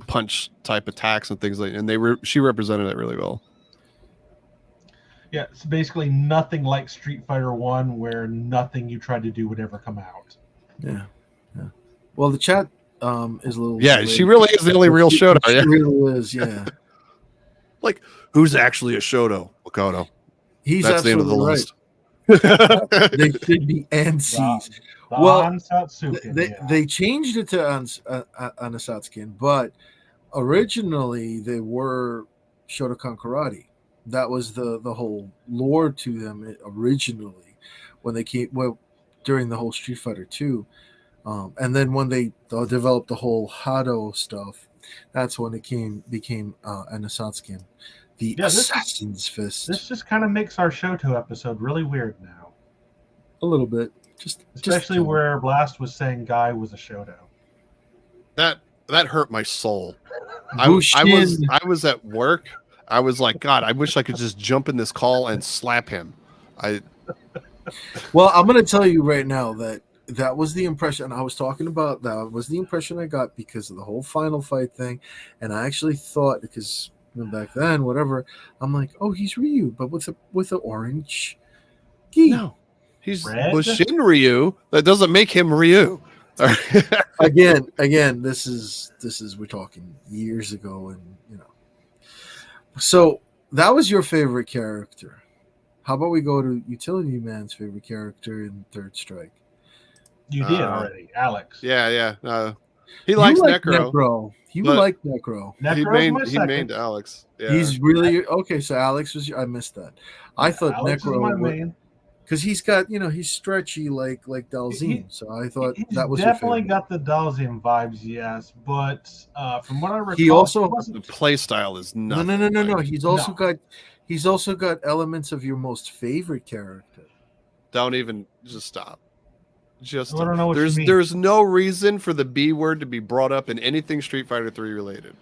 punch type attacks and things like. And she represented it really well. Yeah, it's basically nothing like Street Fighter 1, where nothing you tried to do would ever come out. Yeah. Well, the chat is a little. Yeah, she really is the only real Shoto. She really is. Yeah. Like, who's actually a Shoto? Makoto. That's the end of the list. They should be NCs. They changed it to Anasatsukin, but originally they were Shotokan karate. That was the whole lore to them originally when they came during the whole Street Fighter 2. And then when they developed the whole Hado stuff, that's when it became Anasatsukin, the Assassin's Fist. This just kind of makes our Shoto episode really weird now. A little bit, especially where Blazt was saying Guy was a Shoto. That hurt my soul. I was at work. I was like, God, I wish I could just jump in this call and slap him. Well, I'm going to tell you right now that was the impression I was talking about. That was the impression I got because of the whole final fight thing. And I actually thought, because back then, whatever, I'm like, oh, he's Ryu, but with an orange gi. No, he's Bushin Ryu. That doesn't make him Ryu. Again, this is we're talking years ago, and So that was your favorite character. How about we go to Utility Man's favorite character in Third Strike? You did already, Alex. Yeah. He likes like Necro. Necro. You but like Necro. Necro's my He second. mained Alex. Yeah. He's really okay. So Alex was. I missed that. I thought Alex is my Necro main. because he's got he's stretchy like Dalzine. So I thought He's that was your definitely favorite. got the Dalzim vibes, yes. But from what I recall, He also The play style is nothing. no. like- He's also got elements of your most favorite character. Don't even just stop. Just I don't know what you mean. there's no reason for the B word to be brought up in anything Street Fighter 3 related.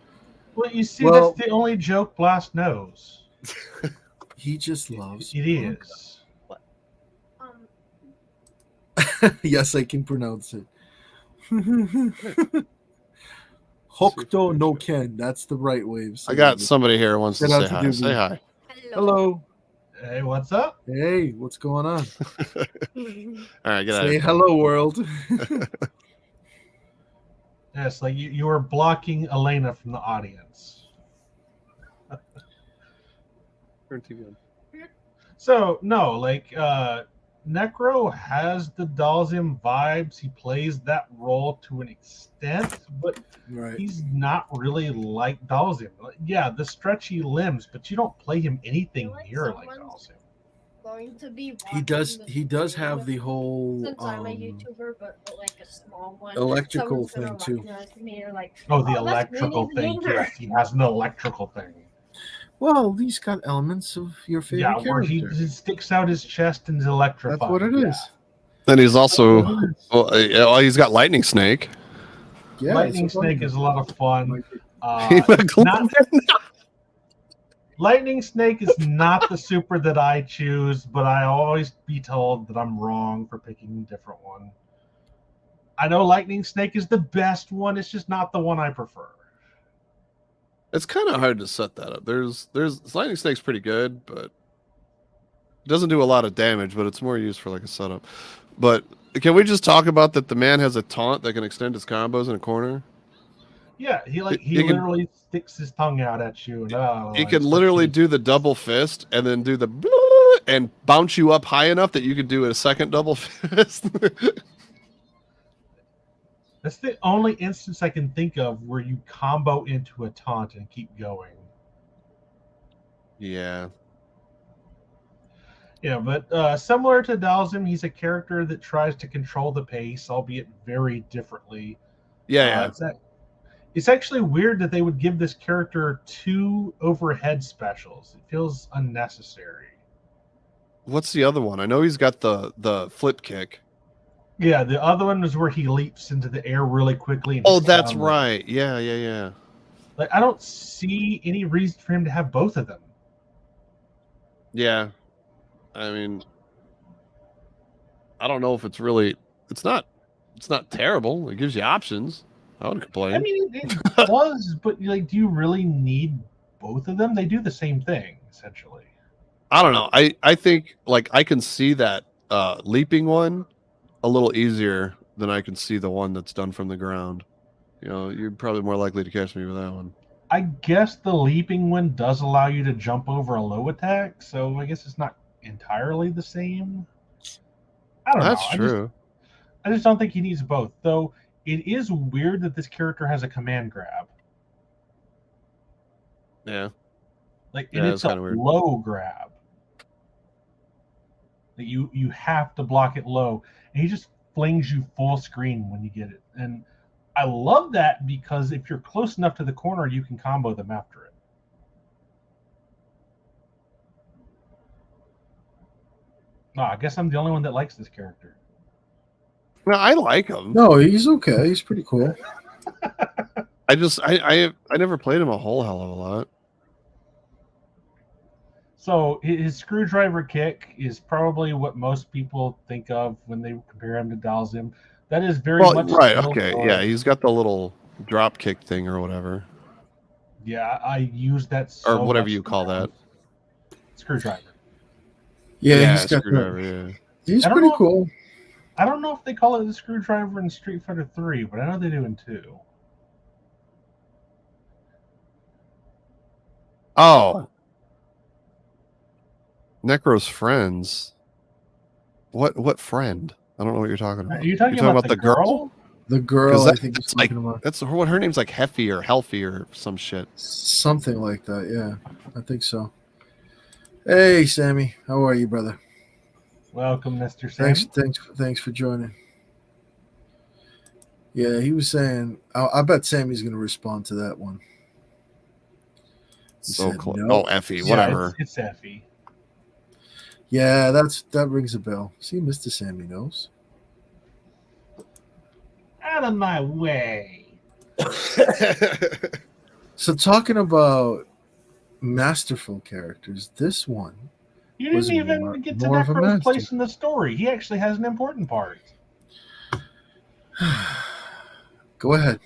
Well, you see, Well- that's the only joke Blast knows. He just loves. It is. Yes, I can pronounce it. Hokuto no Ken. That's the right way of I saying got it. somebody here who wants to Shout say out to hi. Doobie. Say hi. Hello. Hey, what's up? Hey, what's going on? All right, get out. Say hello, world. Yes, like you were blocking Elena from the audience. Turn TV on. So no, like Necro has the Dalzim vibes. He plays that role to an extent, but Right. he's not really like Dalzim. Yeah, the stretchy limbs, but you don't play him anything near like Dalzim. Going to be He does have the whole since I'm a YouTuber, but like a small one. electrical Someone's thing, gonna too. recognize me or like, Oh, the that's electrical Winnie thing. the Mooner. Yes, he has an electrical thing. Well, he's got elements of your favorite Yeah, where character. he sticks out his chest and is electrified. That's what it is. Then he's also That's what it is. he's got Lightning Snake. Yeah, Lightning it's a funny Snake is a lot of fun. Not- Lightning Snake is not the super that I choose, but I always be told that I'm wrong for picking a different one. I know Lightning Snake is the best one. It's just not the one I prefer. It's kind of hard to set that up. There's Lightning Snake's pretty good, but it doesn't do a lot of damage, but it's more used for like a setup. But can we just talk about that the man has a taunt that can extend his combos in a corner? Yeah, he can- literally sticks his tongue out at you, and He can literally do the double fist and then do the and bounce you up high enough that you could do a second double fist. That's the only instance I can think of where you combo into a taunt and keep going. Yeah. Yeah, but similar to Dalzim, he's a character that tries to control the pace, albeit very differently. Yeah, It's actually weird that they would give this character 2 overhead specials. It feels unnecessary. What's the other one? I know he's got the flip kick. Yeah, the other one is where he leaps into the air really quickly. And Oh, hits that's down. right. Yeah. Like, I don't see any reason for him to have both of them. Yeah. I mean, I don't know if it's really it's not terrible. It gives you options. I wouldn't complain. I mean, it does, but like, do you really need both of them? They do the same thing, essentially. I don't know. I think like I can see that leaping one a little easier than I can see the one that's done from the ground. You know, you're probably more likely to catch me with that one. I guess the leaping one does allow you to jump over a low attack, so I guess it's not entirely the same. I don't know. That's true. I just don't think he needs both, though. It is weird that this character has a command grab. Yeah. Like, Yeah, and that's it's a kinda weird. low grab. That you have to block it low, and he just flings you full screen when you get it. And I love that because if you're close enough to the corner, you can combo them after it. No, I guess I'm the only one that likes this character. No, I like him. No, he's okay. He's pretty cool. I never played him a whole hell of a lot. So his screwdriver kick is probably what most people think of when they compare him to Dalzim. That is very Well, much right, still okay. for- Yeah, he's got the little drop kick thing or whatever. Yeah, I use that so Or whatever much you call that. Screwdriver. Yeah, he's got screwdriver, that. yeah. He's I don't pretty know- cool. I don't know if they call it the screwdriver in Street Fighter 3, but I know they do in 2. Oh. Necro's friends. What friend? I don't know what you're talking about. Are you talking about the girl? The girl, I think, is that's like talking about that's what her name's like Heffy or Healthy or some shit. something like that. Yeah, I think so. Hey, Sammy, how are you, brother? Welcome, Mr. Sam. Thanks for joining. Yeah, he was saying. I bet Sammy's going to respond to that one. He So said close. no. Oh, Effie, Yeah, whatever. it's Effie. Yeah, that rings a bell. See, Mr. Sammy knows. Out of my way. So, talking about masterful characters, this one You was didn't even get to more of a Necro's place master. in the story. He actually has an important part. Go ahead.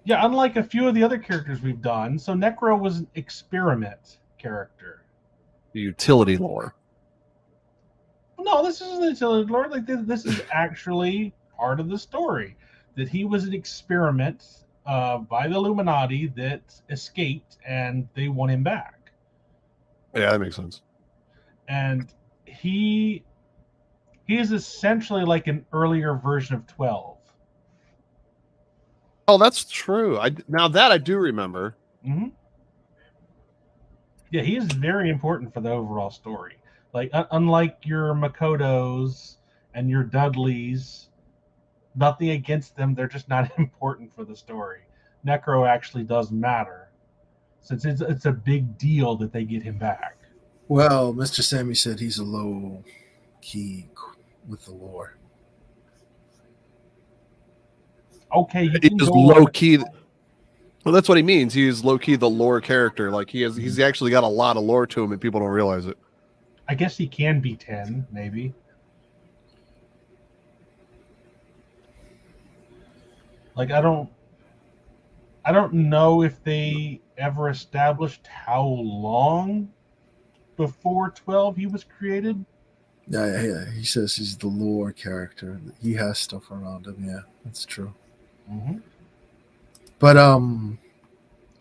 Yeah, unlike a few of the other characters we've done, so Necro was an experiment character. The utility lore. No, this isn't the utility lore. Like this is actually part of the story. That he was an experiment by the Illuminati that escaped, and they want him back. Yeah, that makes sense. And he is essentially like an earlier version of 12. Oh, that's true. Now that I do remember. Mm-hmm. Yeah, he is very important for the overall story. Like unlike your Makotos and your Dudleys, nothing against them, they're just not important for the story. Necro actually does matter, since it's a big deal that they get him back. Well, Mr. Sammy said he's a low key with the lore. Okay, you He's can go low key. Well, that's what he means. He's low key the lore character. Like he's actually got a lot of lore to him, and people don't realize it. I guess he can be 10, maybe. Like I don't know if they ever established how long before 12 he was created. Yeah. He says he's the lore character. He has stuff around him. Yeah, that's true. Mm-hmm. But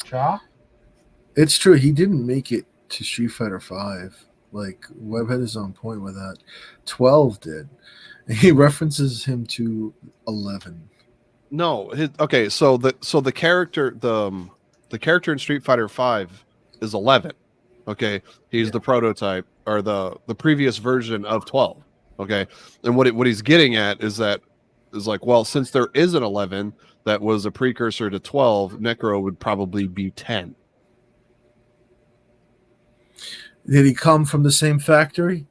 Cha? it's true. He didn't make it to Street Fighter V. Like WebHead is on point with that. 12 did. And he references him to 11. No, okay. So the character the character in Street Fighter V is 11. Okay, he's the prototype or the previous version of 12. Okay, and what he's getting at is like, well, since there is an 11 that was a precursor to 12, Necro would probably be 10. Did he come from the same factory?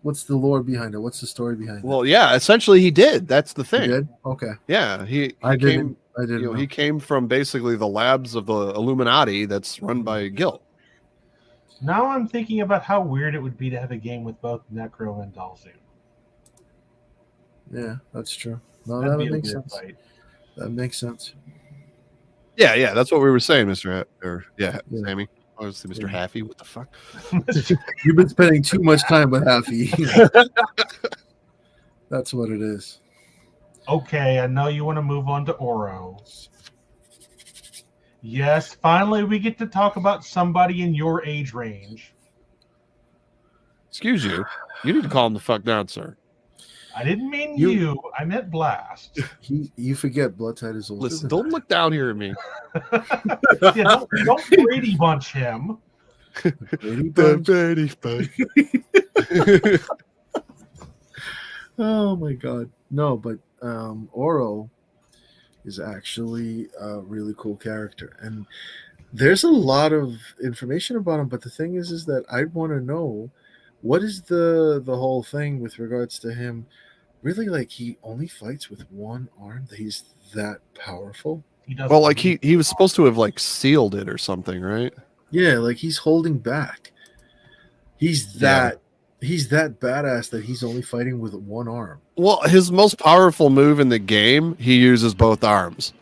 What's the lore behind it? What's the story behind it? Well, yeah, essentially he did. That's the thing. He did? Okay. Yeah, he I came. didn't know. He came from basically the labs of the Illuminati that's run by Gil. Now I'm thinking about how weird it would be to have a game with both Necro and Dalzu. Yeah, that's true. No, That'd be that a makes weird sense. fight. That makes sense. Yeah, that's what we were saying, Mr. Yeah. Sammy. I was Mr. Yeah. Haffy. What the fuck? You've been spending too much time with Happy. That's what it is. Okay, I know you want to move on to Oro. Yes, finally we get to talk about somebody in your age range. Excuse you. You need to calm the fuck down, sir. I didn't mean you. I meant Blast. You forget BloodTide is older. Listen, than don't look down here at me. Yeah, don't Brady Bunch him. Brady Bunch. Oh my god. No, but Oro is actually a really cool character. And there's a lot of information about him, but the thing is that I want to know what is the whole thing with regards to him. Really, like, he only fights with one arm? That he's that powerful? Well, like he was supposed to have like sealed it or something, right? Yeah, like he's holding back. He's that badass that he's only fighting with one arm. Well, his most powerful move in the game, he uses both arms.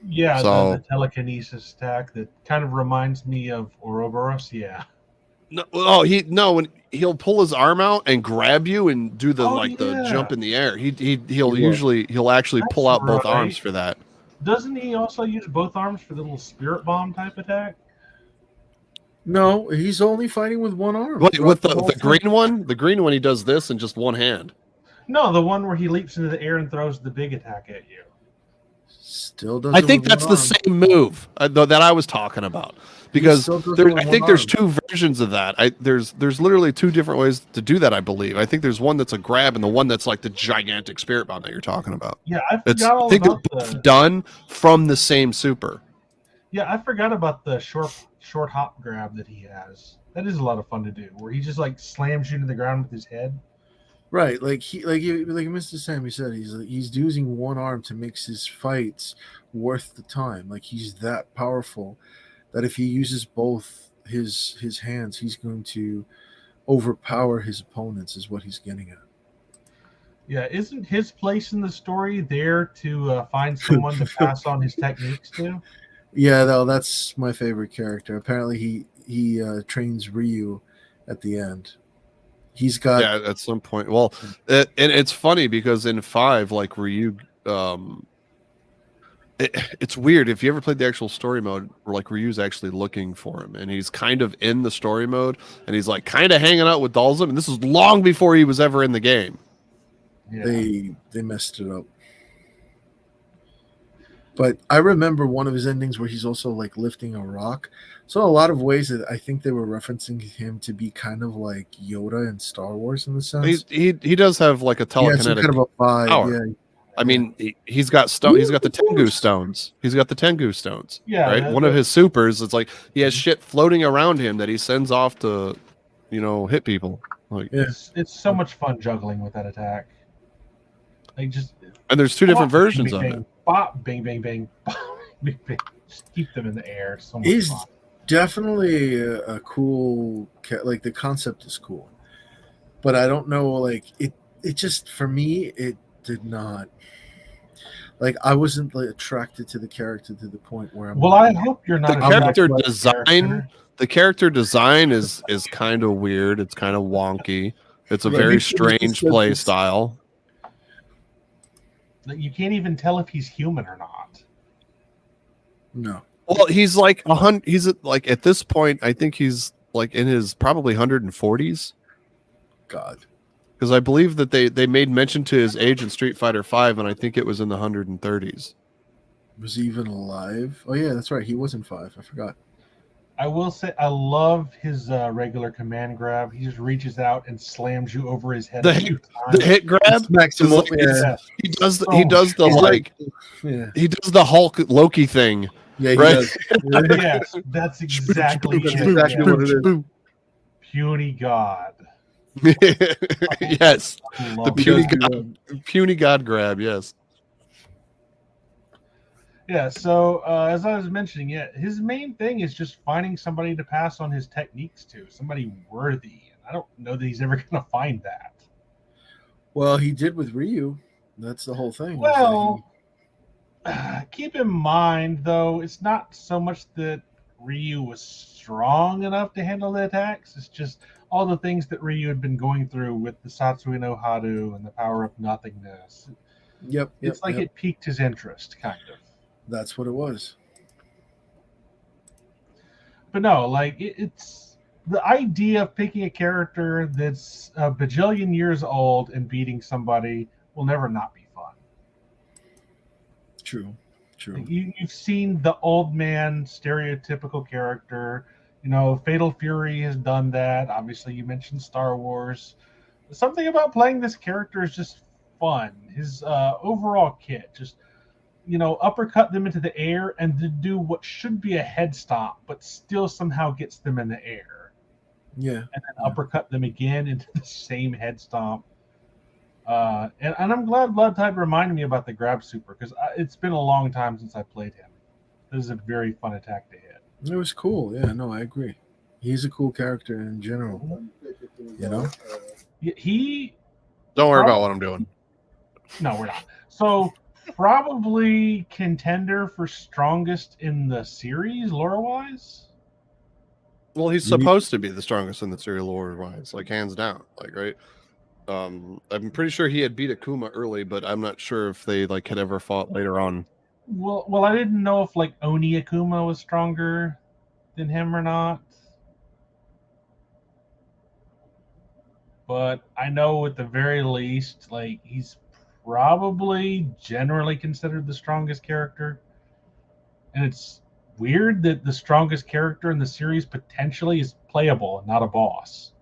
Yeah, So- the telekinesis attack that kind of reminds me of Ouroboros. Yeah. No, when he'll pull his arm out and grab you and do the the yeah. jump in the air. He'll Yeah. actually pull out both right. arms for that. Doesn't he also use both arms for the little spirit bomb type attack? No, he's only fighting with one arm. With throughout the whole the thing. green one, he does this in just one hand. No, the one where he leaps into the air and throws the big attack at you. Still does. I it think with that's one the arm. same move that I was talking about. Because still does it with I one think there's arm. two versions of that. There's literally two different ways to do that, I believe. I think there's one that's a grab and the one that's like the gigantic spirit bomb that you're talking about. Yeah, I It's forgot I all think they're about both done from the same super. Yeah, I forgot about the short hop grab that he has. That is a lot of fun to do, where he just like slams you to the ground with his head. Right, like Mr. Sammy said, he's using one arm to make his fights worth the time. Like he's that powerful that if he uses both his hands, he's going to overpower his opponents. Is what he's getting at. Yeah, isn't his place in the story there to find someone to pass on his techniques to? Yeah, though that's my favorite character. Apparently, he trains Ryu at the end. He's got At some point. Well, and it's funny because in 5, like Ryu, it's weird. If you ever played the actual story mode, where like Ryu's actually looking for him, and he's kind of in the story mode, and he's like kind of hanging out with Dalsum, and this is long before he was ever in the game. Yeah. They messed it up. But I remember one of his endings where he's also like lifting a rock. So a lot of ways that I think they were referencing him to be kind of like Yoda in Star Wars in the sense. He does have like a Yeah, some telekinetic kind of a vibe. power. Yeah. I mean, he's got He's got the Tengu stones. He's got the Tengu stones. Yeah, right. One of his supers. It's like he has shit floating around him that he sends off to, hit people. Like, Yeah. It's so much fun juggling with that attack. Like just and there's two different bop, versions bang, of bang, it. Bop, bang, bang, bang, bop, bang, bang. Just keep them in the air. So much He's fun. definitely a cool like the concept is cool. But I don't know, like it just for me it did not, like I wasn't like attracted to the character to the point where I'm Well, I hope you're not. The character design is kind of weird. It's kind of wonky. It's a Right. very strange play style. You can't even tell if he's human or not. No. Well, he's like he's like at this point, I think he's like in his probably 140s. God. Because I believe that they made mention to his age in Street Fighter V, and I think it was in the 130s. Was he even alive? Oh yeah, that's right. He was in 5. I forgot. I will say I love his regular command grab. He just reaches out and slams you over his head. The hit grab, Smacks him up. Yeah. he does the like Yeah. he does the Hulk Loki thing. Yeah, he Right? does. Yes, that's exactly exactly what it is. Puny God. Yes, I the love puny god grab. Yes. Yeah, so as I was mentioning, his main thing is just finding somebody to pass on his techniques to, somebody worthy. I don't know that he's ever going to find that. Well, he did with Ryu. That's the whole thing. Well, keep in mind, though, it's not so much that Ryu was strong enough to handle the attacks. It's just all the things that Ryu had been going through with the Satsui no Haru and the power of nothingness. It's like it piqued his interest, kind of. That's what it was. But no, like it's the idea of picking a character that's a bajillion years old and beating somebody will never not be fun. True. You've seen the old man stereotypical character. Fatal Fury has done that. Obviously, you mentioned Star Wars. Something about playing this character is just fun. His overall kit, just uppercut them into the air and to do what should be a head stomp, but still somehow gets them in the air. Yeah. And then uppercut them again into the same head stomp. And I'm glad BloodTide reminded me about the grab super, because it's been a long time since I played him. This is a very fun attack to hit. It was cool. Yeah, no, I agree. He's a cool character in general. He. Don't worry about what I'm doing. No, we're not. So probably contender for strongest in the series, lore-wise. Well, he's supposed to be the strongest in the series lore-wise, like hands down, like right. I'm pretty sure he had beat Akuma early, but I'm not sure if they like had ever fought later on. Well, I didn't know if like Oni Akuma was stronger than him or not. but I know at the very least, like, he's probably generally considered the strongest character. And it's weird that the strongest character in the series potentially is playable and not a boss.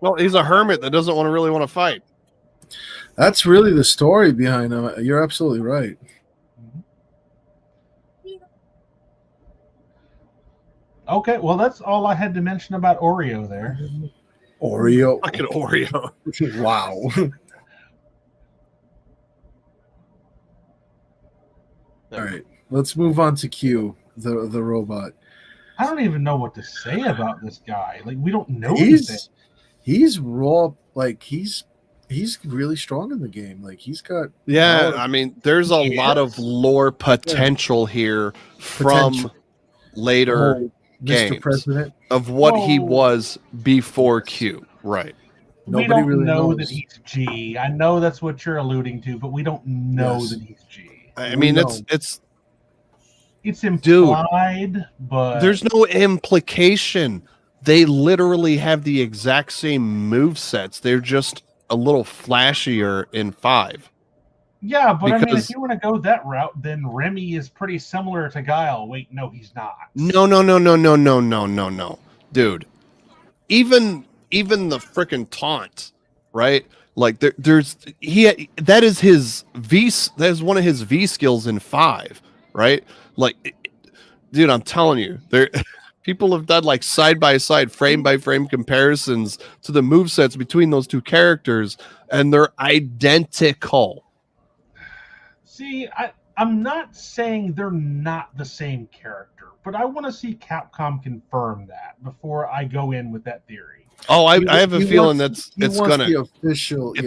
Well, he's a hermit that doesn't really want to fight. That's really the story behind him. You're absolutely right. Okay, well, that's all I had to mention about Oreo there. Oreo. Fucking Oreo. Wow. All right, let's move on to Q, the robot. I don't even know what to say about this guy. Like, we don't know anything. He's raw. Like, he's really strong in the game. Like, he's got Yeah, power. I mean, there's a lot of lore potential here from later Mr. games President of what he was before Q. Right. We don't really know that he's G. I know that's what you're alluding to, but we don't know that he's G. I mean, it's implied, but there's no implication. They literally have the exact same move sets. They're just a little flashier in 5. Yeah, but I mean, if you want to go that route, then Remy is pretty similar to Guile. Wait, no, he's not. No. Dude, even the freaking taunt, right? Like that is one of his V skills in 5, right? Like, dude, I'm telling you, people have done like side by side, frame by frame comparisons to the movesets between those two characters, and they're identical. See, I'm not saying they're not the same character, but I want to see Capcom confirm that before I go in with that theory. Oh, I have a feeling it's gonna show up.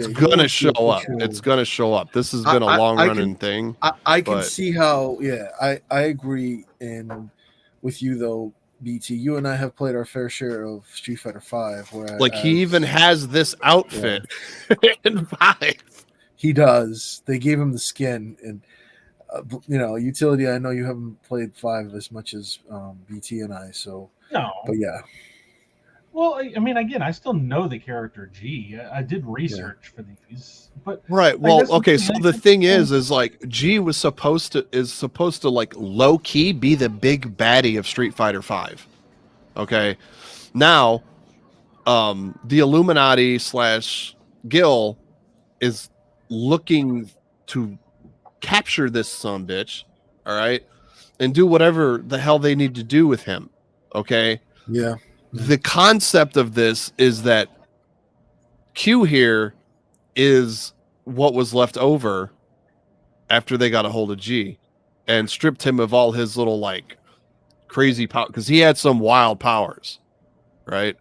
It's gonna show up. This has been a long running thing. I can see how. Yeah, I agree. And with you though, BT, you and I have played our fair share of Street Fighter V. Where like he even has this outfit in 5. He does. They gave him the skin, and Utility. I know you haven't played 5 as much as BT and I. So no, but yeah. Well, I mean, again, I still know the character G. I did research for these, but right. Well, okay. So the thing is like G is supposed to like low key be the big baddie of Street Fighter V. Okay, now, the Illuminati / Gil is looking to capture this sumbitch, all right, and do whatever the hell they need to do with him. Okay. Yeah. The concept of this is that Q here is what was left over after they got a hold of G and stripped him of all his little like crazy power, because he had some wild powers, right?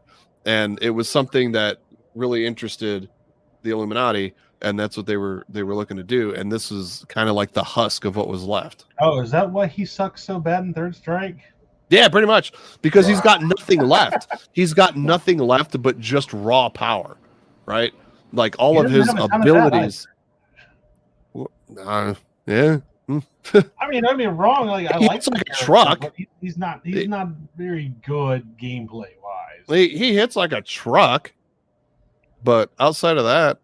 And it was something that really interested the Illuminati, and that's what they were looking to do. And this is kind of like the husk of what was left. Oh, is that why he sucks so bad in Third Strike? Yeah, pretty much, because he's got nothing left. He's got nothing left but just raw power, right? Like all of his abilities. Yeah. I mean, don't be wrong. Like I like like a truck. But he's not very good gameplay wise. He hits like a truck, but outside of that,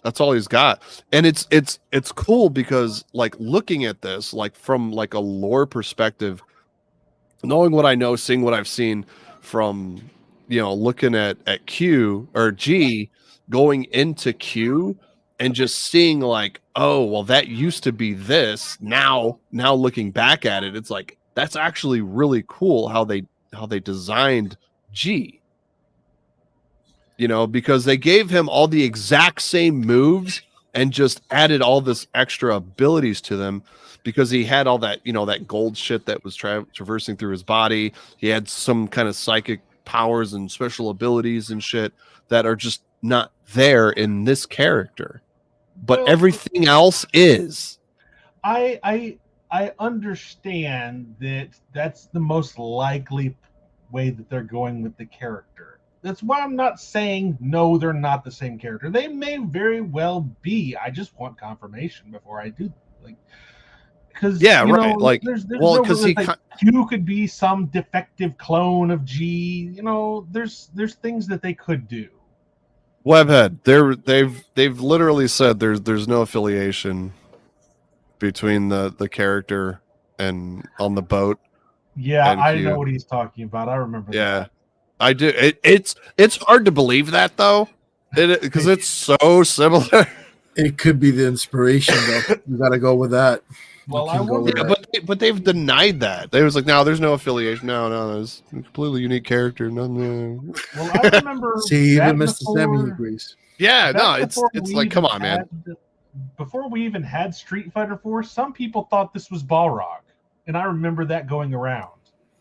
that's all he's got. And it's cool because like looking at this, like from like a lore perspective, knowing what I know, seeing what I've seen from, looking at Q or G going into Q and just seeing like, oh, well, that used to be this. Now looking back at it, it's like, that's actually really cool how they designed G, because they gave him all the exact same moves and just added all this extra abilities to them. Because he had all that, that gold shit that was traversing through his body. He had some kind of psychic powers and special abilities and shit that are just not there in this character. But everything else is. I understand that that's the most likely way that they're going with the character. That's why I'm not saying, no, they're not the same character. They may very well be. I just want confirmation before I do. Because Yeah, right. Like, there's well, no because really, he like, Q could be some defective clone of G. There's things that they could do. WebHead, they've literally said there's no affiliation between the character and on the boat Yeah, and I know Q. what he's talking about. I remember Yeah, that. I do. It's hard to believe that though, because it's so similar. It could be the inspiration, though. You got to go with that. Well, You I can go with wonder. Yeah, that. but they've denied that. They was like, no, there's no affiliation. No, it's a completely unique character. No. Well, I remember See, back even Mr. Sammy before, agrees. Yeah, no, back it's before it's we like, come even on, man. before we even had Street Fighter 4, some people thought this was Balrog, and I remember that going around.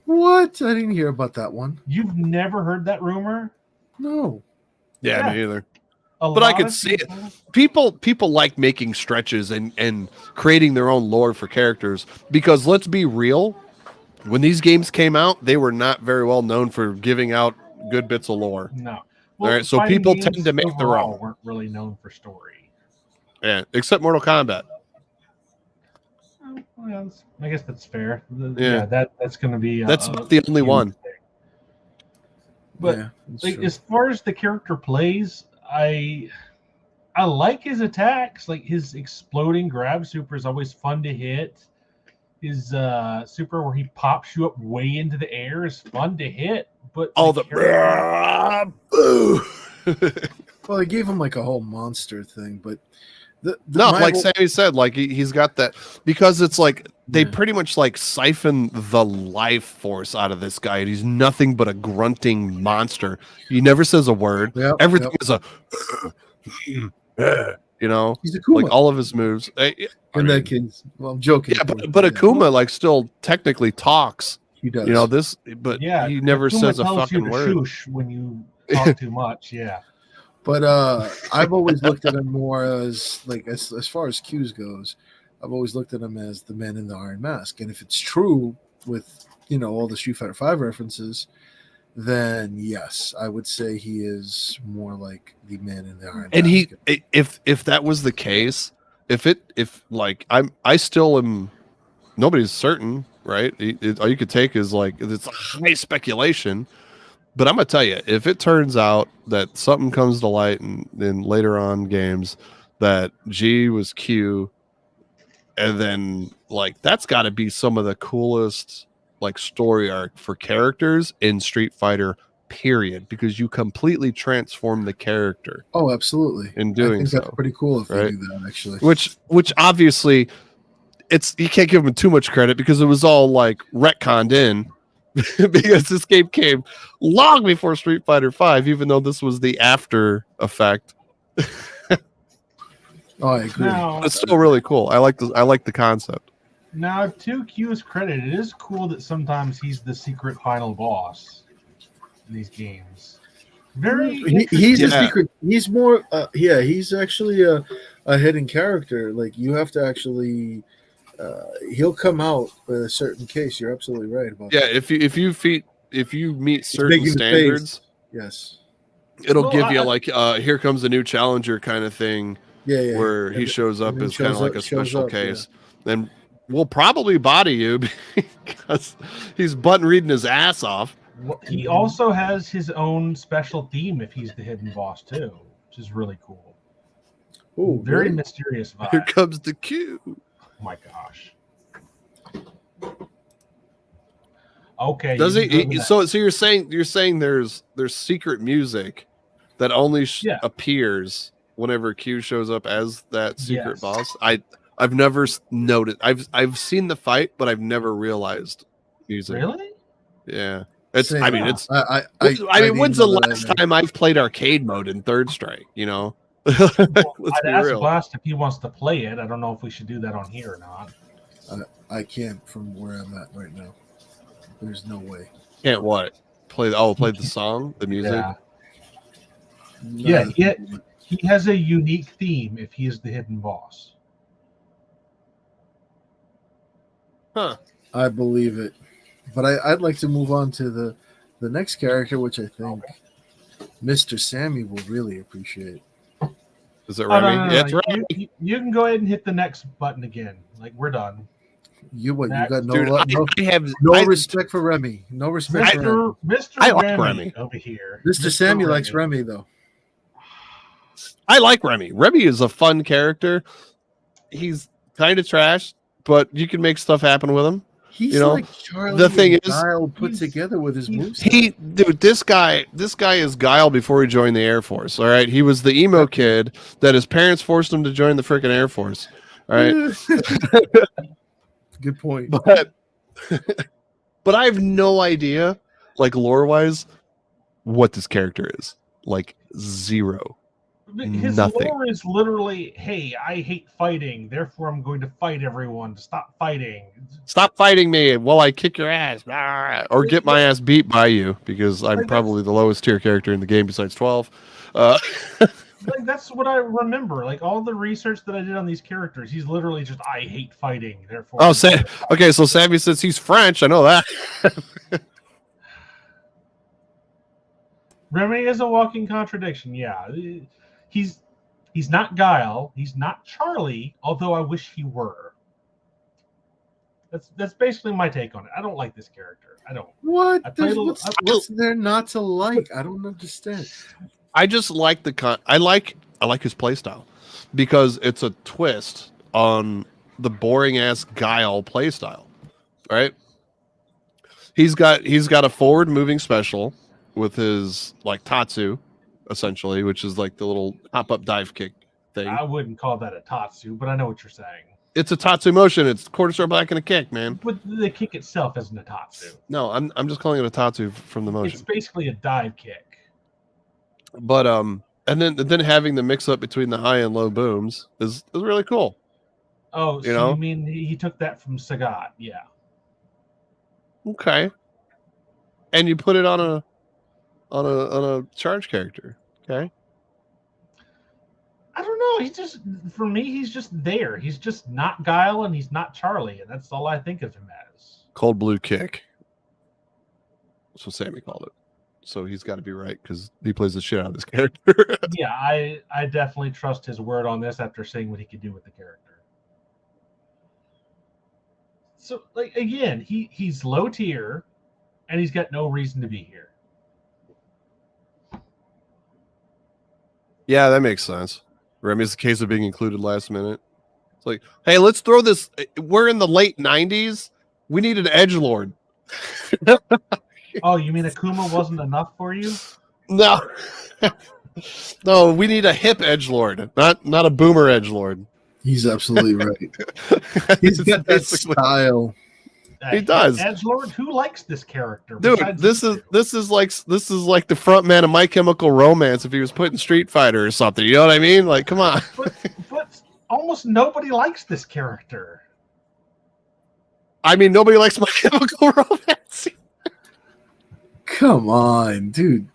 What? I didn't hear about that one. You've never heard that rumor? No. Yeah, Yeah. me either. A But I lot could of see it. people- People like making stretches and creating their own lore for characters, because let's be real, when these games came out, they were not very well known for giving out good bits of lore. No. All right, so fighting people games tend to make their overall own. weren't really known for story. Yeah, except Mortal Kombat. Well, I guess that's fair. Yeah. That's going to be That's the only one. thing. But Yeah, that's like, true. as far as the character plays, I like his attacks. Like, his exploding grab super is always fun to hit. His super where he pops you up way into the air is fun to hit. But All character- boo. Well, they gave him like a whole monster thing, but No, my like whole- Sammy said, like he's got that, because it's like they Yeah. pretty much like siphon the life force out of this guy, and he's nothing but a grunting monster. He never says a word. Yep, Everything yep. is a you know, He's a Kuma. like all of his moves. I in mean, that case, well, I'm joking. yeah, of course, but yeah. Akuma like still technically talks. He does. You know this, but yeah, he never Akuma says a tells you fucking to word. Shush when you talk too much. Yeah. But I've always looked at him more as like as far as Q's goes, I've always looked at him as the man in the iron mask. And if it's true with all the Street Fighter V references, then yes, I would say he is more like the man in the iron And mask. if that was the case, if I still am, nobody's certain, right? All you could take is like, it's a high speculation. But I'm gonna tell you, if it turns out that something comes to light in later on games that G was Q, and then like that's got to be some of the coolest like story arc for characters in Street Fighter, period, because you completely transform the character Oh, absolutely. in I doing think so. that's pretty cool if right? they do that, actually. Which obviously, you can't give them too much credit because it was all like retconned in. Because this game came long before Street Fighter V, even though this was the after effect. Oh, I agree. Now, It's still really cool. I like the concept. Now, to Q's credit, it is cool that sometimes he's the secret final boss in these games. Very He's a Yeah. secret. He's more. He's actually a hidden character. Like you have to actually. He'll come out with a certain case. You're absolutely right about Yeah, that. if you meet He's certain making the standards, Yes. it'll Well, give you I- like here comes a new challenger kind of thing, Yeah. where he And- shows up and then as kind of shows like up- a shows special up, yeah. case. Then we'll probably body you because he's button reading his ass off. He also has his own special theme if he's the hidden boss too, which is really cool. Ooh, Very really? mysterious vibe. Here comes the Q. Oh my gosh. Okay. Does you can go he? to that. So you're saying there's secret music that only Yeah. appears whenever Q shows up as that secret Yes. boss. I've never noted. I've seen the fight, but I've never realized music. Really? Yeah. It's. Same. I mean, it's. I I mean, when's the didn't know that last either. time I've played arcade mode in Third Strike? Well, Let's I'd be ask real. Blast if he wants to play it. I don't know if we should do that on here or not. I can't from where I'm at right now. There's no way. Can't what? Play the song, the music. Yeah. No, Yeah, he has a unique theme if he is the hidden boss. Huh. I believe it. But I'd like to move on to the next character, which I think Mr. Sammy will really appreciate. Is it Oh, Remy? no. Yeah, it's Remy. You can go ahead and hit the next button again. Like, we're done. You what? You That- got no Dude, I have no I, respect for Remy. No respect for Remy. Mr. I like Remy Remy. over here. Mr. Sammy likes Remy though. I like Remy. Remy is a fun character. He's kind of trash, but you can make stuff happen with him. He's You know, like Charlie the thing and is, Guile put he's- together with his moves. Dude, this guy is Guile before he joined the Air Force. All right, he was the emo kid that his parents forced him to join the freaking Air Force. All right, Good point. but but I have no idea, like lore wise, what this character is. Like zero. His Nothing. lore is literally, hey, I hate fighting, therefore I'm going to fight everyone to stop fighting. Stop fighting me while I kick your ass, or get my ass beat by you, because I'm Like, probably the lowest tier character in the game besides 12. Like that's what I remember. Like all the research that I did on these characters, he's literally just, I hate fighting, therefore. Oh, okay, so Sammy says he's French. I know that. Remy is a walking contradiction. Yeah, he's not Guile. He's not Charlie. Although I wish he were. That's basically my take on it. I don't like this character. I don't. What? I played a little- What's there not to like? I don't understand. I just like I like his playstyle because it's a twist on the boring ass Guile playstyle, right? He's got a forward moving special with his like Tatsu, essentially, which is like the little hop up dive kick thing. I wouldn't call that a Tatsu, but I know what you're saying. It's a Tatsu motion. It's quarter star black and a kick, man. But the kick itself isn't a Tatsu. No, I'm just calling it a Tatsu from the motion. It's basically a dive kick. But and then having the mix up between the high and low booms is really cool. Oh, so You know? you mean he took that from Sagat? Yeah. Okay. And you put it on a charge character. Okay. I don't know. For me, he's just there. He's just not Guile and he's not Charlie, and that's all I think of him as. Cold blue kick. That's what Sammy called it. So he's got to be right because he plays the shit out of this character. Yeah, I definitely trust his word on this after seeing what he could do with the character. So, like again, he's low tier, and he's got no reason to be here. Yeah, that makes sense. Remy's the case of being included last minute. It's like, hey, let's throw this. We're in the late 90s. We need an edgelord. Oh, you mean Akuma wasn't enough for you? No. No, we need a hip edgelord, not a boomer edgelord. He's absolutely right. He's got that Basically- style. He does. Edgelord, who likes this character? Dude, besides this you is two? like the front man of My Chemical Romance if he was put in Street Fighter or something. You know what I mean? Like, come on. But almost nobody likes this character. I mean, nobody likes My Chemical Romance. Come on, dude.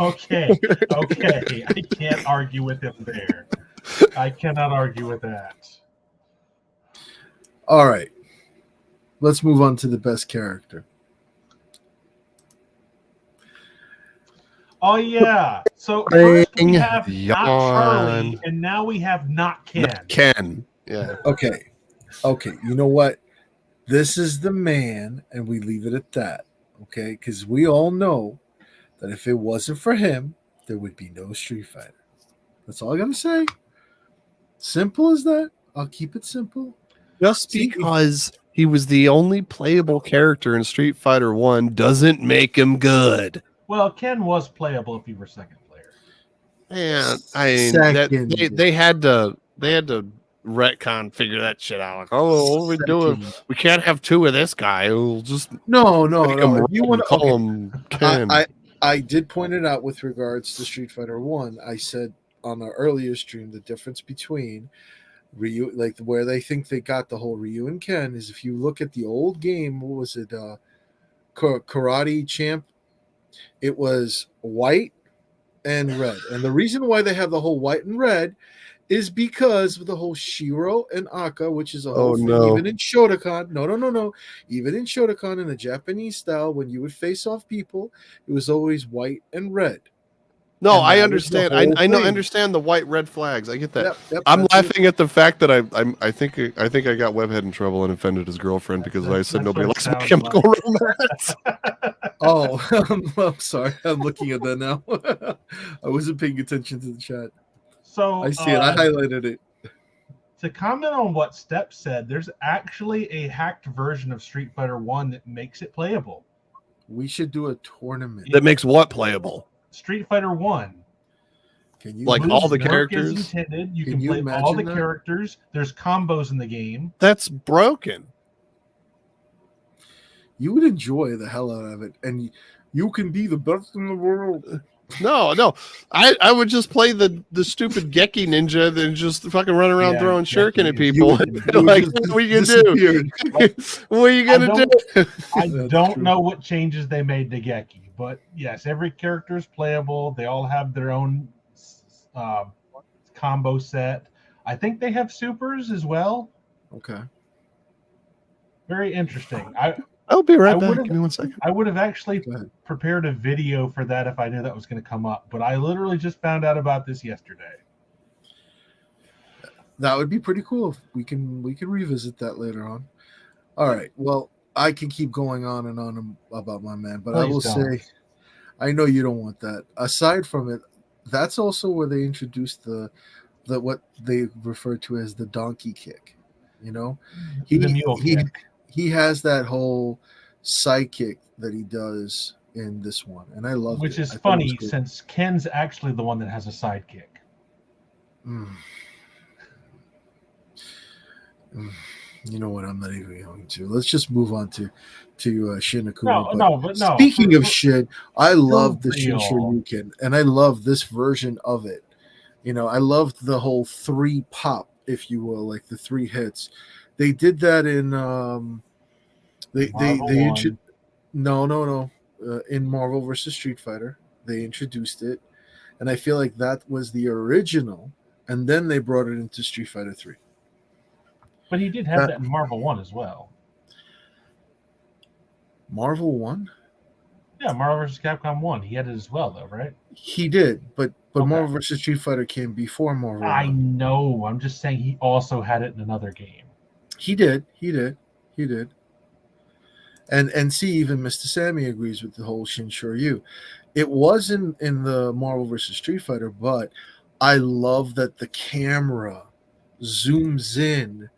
Okay, I can't argue with him there. I cannot argue with that. All right. Let's move on to the best character. Oh yeah. So first we Bring have not Charlie, yawn. and now we have not Ken. Ken. Yeah. Okay. You know what? This is the man, and we leave it at that. Okay, because we all know that if it wasn't for him, there would be no Street Fighter. That's all I gotta say. Simple as that. I'll keep it simple. Just See, because he was the only playable character in Street Fighter 1 doesn't make him good. Well, Ken was playable if he were second player. Man, I mean, Second. they had to retcon figure that shit out. Like, oh, what are we doing? We can't have two of this guy. We'll just No. make him If you want to call him Ken. I did point it out with regards to Street Fighter 1. I said on an earlier stream the difference between Ryu, like where they think they got the whole Ryu and Ken, is if you look at the old game, what was it? Karate Champ. It was white and red. And the reason why they have the whole white and red is because of the whole Shiro and Aka, which is a whole thing. no. Even in Shotokan. No. Even in Shotokan, in the Japanese style, when you would face off people, it was always white and red. No, And I that was the understand. whole I know. I thing. understand the white red flags. I get that. Yep, I'm that's it. laughing at the fact that I think I got WebHead in trouble and offended his girlfriend because I said That's nobody what it likes My sounds Chemical like. Romance. Oh, I'm sorry. I'm looking at that now. I wasn't paying attention to the chat. So I see it. I highlighted it. to comment on what Step said, there's actually a hacked version of Street Fighter 1 that makes it playable. We should do a tournament. That makes what playable? Street Fighter 1. Can you Like Moves all the work characters? as intended. You Can can you play all the imagine that? characters. There's combos in the game. That's broken. You would enjoy the hell out of it, and you can be the best in the world. No. I would just play the stupid Geki ninja and just fucking run around Yeah, throwing shuriken Geki at is- people. You Like, just what are you gonna do? disappeared. What are you gonna do? I That's don't true. know what changes they made to Geki, but yes, every character is playable. They all have their own combo set. I think they have supers as well. Okay. Very interesting. I'll be right I back. would've- Give me 1 second. I would have actually Go ahead. prepared a video for that if I knew that was going to come up, but I literally just found out about this yesterday. That would be pretty cool. We can revisit that later on. All right. Well, I can keep going on and on about my man, but I Please will don't. say, I know you don't want that. Aside from it, that's also where they introduced the what they refer to as the donkey kick. You know, The mule kick. he has that whole sidekick that he does in this one, and I love Which it. is I thought it was funny cool. since Ken's actually the one that has a sidekick. You know what? I'm not even going to. Let's just move on to Shin Akuma. No, But no, but no. speaking of Shin, I love the Shin real. Shoryuken, and I love this version of it. You know, I loved the whole 3 pop, if you will, like the 3 hits. They did that in in Marvel versus Street Fighter. They introduced it, and I feel like that was the original, and then they brought it into Street Fighter 3. But he did have that in Marvel 1 as well. Marvel 1? Yeah, Marvel vs. Capcom 1. He had it as well, though, right? He did, but Okay. Marvel vs. Street Fighter came before Marvel. I 1. know. I'm just saying he also had it in another game. He did. And see, even Mr. Sammy agrees with the whole Shin Shoryu. It wasn't in the Marvel vs. Street Fighter, but I love that the camera zooms in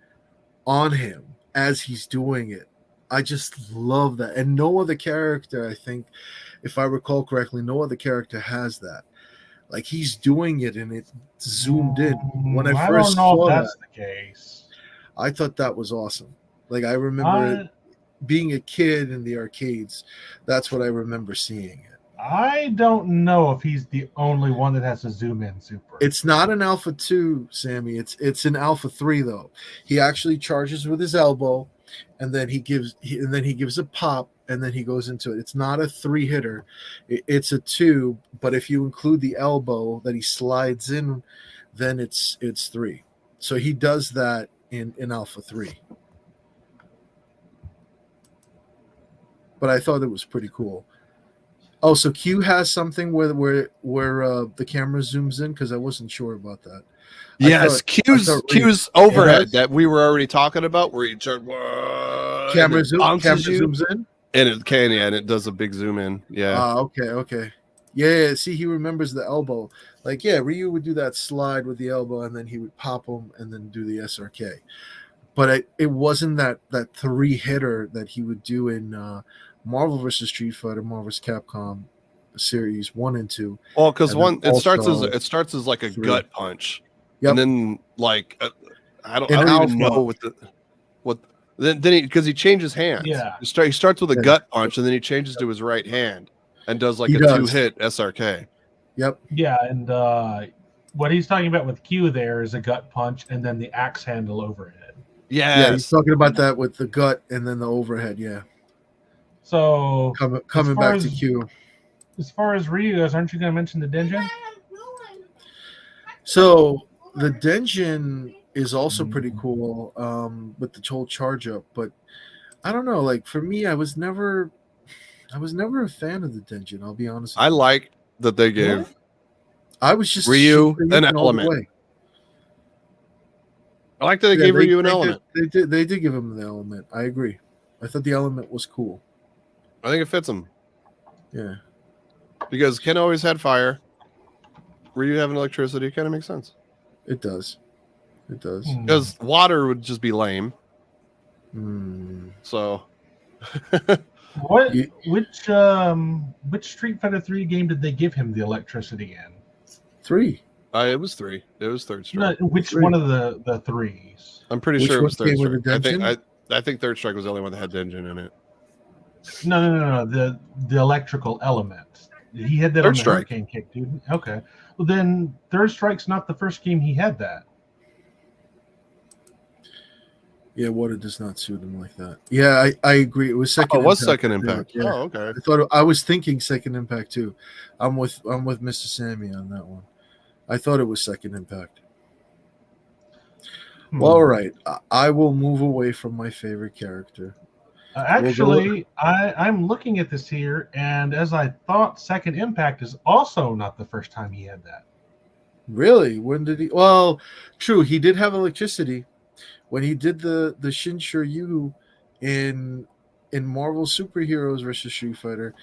on him as he's doing it. I just love that. And no other character, I think, if I recall correctly, no other character has that. Like, he's doing it and it zoomed in. When I first don't know saw if that's that, the case. I thought that was awesome. Like, I remember it being a kid in the arcades. That's what I remember seeing it. I don't know if he's the only one that has a zoom in super. It's not an Alpha 2, Sammy. It's an Alpha 3 though. He actually charges with his elbow, and then he gives a pop, and then he goes into it. It's not a 3-hitter. It's a 2, but if you include the elbow that he slides in, then it's 3. So he does that in Alpha 3. But I thought it was pretty cool. Oh, so Q has something where the camera zooms in, because I wasn't sure about that. Yes, Q's overhead that we were already talking about, where you turn camera bounces you, zooms in, and it can, and it does a big zoom in. Yeah. Okay. Yeah. See, he remembers the elbow. Like, yeah, Ryu would do that slide with the elbow, and then he would pop him, and then do the SRK. But it wasn't that 3-hitter that he would do in Marvel vs. Street Fighter, Marvel vs. Capcom series 1 and 2. Well, because it starts as like a 3. gut punch, Yep. and then like I don't even know then because he changes hands. Yeah. He starts with a gut punch, and then he changes to his right hand and does like a 2-hit SRK. Yep. Yeah, and what he's talking about with Q there is a gut punch and then the axe handle overhead. Yeah, he's talking about that with the gut and then the overhead. Yeah. So coming back to Q. As far as Ryu goes, aren't you going to mention the Denjin? So the Denjin is also pretty cool with the whole charge up, but I don't know. Like, for me, I was never a fan of the Denjin. I'll be honest. I like that they gave I was just Ryu, Shinra an Yukin all the element. way. I like that they gave Ryu an element. They did give him the element. I agree. I thought the element was cool. I think it fits him. Yeah. Because Ken always had fire. Ryu having electricity kind of makes sense. It does. It does. Because water would just be lame. So which Street Fighter 3 game did they give him the electricity in? 3. It was 3. It was Third Strike. No, which one of the threes? I'm pretty Which sure it one was Third came with Strike. the Denjin? I think Third Strike was the only one that had Denjin in it. No. The electrical element. He had that Third on the Strike. Hurricane Kick, dude. Okay. Well, then Third Strike's not the first game he had that. Yeah, water does not suit him like that. Yeah, I agree. It was Second Oh, it was Impact. Second Impact. Yeah. Oh, okay. I was thinking Second Impact too. I'm with Mr. Sammy on that one. I thought it was Second Impact. Well, all right. I will move away from my favorite character. Actually, I'm looking at this here, and as I thought, Second Impact is also not the first time he had that. Really? When did he? Well, true. He did have electricity when he did the Shinshiryu in Marvel Superheroes versus Street Fighter.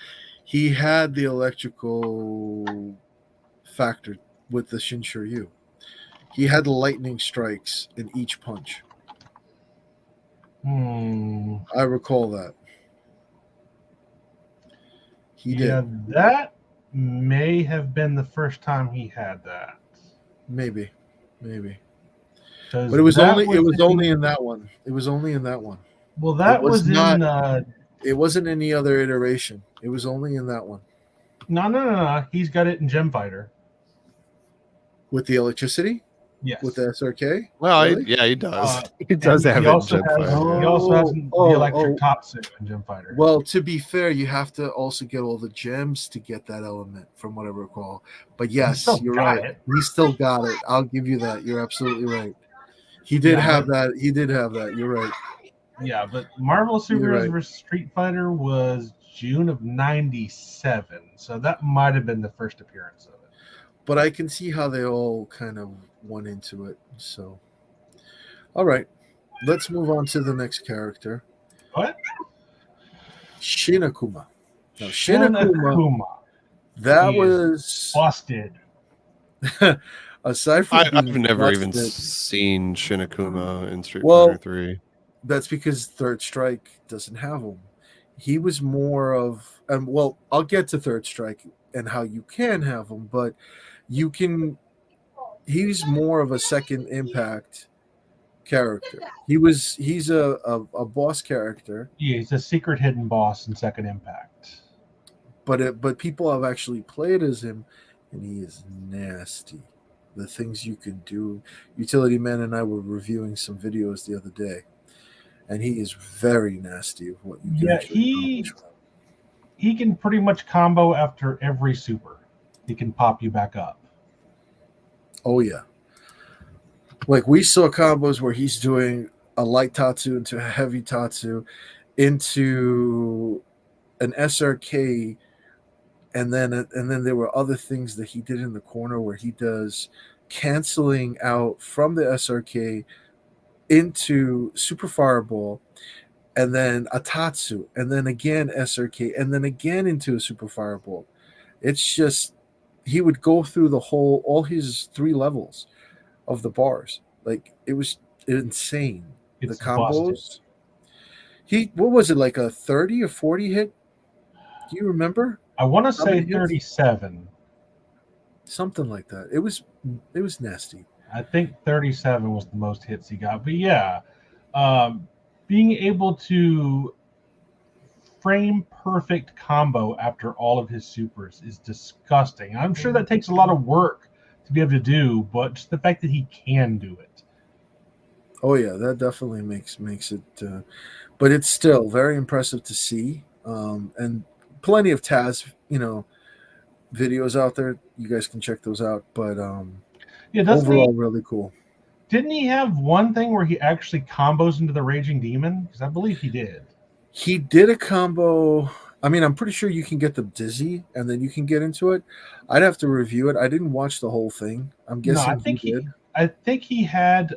He had the electrical factor with the Shinshiryu. He had lightning strikes in each punch. I recall that. He did. That may have been the first time he had that. Maybe. But But it was only in that one. It was only in that one. Well, that was not, in. It wasn't any other iteration. It was only in that one. No. He's got it in Gem Fighter. With the electricity? Yes. With the SRK? Well, Really? he does. He does have he it in also Jet has, Fighter. He also has the electric top suit in Gem Fighter. Well, to be fair, you have to also get all the gems to get that element, from what I recall. But yes, you're right. He still got it. I'll give you that. You're absolutely right. He did have that. He did have that. You're right. Yeah, but Marvel Superheroes vs. Street Fighter was June of '97, so that might have been the first appearance of it. But I can see how they all kind of went into it. So, all right, let's move on to the next character. What? Shinakuma. Now, Shinakuma. That was busted. Aside from I've never even seen Shinakuma in Street Fighter 3. That's because Third Strike doesn't have him. He was more of, well, I'll get to Third Strike and how you can have him, but you can. He's more of a Second Impact character. He's a boss character. Yeah, he's a secret hidden boss in Second Impact. But people have actually played as him, and he is nasty. The things you can do. Utility Man and I were reviewing some videos the other day, and he is very nasty of what you can accomplish. He can pretty much combo after every super. He can pop you back up. Oh yeah. Like we saw combos where he's doing a light Tatsu into a heavy Tatsu into an SRK, and then there were other things that he did in the corner where he does canceling out from the SRK into Super Fireball, and then a Tatsu, and then again SRK, and then again into a Super Fireball. It's just he would go through all his 3 levels of the bars. Like it was insane. It's the combos. Busted. What was it, like a 30 or 40 hit? Do you remember? I want to say 37. Something like that. It was nasty. I think 37 was the most hits he got. But yeah, being able to frame perfect combo after all of his supers is disgusting. I'm sure that takes a lot of work to be able to do, but just the fact that he can do it. Oh yeah, that definitely makes it. But it's still very impressive to see, and plenty of Taz, videos out there. You guys can check those out. But overall, really cool. Didn't he have one thing where he actually combos into the Raging Demon? Because I believe he did. He did a combo. I mean, I'm pretty sure you can get them dizzy and then you can get into it. I'd have to review it. I didn't watch the whole thing. I'm No, guessing you did. I think he had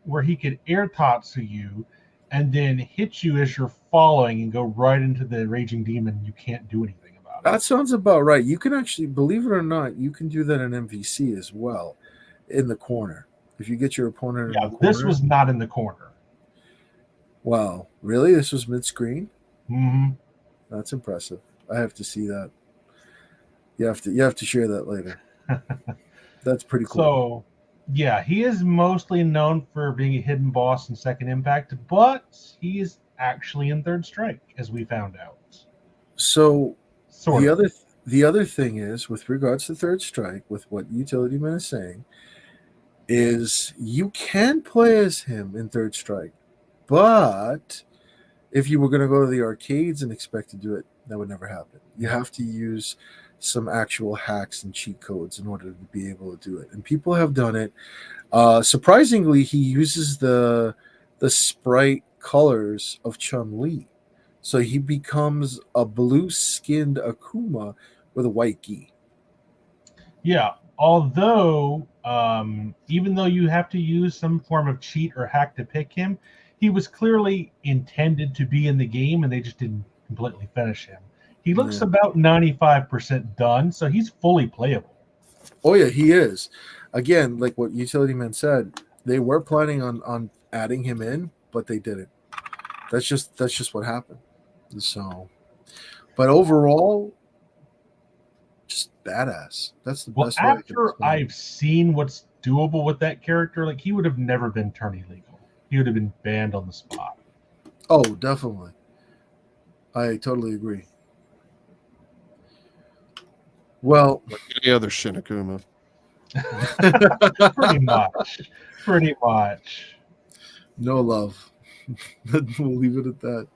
where he could air tatsu you and then hit you as you're falling and go right into the raging demon. You can't do anything about it. That sounds about right. You can actually, believe it or not, you can do that in MVC as well, in the corner. If you get your opponent in the corner. This was not in the corner. Wow, really? This was mid-screen? Mm-hmm. That's impressive. I have to see that. You have to share that later. That's pretty cool. So, yeah, he is mostly known for being a hidden boss in Second Impact, but he is actually in Third Strike, as we found out. So Sort of. the other thing is, with regards to Third Strike, with what Utility Man is saying, is you can play as him in Third Strike, but if you were going to go to the arcades and expect to do it, that would never happen. You have to use some actual hacks and cheat codes in order to be able to do it. And people have done it. Surprisingly, he uses the sprite colors of Chun-Li. So he becomes a blue-skinned Akuma with a white gi. Yeah, although, even though you have to use some form of cheat or hack to pick him, he was clearly intended to be in the game, and they just didn't completely finish him. He looks about 95% done, so he's fully playable. Oh, yeah, he is. Again, like what Utility Man said, they were planning on adding him in, but they didn't. That's just what happened. So, but overall, just badass. That's the best way. After I've seen what's doable with that character, like he would have never been turned illegal. He would have been banned on the spot. Oh, definitely. I totally agree. Well, like any other Shinakuma. Pretty much. No love. We'll leave it at that.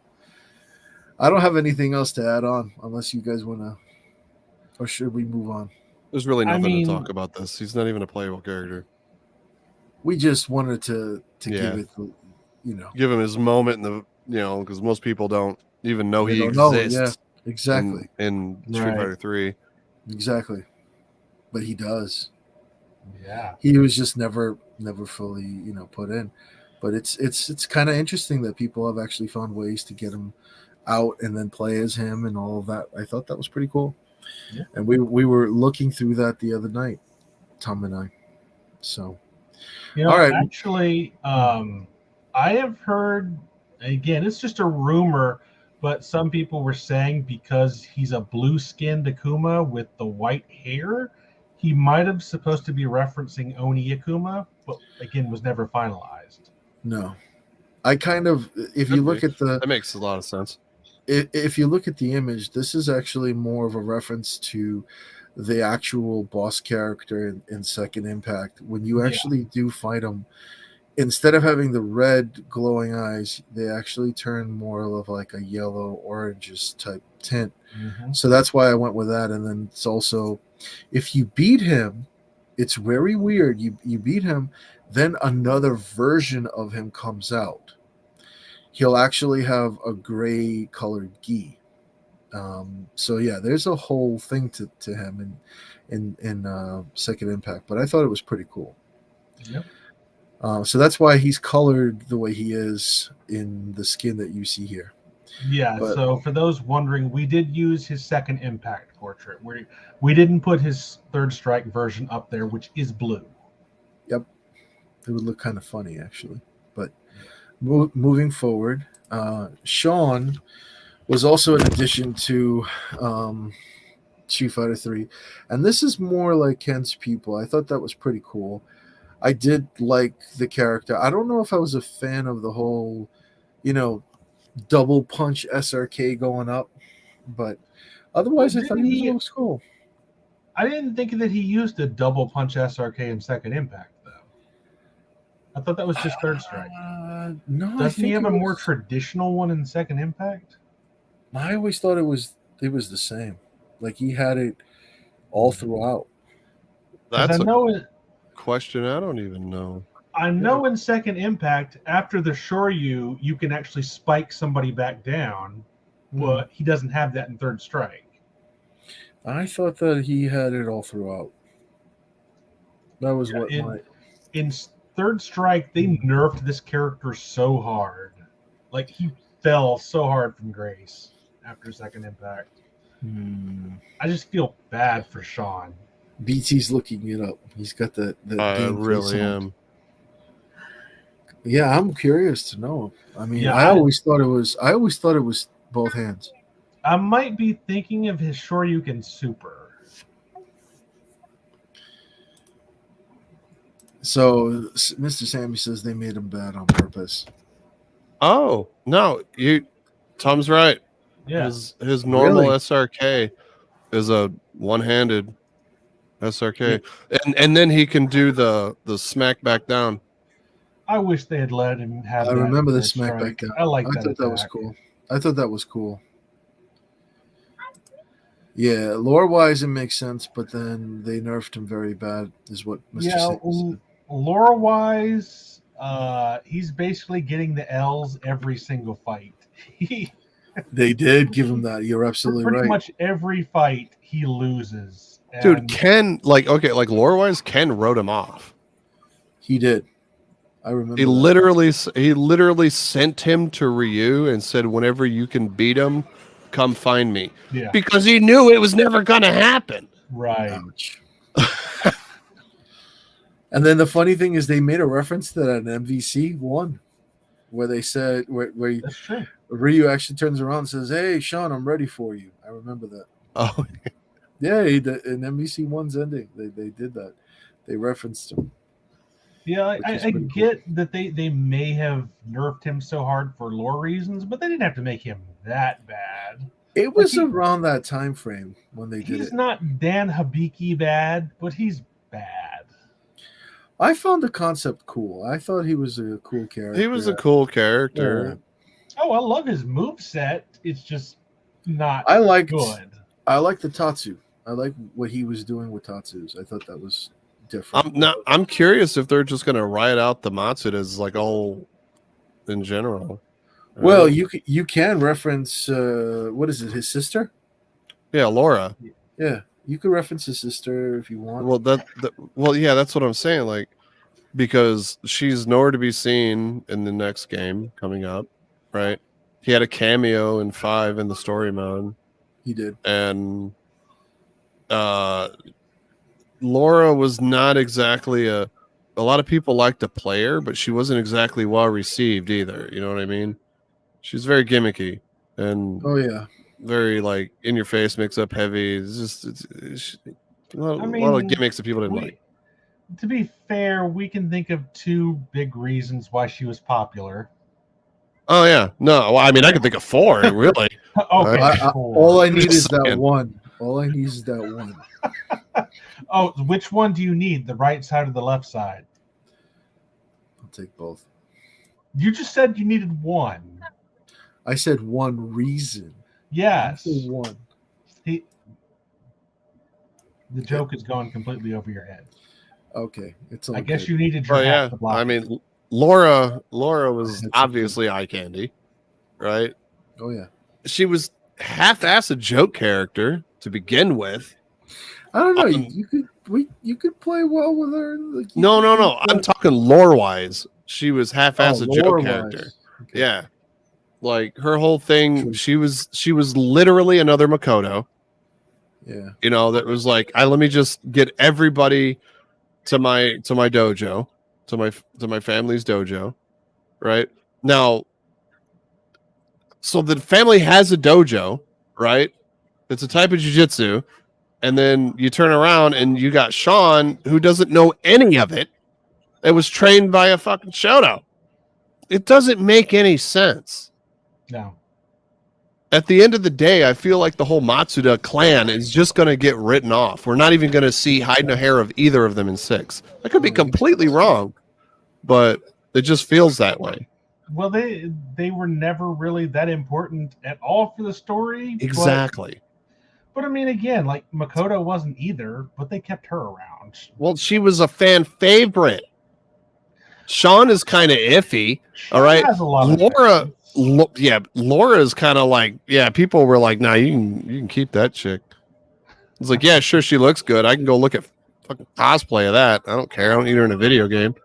I don't have anything else to add on, unless you guys want to, or should we move on? There's really nothing to talk about this. He's not even a playable character. We just wanted to give it, give him his moment in the, because most people don't even know he exists. Yeah, exactly. In Street Fighter 3. Exactly. But he does. Yeah. He was just never fully, put in. But it's kind of interesting that people have actually found ways to get him out and then play as him and all of that. I thought that was pretty cool. Yeah. And we were looking through that the other night, Tom and I. So, all right. Actually, I have heard, again, it's just a rumor, but some people were saying because he's a blue-skinned Akuma with the white hair, he might have supposed to be referencing Oni Akuma, but again, was never finalized. No. I kind of, if you look at that makes a lot of sense. If you look at the image, this is actually more of a reference to the actual boss character in Second Impact. When you actually do fight him, instead of having the red glowing eyes, they actually turn more of like a yellow oranges type tint. Mm-hmm. So that's why I went with that. And then it's also, if you beat him, it's very weird. You beat him, then another version of him comes out. He'll actually have a gray colored gi. So yeah, there's a whole thing to him in Second Impact, but I thought it was pretty cool. Yep. So that's why he's colored the way he is in the skin that you see here. Yeah, so for those wondering, we did use his Second Impact portrait. We didn't put his Third Strike version up there, which is blue. Yep. It would look kind of funny, actually. But moving forward, Sean was also an addition to Street Fighter 3. And this is more like Ken's people. I thought that was pretty cool. I did like the character. I don't know if I was a fan of the whole, double punch SRK going up, but otherwise I thought he looks cool. I didn't think that he used a double punch SRK in Second Impact, though. I thought that was just Third Strike. No, doesn't he have a more traditional one in Second Impact? I always thought it was the same. Like he had it all throughout. That's question I don't even know. I know in Second Impact, after the Shoryu, you can actually spike somebody back down, but he doesn't have that in Third Strike. I thought that he had it all throughout. That was what in Third Strike, they nerfed this character so hard. Like, he fell so hard from grace after Second Impact. I just feel bad for Sean. BT's looking it up. He's got the I really am. Yeah, I'm curious to know. I mean, Yeah, I always thought it was both hands. I might be thinking of his Shoryuken Super. So Mr. Sammy says they made him bad on purpose. Oh no, Tom's right. Yeah, His normal Really? SRK is a one-handed SRK, and then he can do the smack back down. I wish they had let him have. I that remember in the Third smack Strike. back down. I like I that. thought that was attack. cool. I thought that was cool. Yeah, lore-wise it makes sense, but then they nerfed him very bad, is what Mr. Sammy said. Lore wise, he's basically getting the L's every single fight. They did give him that. You're absolutely Pretty right. much every fight he loses. Dude, And Ken, lore-wise, Ken wrote him off. He did. I remember. He literally sent him to Ryu and said, "Whenever you can beat him, come find me." yeah, Because he knew it was never going to happen. right. Ouch. And then the funny thing is, they made a reference to that in MVC 1, where they said where That's true. Ryu actually turns around and says, "Hey, Sean, I'm ready for you." I remember that. Oh, Yeah, in MVC 1's ending, they did that. They referenced him. Yeah, Which is I pretty get that they may have nerfed him so hard for lore reasons, but they didn't have to make him that bad. It was he- around that time frame when they did He's it. not Dan Hibiki bad, but he's bad. I found the concept cool. I thought he was a cool character. he was a cool character. Oh, I love his moveset. It's just not I liked good. the Tatsu. I like what he was doing with Tatsus. I thought that was different. I'm curious if they're just going to write out the Matsudas like all in general. Well, you can reference what is it? His sister? yeah, Laura. Yeah, you could reference his sister if you want. Well, yeah, that's what I'm saying. Like, because she's nowhere to be seen in the next game coming up, right? He had a cameo in 5 in the story mode, He did. and Laura was not exactly a lot of people liked to play her, but she wasn't exactly well received either. You know what I mean? She's very gimmicky and Oh yeah. very like in your face, mix up heavy. It's just a lot of gimmicks that people didn't like. To be fair, we can think of 2 big reasons why she was popular. Oh yeah, no. Well, I mean, I can think of 4 really. Okay, All I need is Just that saying. one. All I need is that one. Oh, which one do you need? The right side or the left side? I'll take both. You just said you needed one. I said one reason. Yes. I said one. The joke is going completely over your head. Okay, it's all I guess good. you needed your Oh yeah. hat to block I it. mean, Laura was That's obviously eye candy, right? Oh yeah. She was half-assed a joke character to begin with. I don't know. You could play well with her. Like, No. I'm talking lore-wise. She was half-assed a joke lore-wise. character. Okay. Yeah. Like her whole thing, True. she was literally another Makoto. Yeah. You know, that was like, let me just get everybody to my dojo, to my family's dojo, right? Now, so the family has a dojo, right? It's a type of jiu-jitsu, and then you turn around and you got Sean, who doesn't know any of it. It was trained by a fucking Shoto. It doesn't make any sense. No. At the end of the day, I feel like the whole Matsuda clan is just going to get written off. We're not even going to see hide and a hair of either of them in 6. I could be completely wrong, but it just feels that way. Well, they were never really that important at all for the story. Exactly. But I mean, again, like Makoto wasn't either, but they kept her around. Well, she was a fan favorite. Sean is kind of iffy. All right. She has a lot of Laura, fans. Yeah, Laura's kind of like, yeah, people were like, nah, you can keep that chick. It's like, yeah, sure, she looks good. I can go look at fucking cosplay of that. I don't care. I don't need her in a video game.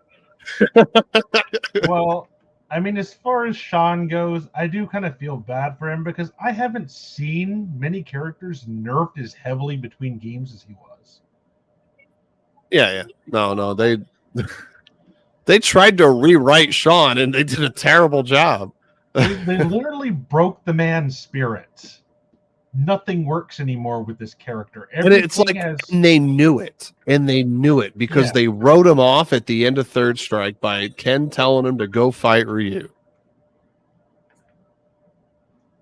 Well, I mean, as far as Sean goes, I do kind of feel bad for him because I haven't seen many characters nerfed as heavily between games as he was. Yeah. No, they tried to rewrite Sean and they did a terrible job. They literally broke the man's spirit. Nothing works anymore with this character. And it's like, and they knew it. And they knew it because Yeah. they wrote him off at the end of Third Strike by Ken telling him to go fight Ryu.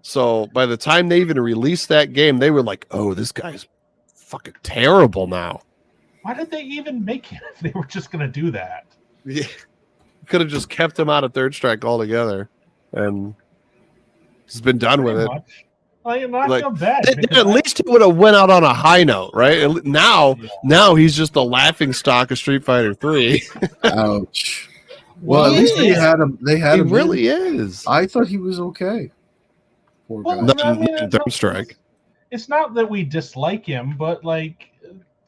So by the time they even released that game, they were like, oh, this guy's fucking terrible now. Why did they even make him if they were just going to do that? Yeah. Could have just kept him out of Third Strike altogether and just been done with it. Much. I feel bad. At least he would have went out on a high note, right? Now he's just the laughing stock of Street Fighter 3. Ouch. Well, at least they had him. They had He him. really is. I thought he was okay. Poor guy. Well, I mean, Third Strike. It's not that we dislike him, but like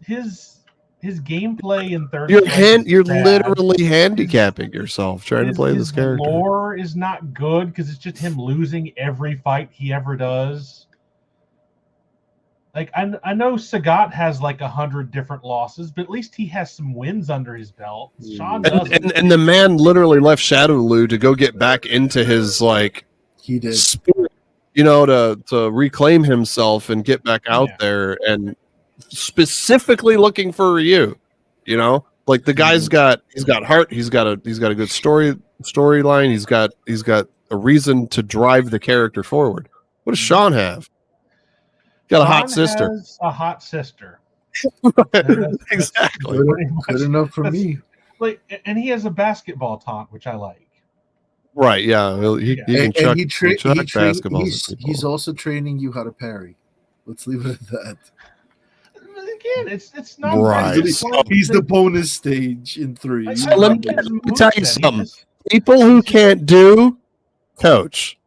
his gameplay in Third Strike. You're literally handicapping yourself trying to play this character. His lore is not good because it's just him losing every fight he ever does. Like I know Sagat has like 100 different losses, but at least he has some wins under his belt. Sean doesn't. And the man literally left Shadowloo to go get back into his he did. spirit, to reclaim himself and get back out there, and specifically looking for Ryu. Like the guy's he's got heart, he's got a good storyline, he's got a reason to drive the character forward. What does Sean have? Got a hot sister. Has a hot sister. Exactly. Good enough for me. Like, and he has a basketball taunt, which I like. Right? Yeah. He can chuck basketballs. He's also training you how to parry. Let's leave it at that. Again, it's not right. He's the bonus stage in 3. So let me tell you something. People who can't do, coach.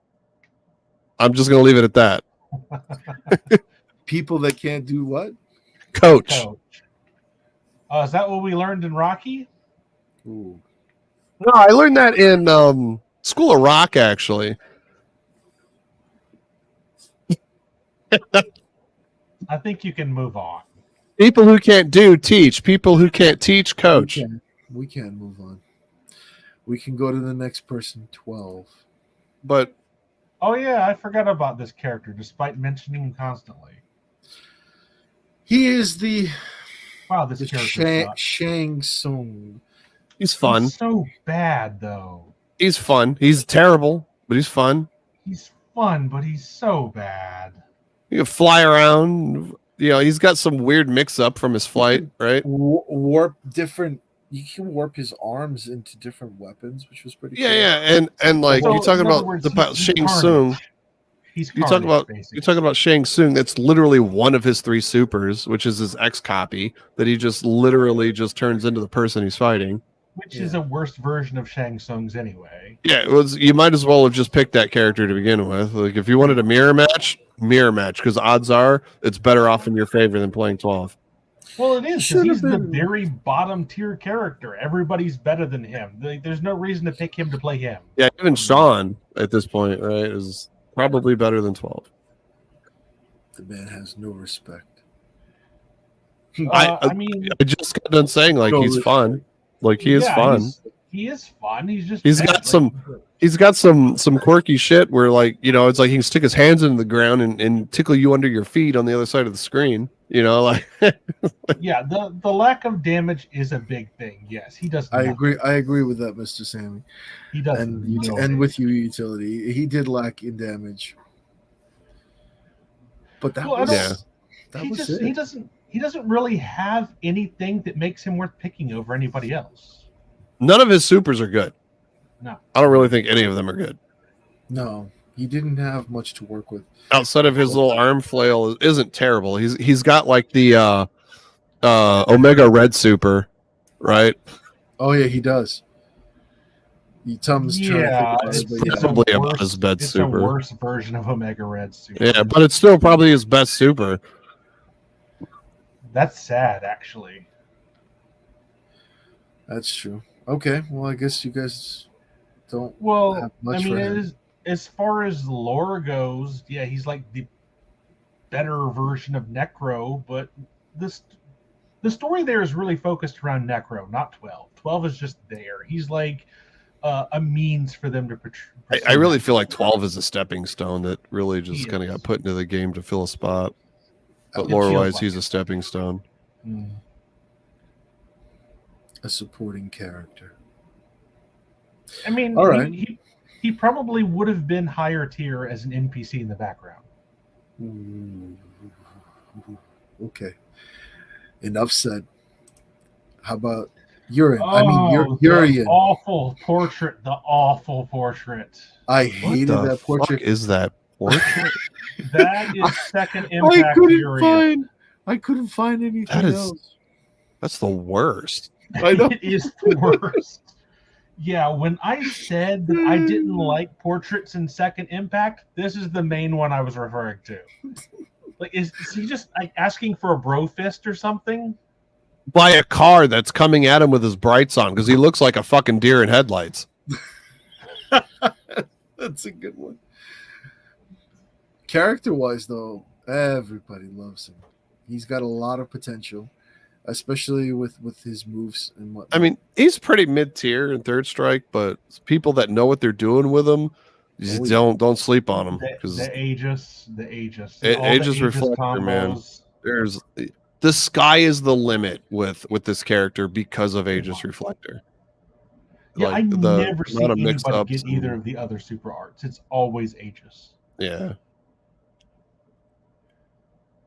I'm just going to leave it at that. People that can't do what? Coach. Is that what we learned in Rocky? Ooh. No, I learned that in School of Rock, actually. I think you can move on. People who can't do, teach. People who can't teach, coach. We can move on. We can go to the next person, 12. But oh yeah, I forgot about this character, despite mentioning him constantly. He is the Shang Tsung. He's fun. He's so bad though. He's fun. He's terrible, but he's fun. He's fun, but he's so bad. You can fly around. He's got some weird mix-up from his flight, right? Warp different. You can warp his arms into different weapons, which was pretty. Yeah, cool. yeah, and like So, you're talking in other about words, Shang Tsung. You're talking about Shang Tsung. That's literally one of his 3 supers, which is his X copy that he just literally just turns into the person he's fighting. Which is a worse version of Shang Tsung's anyway. Yeah, you might as well have just picked that character to begin with. Like if you wanted a mirror match, because odds are it's better off in your favor than playing 12. Well, it is because he's the very bottom tier character. Everybody's better than him. There's no reason to pick him to play him. Yeah, even Sean at this point, right, is probably better than 12. The man has no respect. I mean, I just got done saying he's fun. Like he is fun. He is fun. He's got some quirky shit where it's like he can stick his hands into the ground and tickle you under your feet on the other side of the screen. Yeah, the lack of damage is a big thing. Yes, he does. I agree with that, Mr. Sammy. He does, and with you, utility. He did lack in damage, but that was it. He doesn't really have anything that makes him worth picking over anybody else. None of his supers are good. No, I don't really think any of them are good. No, he didn't have much to work with. Outside of his little arm flail isn't terrible. He's got like the Omega Red super, right? Oh yeah, he does. Tom's trying to think Yeah, about it, but it's Probably a about worse, his best it's super. a worse version of Omega Red Super. Yeah, but it's still probably his best super. That's sad, actually. that's true. Okay, well, I guess you guys don't Well, have I much mean, for him. as far as lore goes, yeah, he's like the better version of Necro, but this the story there is really focused around Necro, not 12. 12 is just there. He's like a means for them to I really Necro. feel like 12 is a stepping stone that really just He kind of is. got put into the game to fill a spot. But It lore feels wise, like he's it. a stepping stone. Mm. A supporting character. I mean, All right. he probably would have been higher tier as an NPC in the background. Ooh. Okay. Enough said. How about Urine? I mean, Oh, the Urian. awful portrait. The awful portrait. I What hated the that portrait. fuck is that portrait? That is second impact Urian. I couldn't find anything That is- else. That's the worst. I know. It is the worst. Yeah, when I said that I didn't like portraits in Second Impact, this is the main one I was referring to. Like, is he just like asking for a bro fist or something? By a car that's coming at him with his brights on because he looks like a fucking deer in headlights. That's a good one. Character-wise, though, everybody loves him. He's got a lot of potential, especially with his moves and what. I mean, he's pretty mid tier in Third Strike, but people that know what they're doing with him, you just don't sleep on him because The Aegis, all the Aegis Reflector, man. There's the sky is the limit with this character because of Aegis Reflector. Yeah, Like, I the never see amount of anybody mix-ups get either of the other super arts. It's always Aegis. Yeah.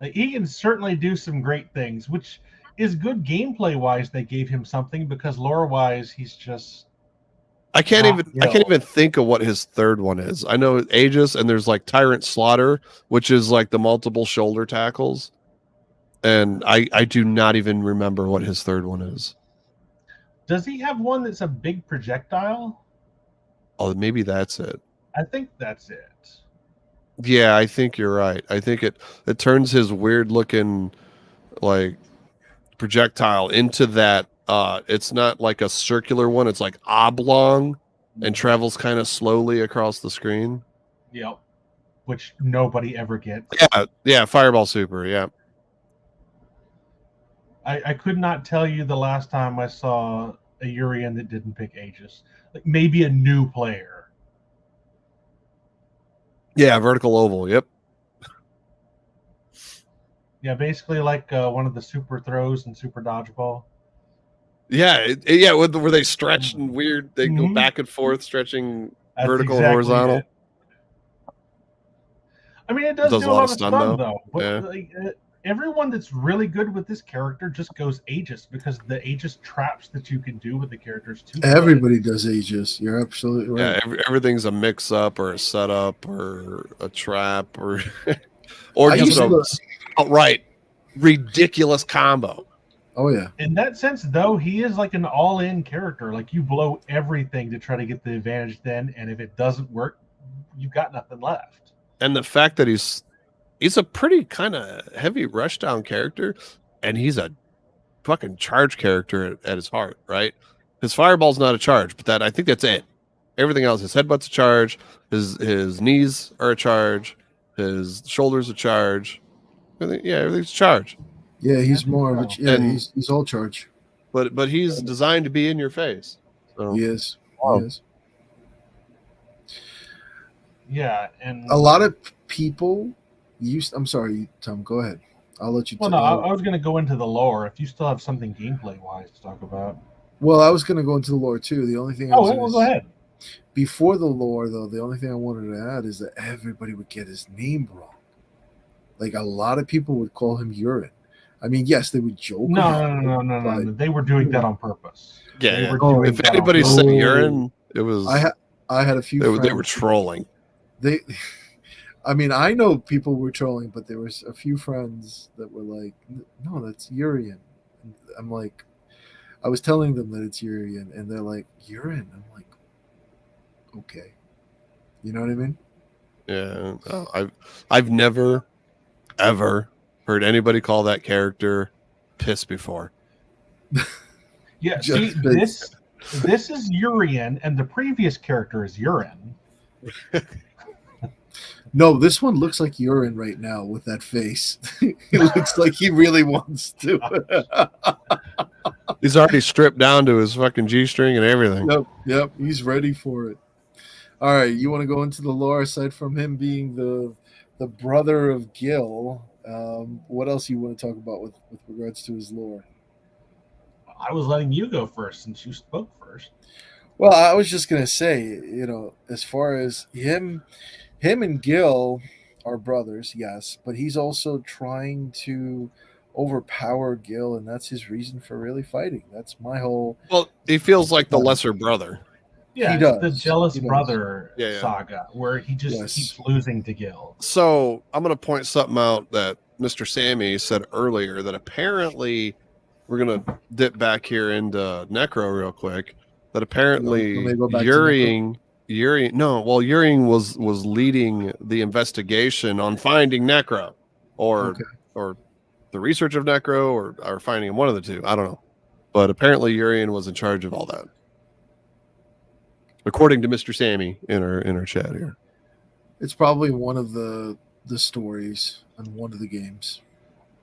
Like, he can certainly do some great things, which is good gameplay wise. They gave him something because lore wise, he's just. I can't Not even think of what his third one is. I know Aegis and there's like Tyrant Slaughter, which is like the multiple shoulder tackles. And I do not even remember what his third one is. Does he have one that's a big projectile? Oh, maybe that's it. I think that's it. Yeah, I think you're right. I think it turns his weird looking like projectile into that it's not like a circular one, it's like oblong and travels kind of slowly across the screen. Yep. Which nobody ever gets. Yeah, Fireball Super, yeah. I could not tell you the last time I saw a Urian that didn't pick Aegis. Like maybe a new player. Yeah, vertical oval, yep. Yeah, basically like one of the super throws and super dodgeball. Yeah, where they stretch and weird, they go back and forth, stretching That's vertical exactly and horizontal. it. I mean, it does do a lot of stun though. But Yeah. like, everyone that's really good with this character just goes Aegis because the Aegis traps that you can do with the characters too. Everybody does Aegis. You're absolutely right. Yeah, everything's a mix up or a setup or a trap or or just a outright ridiculous combo. Oh yeah. In that sense, though, he is like an all-in character. Like you blow everything to try to get the advantage then, and if it doesn't work, you've got nothing left. And the fact that he's a pretty kind of heavy rushdown character, and he's a fucking charge character at his heart, right? His fireball's not a charge, but I think that's it. Everything else, his headbutt's a charge, his knees are a charge, his shoulders a charge. Everything's a charge. Yeah, he's more of a he's all charge. But he's designed to be in your face. So. He is. Wow. He is. Yeah, and A lot of people I'm sorry, Tom, go ahead. I'll let you Well, no, I was going to go into the lore if you still have something gameplay-wise to talk about. Well, I was going to go into the lore too. The only thing go ahead. Before the lore, though, the only thing I wanted to add is that everybody would get his name wrong. Like a lot of people would call him Urine. I mean, yes, they would joke. No. They were doing that on purpose. Yeah. If anybody said urine, it was. I had a few. They were trolling. I mean, I know people were trolling, but there was a few friends that were like, "No, that's Urian." I'm like, I was telling them that it's Urian, and they're like, "Urine." I'm like, okay. You know what I mean? Yeah, I've never ever heard anybody call that character piss before. Yeah, Just see, piss. this is Urian, and the previous character is Urine. No, this one looks like urine right now with that face. He looks like he really wants to. He's already stripped down to his fucking G-string and everything. Yep, he's ready for it. All right, you want to go into the lore aside from him being the brother of Gil? What else you want to talk about with regards to his lore? I was letting you go first since you spoke first. Well, I was just gonna say, as far as him and Gil are brothers, yes, but he's also trying to overpower Gil, and that's his reason for really fighting. That's my whole. Well, he feels like the lesser brother. Yeah, He it's does. the jealous He does. brother Yeah. saga where he just Yes. keeps losing to Gil. So I'm going to point something out that Mr. Sammy said earlier, that apparently we're going to dip back here into Necro real quick. That apparently Want me to go back to Urian was leading the investigation on finding Necro, or the research of Necro, or finding him, one of the two. I don't know, but apparently Urian was in charge of all that, according to Mr. Sammy in our chat here. It's probably one of the stories on one of the games.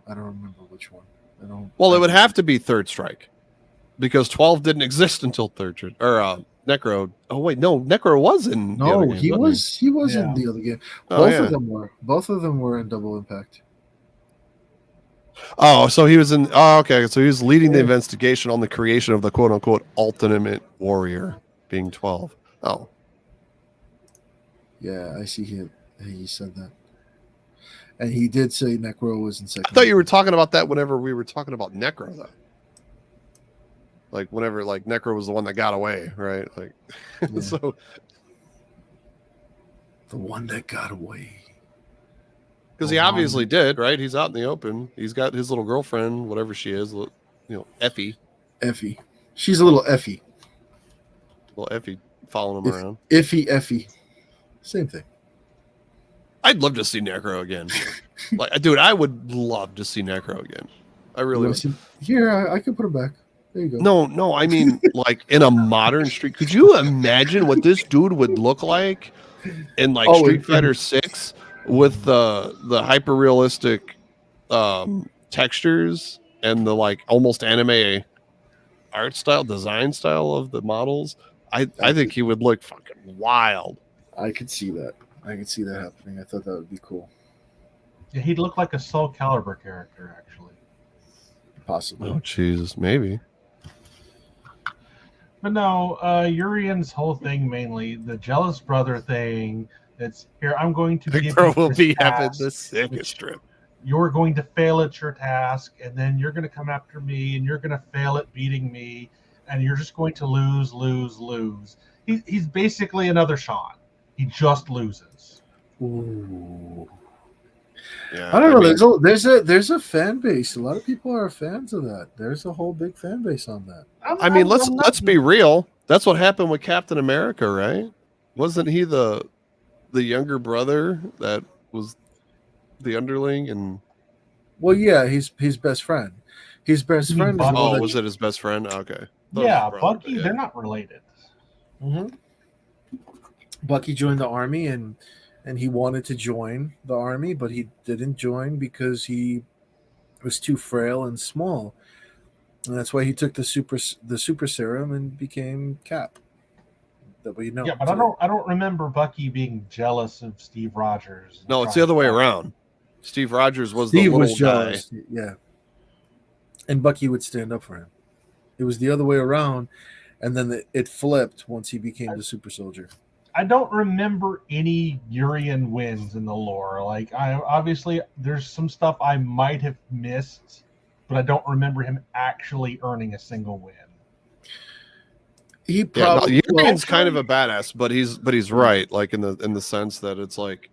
I don't remember which one. Well, it would have to be Third Strike, because 12 didn't exist until Necro. Oh wait, no, Necro was in. the No, other game, he wasn't was Yeah. in the other game. Oh, Both yeah. of them were. Both of them were in Double Impact. Oh, so he was in. Oh, okay. So he was leading the Yeah. investigation on the creation of the quote unquote ultimate warrior, being 12. Oh, Yeah, I see he said that. And he did say Necro was in second. I thought you were talking about that whenever we were talking about Necro, though. Like whenever, like Necro was the one that got away, right? Like, Yeah. so The one that got away. because he obviously did, right? He's out in the open. He's got his little girlfriend, whatever she is, Effie, Effie. She's a little Effie. little Effie following him around. Effie. Same thing. I'd love to see Necro again. Like, dude, I would love to see Necro again. I really would. Here, I can put him back. There you go. No, I mean, like in a modern street. Could you imagine what this dude would look like in like Street Fighter 6 with the hyper realistic textures and the like almost anime art style, design style of the models? I think he would look fucking wild. I could see that. I could see that happening. I thought that would be cool. Yeah, he'd look like a Soul Calibur character, actually. Possibly. Oh Jesus, maybe. But no, Urian's whole thing, mainly the jealous brother thing. It's here. I'm going to give Bro you will this be having task, the sickest which trip. You're going to fail at your task, and then you're going to come after me, and you're going to fail at beating me, and you're just going to lose. He's basically another Sean. He just loses. Ooh. Yeah, I don't know. There's a fan base. A lot of people are fans of that. There's a whole big fan base on that. I mean, let's be real. That's what happened with Captain America, right? Wasn't he the younger brother that was the underling? And Well, yeah, he's his best friend. His best You mean friend is the Bucky? one oh, that was it his best friend? Okay. Yeah, Brother, Bucky. yeah. They're not related. Mhm. Bucky joined the army and he wanted to join the army, but he didn't join because he was too frail and small, and that's why he took the super serum and became Cap. That way, Yeah, but I don't remember Bucky being jealous of Steve Rogers. No, it's the other way around. Steve Rogers was Steve the little was guy. jealous, yeah, and Bucky would stand up for him. It was the other way around, and then it flipped once he became the super soldier. I don't remember any Urian wins in the lore. Like, I obviously there's some stuff I might have missed, but I don't remember him actually earning a single win. He Yeah, probably Urian's kind of a badass, but he's right, like in the sense that it's like,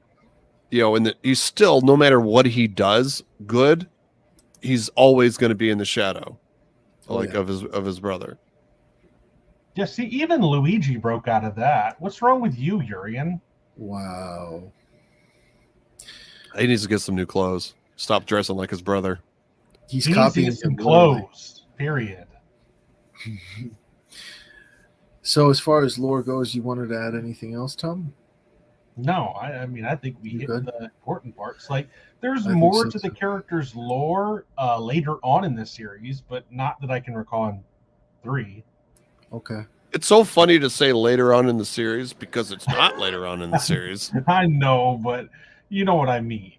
he's still, no matter what he does good, he's always going to be in the shadow, of his brother. Yeah, see, even Luigi broke out of that. What's wrong with you, Urian? Wow. He needs to get some new clothes. Stop dressing like his brother. He's He needs to copying get some him literally. clothes. Period. So as far as lore goes, you wanted to add anything else, Tom? No, I mean, I think we You hit good? the important parts. Like, there's I think more so, to the too. character's lore later on in the series, but not that I can recall in 3. Okay. It's so funny to say later on in the series because it's not later on in the series. I know, but you know what I mean.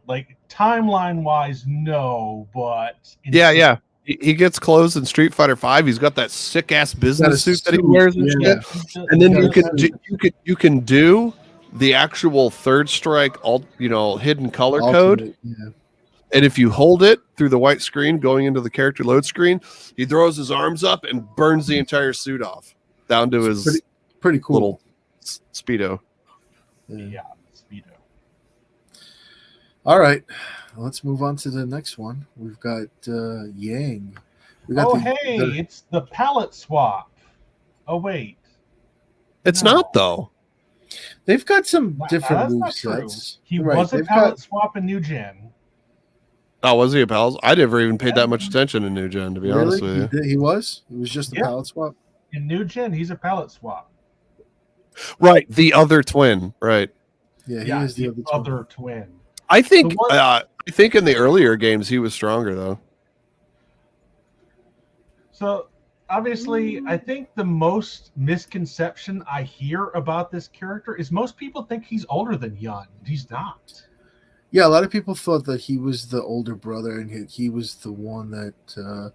Like, timeline-wise, no, but... Yeah. He gets clothes in Street Fighter 5. He's got that sick ass business suit that he wears and yeah. shit. And then He you got a can suit. you can do the actual third strike hidden color code. Ultimate, yeah. And if you hold it through the white screen going into the character load screen, he throws his arms up and burns the entire suit off down to It's his pretty cool. little Speedo. Yeah, Speedo. All right, let's move on to the next one. We've got Yang. We got It's the palette swap. Oh, wait. It's No. not though. They've got some different That's move not true. sets. He Right, was a they've palette got- swap in New Gen. Oh, was he a pals? I never even paid that much attention in New Gen, to be honest with you. He was? It was just a Yeah. palette swap? In New Gen, he's a palette swap. Right, the other twin. Right. Yeah, he Yeah, is the the other twin. other twin. I think The one- I think in the earlier games he was stronger though. So, obviously, I think the most misconception I hear about this character is most people think he's older than Yun. He's not. Yeah, a lot of people thought that he was the older brother and he was the one that Yeah,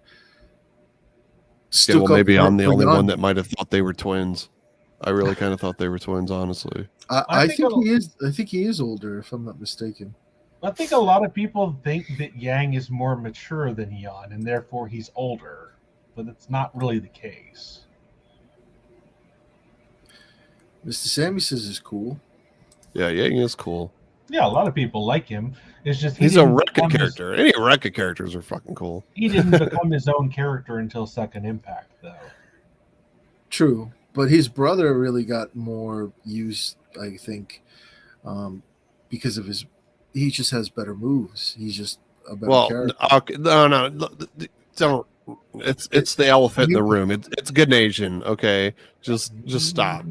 stuck well, up maybe for- I'm the for only Jan. one that might have thought they were twins. I really kind of thought they were twins, honestly. I I think think he is. I think he is older, if I'm not mistaken. I think a lot of people think that Yang is more mature than Yun, and therefore he's older. But it's not really the case. Mr. Sammy says is cool. Yeah, Yang is cool. Yeah, a lot of people like him. It's just He's a didn't Rekka become his- character. Any Rekka characters are fucking cool. He didn't become his own character until Second Impact, though. True, but his brother really got more use, I think, because of his. He just has better moves. He's just a better Well, character. okay, no, don't. It's the elephant in the room. It's Ganasian. Okay, just stop.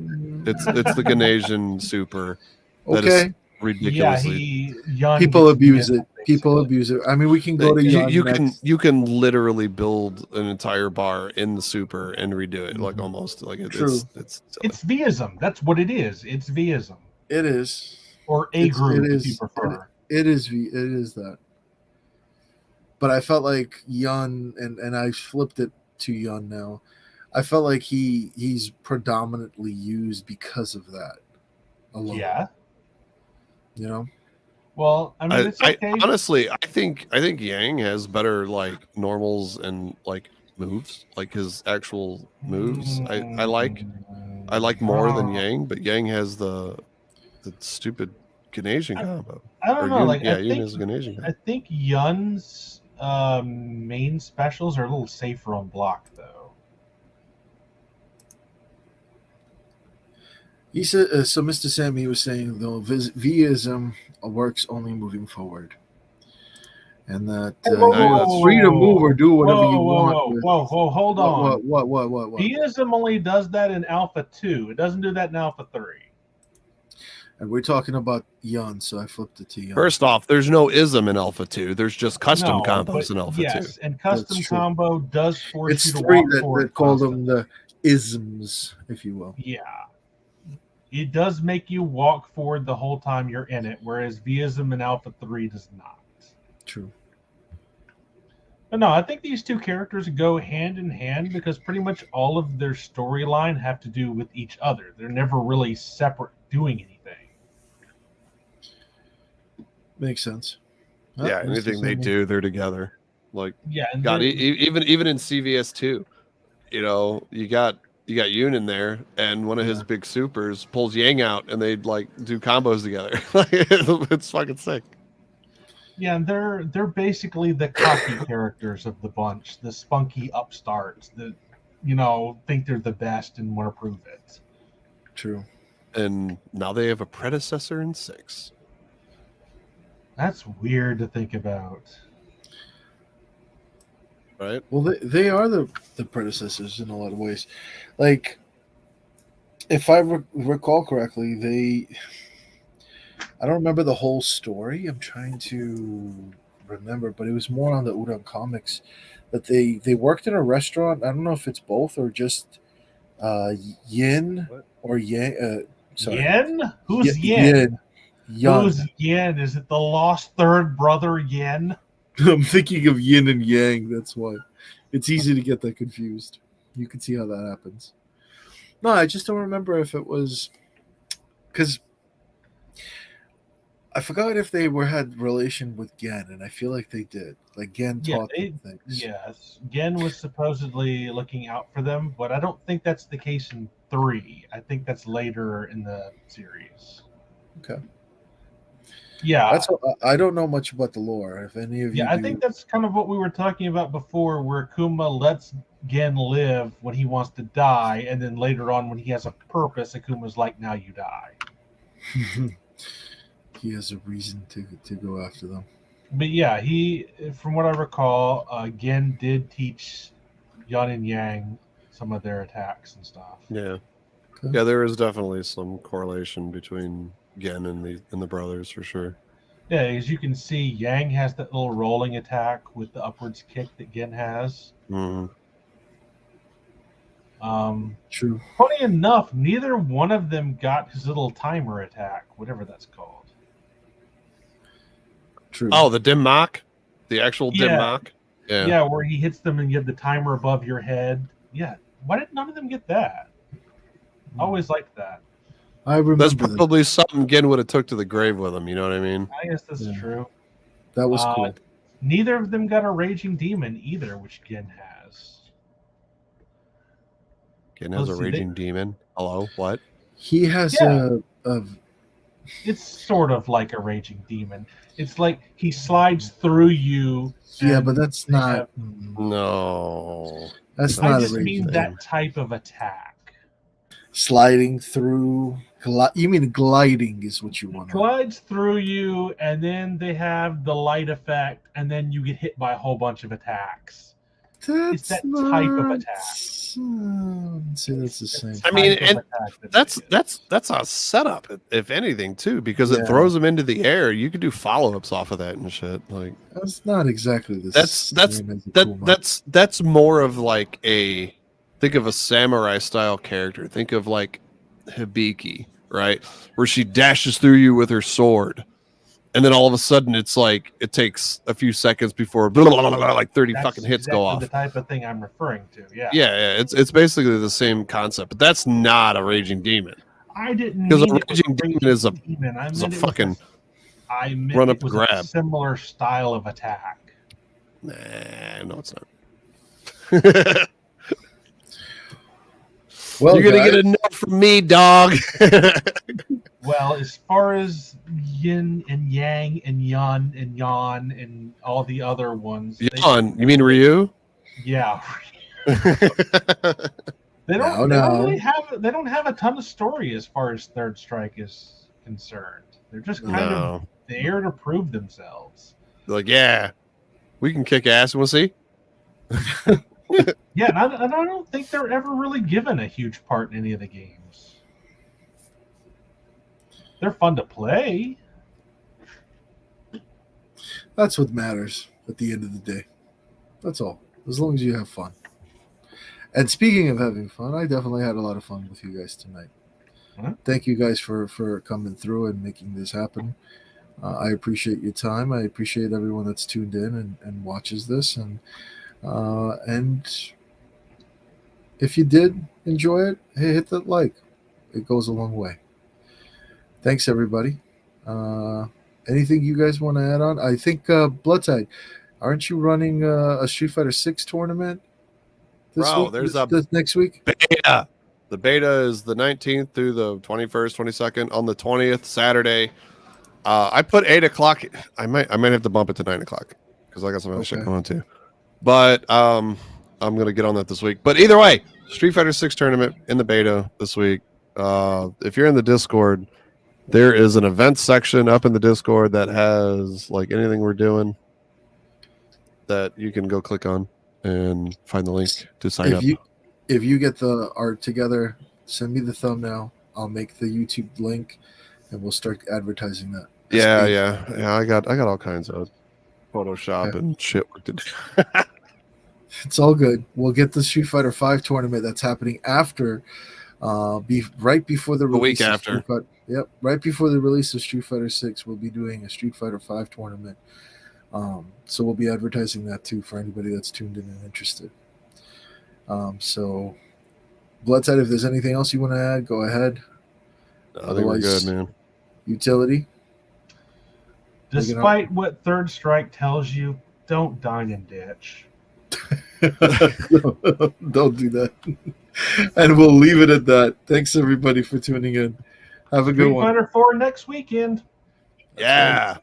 It's the Ganasian super. That is Okay, ridiculously. Yun people gets abuse mid, it. People basically. abuse it. I mean, we can go to you Jan can next. you can literally build an entire bar in the super and redo it like almost like True. it's It's Vism. That's what it is. It's Vism. It is. Or A It's- group, it if is. you prefer. It is that. But I felt like Yun, and I flipped it to Yun now. I felt like he's predominantly used because of that alone. Yeah. You know? Well, I mean, it's okay. honestly, I think Yang has better like normals and like moves, like his actual moves. I like more than Yang, but Yang has the stupid Ganasian combo. I don't know. Yun, Like, yeah, I Yun think, is Ganasian combo. I think Yun's main specials are a little safer on block, though. He said so. Mr. Sammy was saying though, Vism works only moving forward, and that you're free to move or do whatever you want. with- Whoa, hold on. What? Deism only does that in Alpha 2. It doesn't do that in Alpha 3. And we're talking about Yun, so I flipped it to Yun. First off, there's no ism in Alpha 2. There's just custom No, combos but in Alpha yes, 2. and custom That's true. combo does force It's you to three walk forward that call them constantly. the isms, if you will. Yeah. It does make you walk forward the whole time you're in it, whereas Vism in Alpha 3 does not. True. But no, I think these two characters go hand in hand because pretty much all of their storyline have to do with each other. They're never really separate doing anything. Makes sense. Yeah, Mr. anything they Sammy. do, they're together. Like Yeah, and God, they're- even in CVS 2, you know, you got Yoon in there, and one of his big supers pulls Yang out, and they like do combos together. It's fucking sick. yeah, and they're basically the cocky characters of the bunch, the spunky upstarts. think they're the best and want to prove it. True. And now they have a predecessor in 6. That's weird to think about. Right? Well, they are the predecessors in a lot of ways. Like, if I recall correctly, I don't remember the whole story. I'm trying to remember, but it was more on the Udon comics that they worked in a restaurant. I don't know if it's both or just Yin What? or Yang. Sorry, Yen? Who's Yin. Yen? Yun. Who's Yen? Is it the lost third brother Yen? I'm thinking of Yin and Yang. That's why it's easy to get that confused. You can see how that happens. No, I just don't remember if it was because I forgot if they had relation with Gen, and I feel like they did. Like Gen taught them things. Yes. Gen was supposedly looking out for them, but I don't think that's the case in 3. I think that's later in the series. Okay. Yeah. That's what, I don't know much about the lore. If any of you, Yeah, I do, think that's kind of what we were talking about before, where Akuma lets Gen live when he wants to die, and then later on when he has a purpose, Akuma's like, now you die. he has a reason to go after them. But yeah, from what I recall, Gen did teach Yan and Yang some of their attacks and stuff. Yeah. Okay. Yeah, there is definitely some correlation between Gen and the brothers for sure. Yeah, as you can see, Yang has that little rolling attack with the upwards kick that Gen has. Mm-hmm. True. Funny enough, neither one of them got his little timer attack, whatever that's called. True. Oh, the dim mock? The actual dim Yeah. mock? Yeah. Yeah, where he hits them and you have the timer above your head. Yeah, why did none of them get that? I always liked that. I remember That's probably something Gen would have took to the grave with him, you know what I mean? I guess that's true. that was cool. Neither of them got a raging demon either, which Gen has. Gen has Let's a see, raging demon. Hello? What? He has Yeah. a It's sort of like a raging demon. It's like he slides through you. yeah, and but that's they not. have- No. That's I not just a raging mean demon. that type of attack. Sliding through. You mean gliding is what you want. Glides through you, and then they have the light effect, and then you get hit by a whole bunch of attacks. That's that type of attack. See, that's the same. I mean, Type of and attack that it is. that's a setup, if anything, too, because Yeah. it throws them into the air. You could do follow-ups off of that and shit. Like That's not exactly the that's same as a Kuma. that's more of like think of a samurai style character. Think of like Hibiki, right? Where she dashes through you with her sword. And then all of a sudden it's like it takes a few seconds before like 30 That's fucking hits exactly go off. the type of thing I'm referring to. Yeah. Yeah, it's basically the same concept, but that's not a raging demon. I didn't Because a mean it was raging demon is a demon. I is meant a it fucking was I meant run up it was and a grab. similar style of attack. Nah, no, it's not. Well, You're gonna guys, get a no from me, dog. Well, as far as Yin and Yang and Yan and Yan and all the other ones, Yon, you mean Ryu? yeah, Yeah, they No, don't no. really have a ton of story as far as Third Strike is concerned. They're just kind of no. there to prove themselves. Like, yeah, we can kick ass and we'll see. Yeah, and I don't think they're ever really given a huge part in any of the games. They're fun to play. that's what matters at the end of the day. That's all. As long as you have fun. And speaking of having fun, I definitely had a lot of fun with you guys tonight. Huh? Thank you guys for coming through and making this happen. I appreciate your time. I appreciate everyone that's tuned in and watches this. And if you did enjoy it, hey, hit that like. It goes a long way. Thanks, everybody. Anything you guys want to add on? I think BloodTide, aren't you running a Street Fighter 6 tournament Bro, week? there's this next week? Beta. The beta is the 19th through the 21st, 22nd. On the 20th, Saturday, I put 8 o'clock. I might have to bump it to 9 o'clock because I got some other shit going on too. But I'm gonna get on that this week. But either way, Street Fighter 6 tournament in the beta this week. If you're in the Discord, there is an events section up in the Discord that has like anything we're doing that you can go click on and find the link to sign up. If you get the art together, send me the thumbnail. I'll make the YouTube link, and we'll start advertising that. Yeah. I got all kinds of Photoshop and shit work to do. It's all good. We'll get the Street Fighter 5 tournament that's happening after, right before the release. Week after. Yep, right before the release of Street Fighter 6, we'll be doing a Street Fighter 5 tournament. So we'll be advertising that too for anybody that's tuned in and interested. So, BloodTide, if there's anything else you want to add, go ahead. I think we're good, man. Utility. Despite what Third Strike tells you, don't dine and ditch. Don't do that. And we'll leave it at that. Thanks everybody for tuning in. Have a good one. Street Fighter 4 next weekend. Yeah.